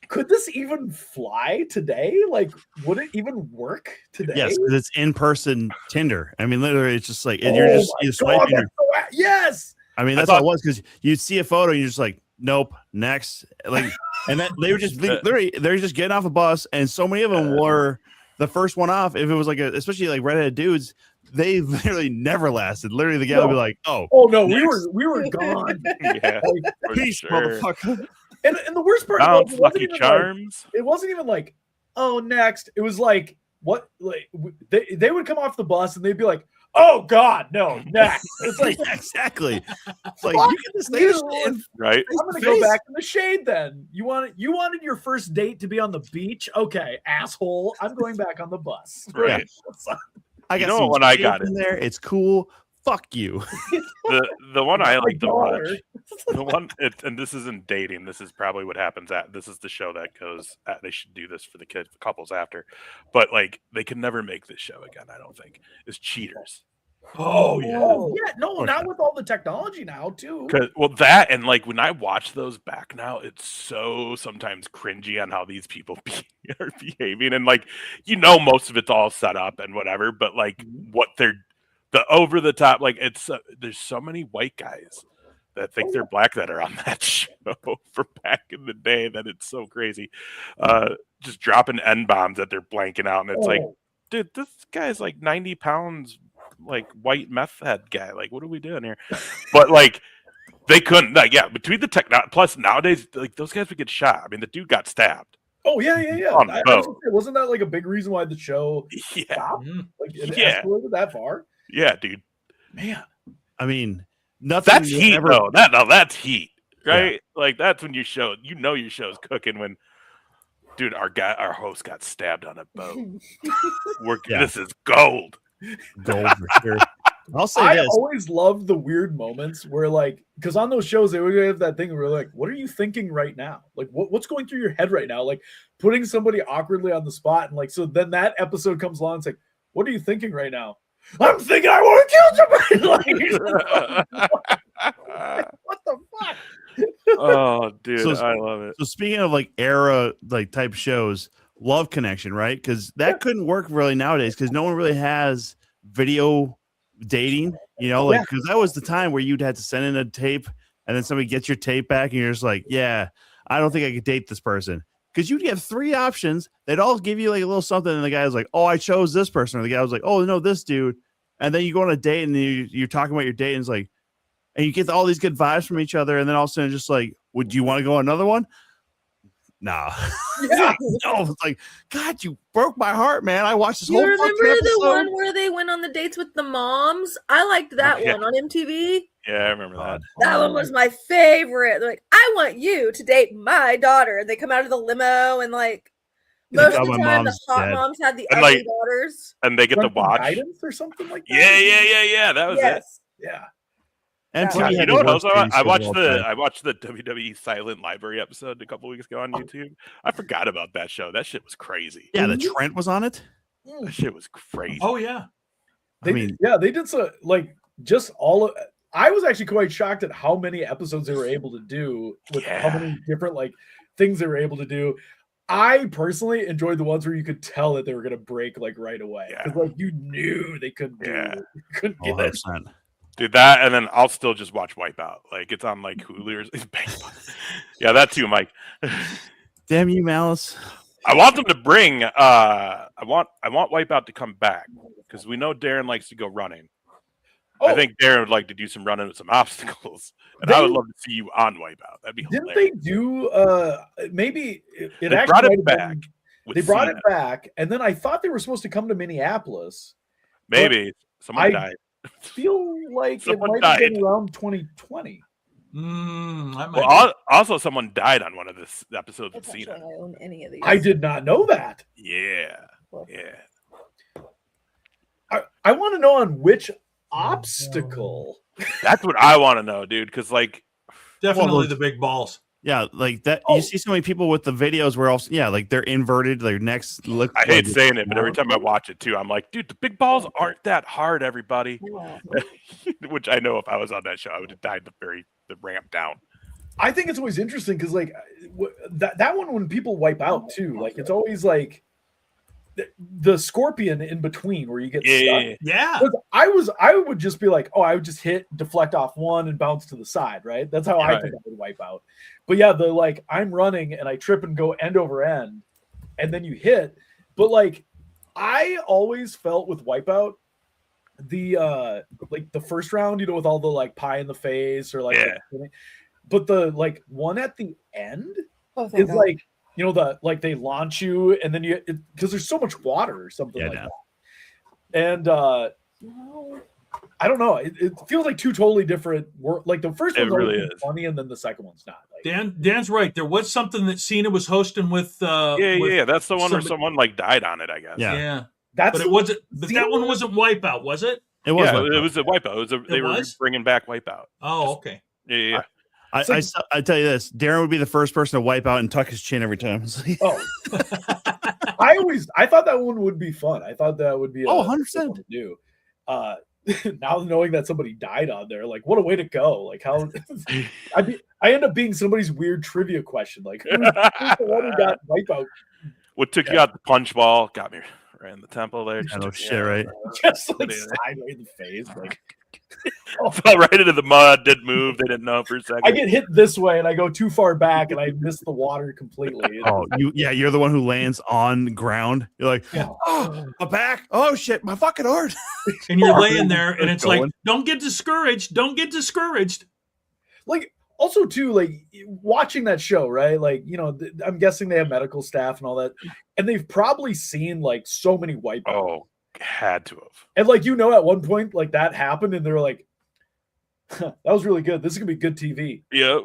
Speaker 5: could this even fly today? Like, would it even work today?
Speaker 4: Yes, because it's in-person Tinder. I mean, literally, it's just like you're swiping.
Speaker 5: Yes.
Speaker 4: I mean, that's all it was, because you'd see a photo and you're just like, nope, next. Like, and then they were just literally they're just getting off a bus, and so many of them were the first one off. If it was like especially like redheaded dudes, they literally never lasted. Literally, the gal would be like, "Oh no,
Speaker 5: next. we were gone."
Speaker 3: Yeah,
Speaker 4: peace, motherfucker.
Speaker 5: And the worst part
Speaker 3: was Lucky Charms.
Speaker 5: It wasn't even like, "Oh, next." It was like, what? Like they would come off the bus and they'd be like, "Oh God, no, next." It's like
Speaker 4: exactly. It's like you can just stay
Speaker 3: right.
Speaker 5: I'm gonna go back in the shade. Then you wanted your first date to be on the beach. Okay, asshole. I'm going back on the bus.
Speaker 3: Right.
Speaker 4: I got
Speaker 3: when I got
Speaker 4: in there. It's cool. Fuck you.
Speaker 3: The one I like to watch. The one, and this isn't dating. This is probably what happens this is the show that goes. They should do this for the couples after, but like they can never make this show again. I don't think. Is Cheaters.
Speaker 5: Oh yeah. Not with all the technology now too.
Speaker 3: That and like when I watch those back now, it's so sometimes cringy on how these people are behaving, and like most of it's all set up and whatever, but like what they're the over the top, like it's there's so many white guys that think they're black that are on that show for back in the day that it's so crazy. Just dropping N-bombs that they're blanking out, and it's like, dude, this guy's like 90 pounds, like white meth head guy. Like, what are we doing here? But like, they couldn't. Like, between the technology, plus nowadays, like those guys would get shot. I mean, the dude got stabbed.
Speaker 5: Oh yeah. Wasn't that like a big reason why the show stopped? Like, it escalated that far.
Speaker 3: Yeah, dude.
Speaker 5: Man,
Speaker 4: I mean, nothing.
Speaker 3: That's heat, though. That's heat, right? Yeah. Like that's when your show's cooking. When, dude, our host got stabbed on a boat. This is gold.
Speaker 4: Gold for sure. I'll say this.
Speaker 5: I always love the weird moments where, like, because on those shows they would have that thing where like, what are you thinking right now? Like, what's going through your head right now? Like, putting somebody awkwardly on the spot, and like, so then that episode comes along. It's like, what are you thinking right now? I'm thinking I want to kill somebody. What the fuck?
Speaker 3: Oh, dude, I love it.
Speaker 4: So speaking of like era like type shows, Love Connection, right? Because that couldn't work really nowadays because no one really has video dating. Because that was the time where you'd have to send in a tape, and then somebody gets your tape back, and you're just like, yeah, I don't think I could date this person. because you'd have 3 options. They'd all give you like a little something, and the guy was like, "Oh, I chose this person," or the guy was like, "Oh, no, this dude." And then you go on a date, and you're talking about your date, and it's like, and you get all these good vibes from each other, and then all of a sudden, just like, would you want to go on another one? Nah.
Speaker 5: Yeah.
Speaker 4: No, it's like, God, you broke my heart, man. I watched this
Speaker 6: You
Speaker 4: whole
Speaker 6: remember
Speaker 4: fucking
Speaker 6: the
Speaker 4: episode.
Speaker 6: one where they went on the dates with the moms? I liked that
Speaker 3: yeah.
Speaker 6: one on MTV.
Speaker 3: Yeah, I remember that.
Speaker 6: That one was my favorite. They're like, I want you to date my daughter. And they come out of the limo and like most of the
Speaker 4: my
Speaker 6: time the
Speaker 4: mom's
Speaker 6: hot
Speaker 4: dead.
Speaker 6: moms had the
Speaker 3: And,
Speaker 6: ugly
Speaker 3: like,
Speaker 6: daughters.
Speaker 3: And they get to
Speaker 5: Parental
Speaker 3: watch.
Speaker 5: guidance or something like that.
Speaker 3: Yeah. That was it.
Speaker 6: Yes.
Speaker 5: Yeah.
Speaker 4: MTV
Speaker 6: Yeah,
Speaker 3: You
Speaker 4: had
Speaker 3: know
Speaker 4: the
Speaker 3: what else?
Speaker 4: worst dating
Speaker 3: I
Speaker 4: shows
Speaker 3: watched
Speaker 4: of all time.
Speaker 3: I watched the WWE Silent Library episode a couple weeks ago on YouTube. I forgot about that show. That shit was crazy.
Speaker 4: Yeah, the Trent was on it.
Speaker 3: That shit was crazy.
Speaker 2: Oh yeah.
Speaker 5: They did so like just all of. I was actually quite shocked at how many episodes they were able to do with how many different like things they were able to do. I personally enjoyed the ones where you could tell that they were going to break like right away because like you knew they couldn't do it. You couldn't get it.
Speaker 4: 100%.
Speaker 3: Dude, that and then I'll still just watch Wipeout. Like it's on like Hulu or yeah, that too, Mike.
Speaker 4: Damn you, Malice.
Speaker 3: I want them to bring I want Wipeout to come back because we know Darren likes to go running. I think Darren would like to do some running with some obstacles, and I would love to see you on Wipeout. That'd be hilarious.
Speaker 5: Didn't they do maybe it
Speaker 3: They
Speaker 5: actually
Speaker 3: brought
Speaker 5: might
Speaker 3: it
Speaker 5: have
Speaker 3: back.
Speaker 5: been-
Speaker 3: with
Speaker 5: They brought
Speaker 3: Cena.
Speaker 5: it back, and then I thought they were supposed to come to Minneapolis.
Speaker 3: Maybe someone died.
Speaker 5: Feel like
Speaker 3: Someone
Speaker 5: it might have been
Speaker 3: died.
Speaker 5: around 2020.
Speaker 2: I might
Speaker 3: Well, also someone died on one of this episodes
Speaker 6: I'm
Speaker 3: of
Speaker 6: not sure
Speaker 3: Cena.
Speaker 6: I own any of these.
Speaker 5: I did not know that.
Speaker 3: Yeah.
Speaker 5: I want to know on which obstacle.
Speaker 3: That's what I want to know, dude. Because like,
Speaker 2: definitely the big balls.
Speaker 4: Yeah, like that. You see so many people with the videos where also, like they're inverted, their necks look.
Speaker 3: I hate saying it, but every time I watch it too, I'm like, dude, the big balls aren't that hard, everybody. Which I know if I was on that show, I would have died the ramp down.
Speaker 5: I think it's always interesting because like that one when people wipe out too, like it's always like the scorpion in between where you get stuck.
Speaker 2: Yeah.
Speaker 5: I would just be like, oh, I would just deflect off one and bounce to the side, right? That's how I think I would wipe out. But yeah, the like I'm running and I trip and go end over end, and then you hit. But like I always felt with Wipeout, the like the first round, with all the like pie in the face or like but the like one at the end is like the like they launch you and then you because there's so much water or something like that. And I don't know. It feels like two totally different. Like the first one's really funny, and then the second one's not. Like,
Speaker 2: Dan's right. There was something that Cena was hosting with.
Speaker 3: That's the one where someone like died on it, I guess.
Speaker 2: Yeah. But it wasn't. But that one wasn't Wipeout, was it?
Speaker 4: It was.
Speaker 3: It was a Wipeout. They were bringing back Wipeout.
Speaker 2: Oh, okay.
Speaker 3: Yeah.
Speaker 4: I tell you this, Darren would be the first person to wipe out and tuck his chin every time.
Speaker 5: Oh, I thought that one would be fun. I thought that would be
Speaker 4: 100%
Speaker 5: to do. Now knowing that somebody died on there, like what a way to go! Like how I end up being somebody's weird trivia question. Like who's the one who got Wipeout?
Speaker 3: What took you out the punch ball? Got me right in the temple there.
Speaker 4: Right?
Speaker 5: Just like side right in the face. Like
Speaker 3: fell right into the mud. Didn't move. They didn't know for a second.
Speaker 5: I get hit this way and I go too far back and I miss the water completely.
Speaker 4: You're the one who lands on the ground. You're like, oh, my back. Oh shit, my fucking heart.
Speaker 2: And you're laying there, and it's like, don't get discouraged. Don't get discouraged.
Speaker 5: Like also too, like watching that show, right? Like I'm guessing they have medical staff and all that, and they've probably seen like so many Wipeouts.
Speaker 3: Oh, had to have.
Speaker 5: And like at one point like that happened, and they're like, that was really good. This is gonna be good TV.
Speaker 3: Yeah.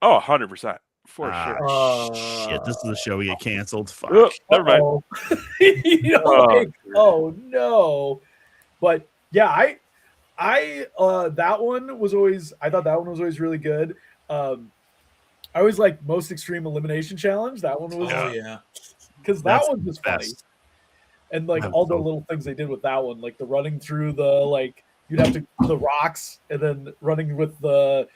Speaker 3: Oh, 100%. For sure.
Speaker 4: Shit, this is the show we get canceled. Fuck.
Speaker 3: Oh, never mind.
Speaker 5: Oh no. But yeah, I that one was always I thought that one was always really good. I always like Most Extreme Elimination Challenge. That one was because that one was funny. And like all the little things they did with that one, like the running through the like you'd have to the rocks and then running with the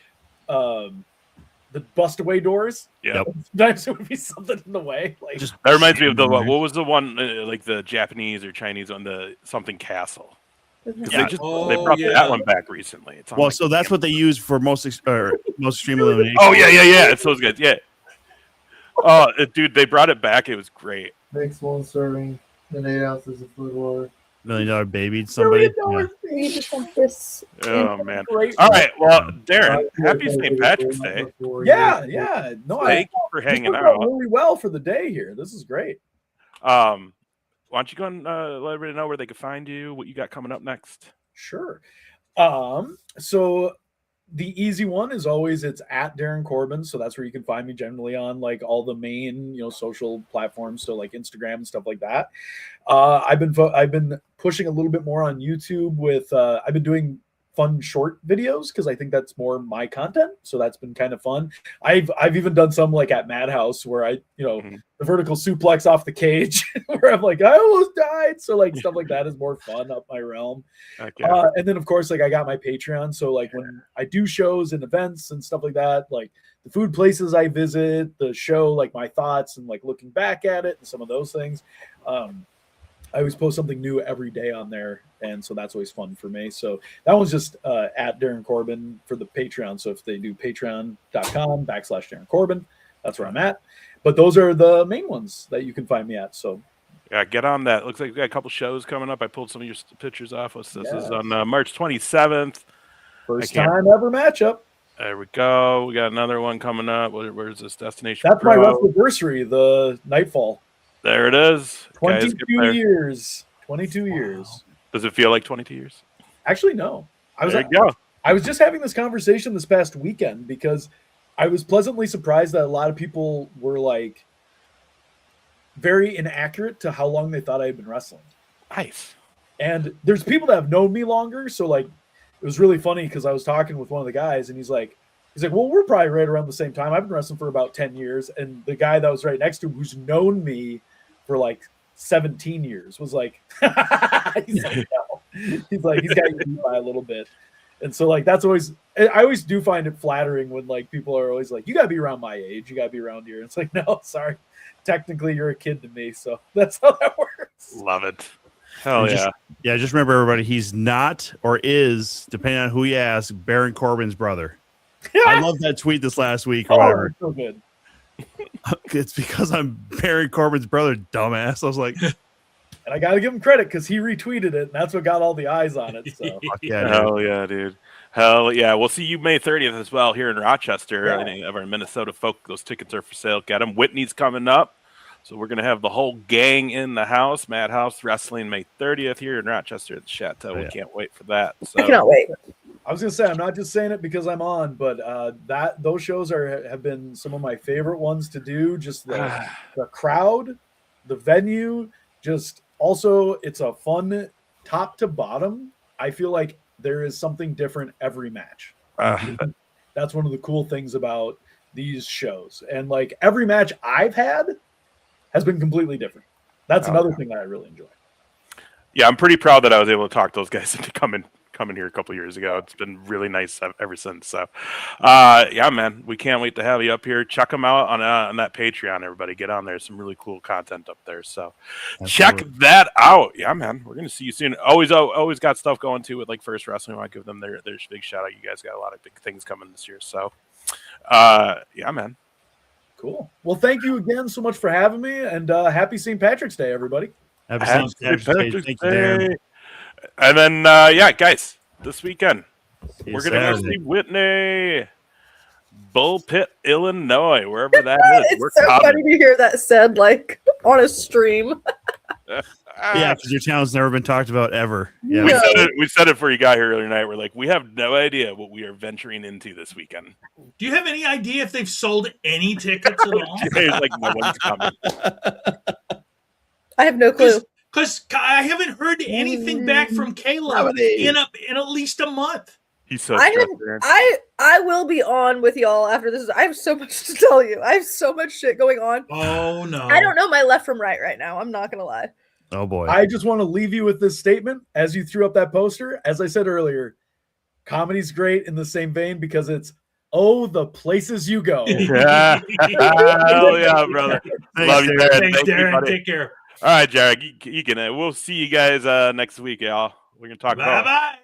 Speaker 5: bust away doors.
Speaker 3: Yeah,
Speaker 5: sometimes it would be something in the way. Like
Speaker 3: that reminds me of the what was the one like the Japanese or Chinese on the something castle. They brought that one back recently. It's on
Speaker 4: so that's what they use for most extreme elimination.
Speaker 3: Oh yeah. It's those guys. Yeah. Oh, dude, they brought it back. It was great.
Speaker 7: Makes 1 serving, then 8 ounces of fluid water.
Speaker 4: $1 million baby somebody.
Speaker 6: $1 million you just want this.
Speaker 3: Oh man!
Speaker 5: Great.
Speaker 3: All right, well, Darren, happy St. Patrick's Day.
Speaker 5: Yeah. No,
Speaker 3: Thank you for
Speaker 5: this
Speaker 3: hanging
Speaker 5: worked
Speaker 3: out.
Speaker 5: really well for the day here. This is great.
Speaker 3: Why don't you go and let everybody know where they can find you, what you got coming up next?
Speaker 5: Sure. So the easy one is always it's at Darrin Corbin. So that's where you can find me generally on like all the main, social platforms. So like Instagram and stuff like that. I've been pushing a little bit more on YouTube with, I've been doing fun short videos because I think that's more my content. So that's been kind of fun. I've even done some like at Madhouse where I, the vertical suplex off the cage where I'm like, I almost died. So like stuff like that is more fun up my realm.
Speaker 3: Okay.
Speaker 5: And then of course, like I got my Patreon. So like when I do shows and events and stuff like that, like the food places I visit, the show, like my thoughts and like looking back at it and some of those things. I always post something new every day on there. And so that's always fun for me. So that one's just at Darrin Corbin for the Patreon. So if they do patreon.com/Darrin Corbin, that's where I'm at. But those are the main ones that you can find me at. So
Speaker 3: yeah, get on that. Looks like we got a couple shows coming up. I pulled some of your pictures off. This is on March 27th.
Speaker 5: First time ever matchup.
Speaker 3: There we go. We got another one coming up. Where's this Destination?
Speaker 5: That's
Speaker 3: Pro?
Speaker 5: my anniversary, the Nightfall.
Speaker 3: There it is.
Speaker 5: 22 years. 22 years.
Speaker 3: Does it feel like 22 years?
Speaker 5: Actually, no.
Speaker 3: There you go.
Speaker 5: I was just having this conversation this past weekend because I was pleasantly surprised that a lot of people were like very inaccurate to how long they thought I had been wrestling.
Speaker 3: Nice.
Speaker 5: And there's people that have known me longer. So like, it was really funny because I was talking with one of the guys and he's like, well, we're probably right around the same time. I've been wrestling for about 10 years. And the guy that was right next to him, who's known me for like 17 years, was like, he's like, no. He's like, he's got you beat by a little bit. And so like, that's always, I always do find it flattering when like people are always like, you gotta be around my age. You gotta be around here. And it's like, no, sorry. Technically you're a kid to me. So that's how that works.
Speaker 3: Love it. Hell yeah.
Speaker 4: Just remember everybody, he's not or is, depending on who you ask, Baron Corbin's brother. I love that tweet this last week or whatever.
Speaker 5: So good.
Speaker 4: It's because I'm Darrin Corbin's brother, dumbass. I was like,
Speaker 5: and I got to give him credit because he retweeted it, and that's what got all the eyes on it. So
Speaker 3: hell yeah, dude. Hell yeah. We'll see you May 30th as well here in Rochester.
Speaker 5: Yeah.
Speaker 3: Any of our Minnesota folk, those tickets are for sale. Get them. Whitney's coming up. So we're going to have the whole gang in the house. Madhouse Wrestling May 30th here in Rochester at the Chateau. We can't wait for that. So.
Speaker 6: I cannot wait.
Speaker 5: I was gonna say I'm not just saying it because I'm on, but those shows have been some of my favorite ones to do. Just the crowd, the venue, just also it's a fun top to bottom. I feel like there is something different every match. That's one of the cool things about these shows, and like every match I've had has been completely different. That's another thing that I really enjoy.
Speaker 3: Yeah, I'm pretty proud that I was able to talk those guys into coming here a couple years ago. It's been really nice ever since. So, yeah, man, we can't wait to have you up here. Check them out on that Patreon. Everybody, get on there. Some really cool content up there. So, check that out. Yeah, man, we're gonna see you soon. Always got stuff going too with like First Wrestling. I want to give them their big shout out. You guys got a lot of big things coming this year. So, yeah, man.
Speaker 5: Cool. Well, thank you again so much for having me, and happy St. Patrick's Day, everybody.
Speaker 4: Happy St. Patrick's Day. Thank you, Darren.
Speaker 3: And then, yeah, guys, this weekend we're gonna go see Whitney, Bull Pit, Illinois, wherever that is.
Speaker 6: It's so funny to hear that said like on a stream.
Speaker 4: Yeah, because your town's never been talked about ever. Yeah,
Speaker 3: we said it for you got here earlier tonight. We're like, we have no idea what we are venturing into this weekend.
Speaker 2: Do you have any idea if they've sold any tickets at all?
Speaker 3: It's like no one's coming.
Speaker 6: I have no clue.
Speaker 2: Because I haven't heard anything back from Caleb in at least a month.
Speaker 3: He's so
Speaker 6: I will be on with y'all after this. I have so much to tell you. I have so much shit going on.
Speaker 2: Oh no.
Speaker 6: I don't know my left from right now. I'm not gonna lie.
Speaker 4: Oh boy.
Speaker 5: I just want to leave you with this statement as you threw up that poster. As I said earlier, comedy's great in the same vein because it's the places you go.
Speaker 3: Yeah. Hell yeah, brother. Love you, Darren.
Speaker 2: Thanks, Darren. Take care.
Speaker 3: All right, Jared. You can. We'll see you guys next week, y'all. We're gonna talk about.
Speaker 2: Bye.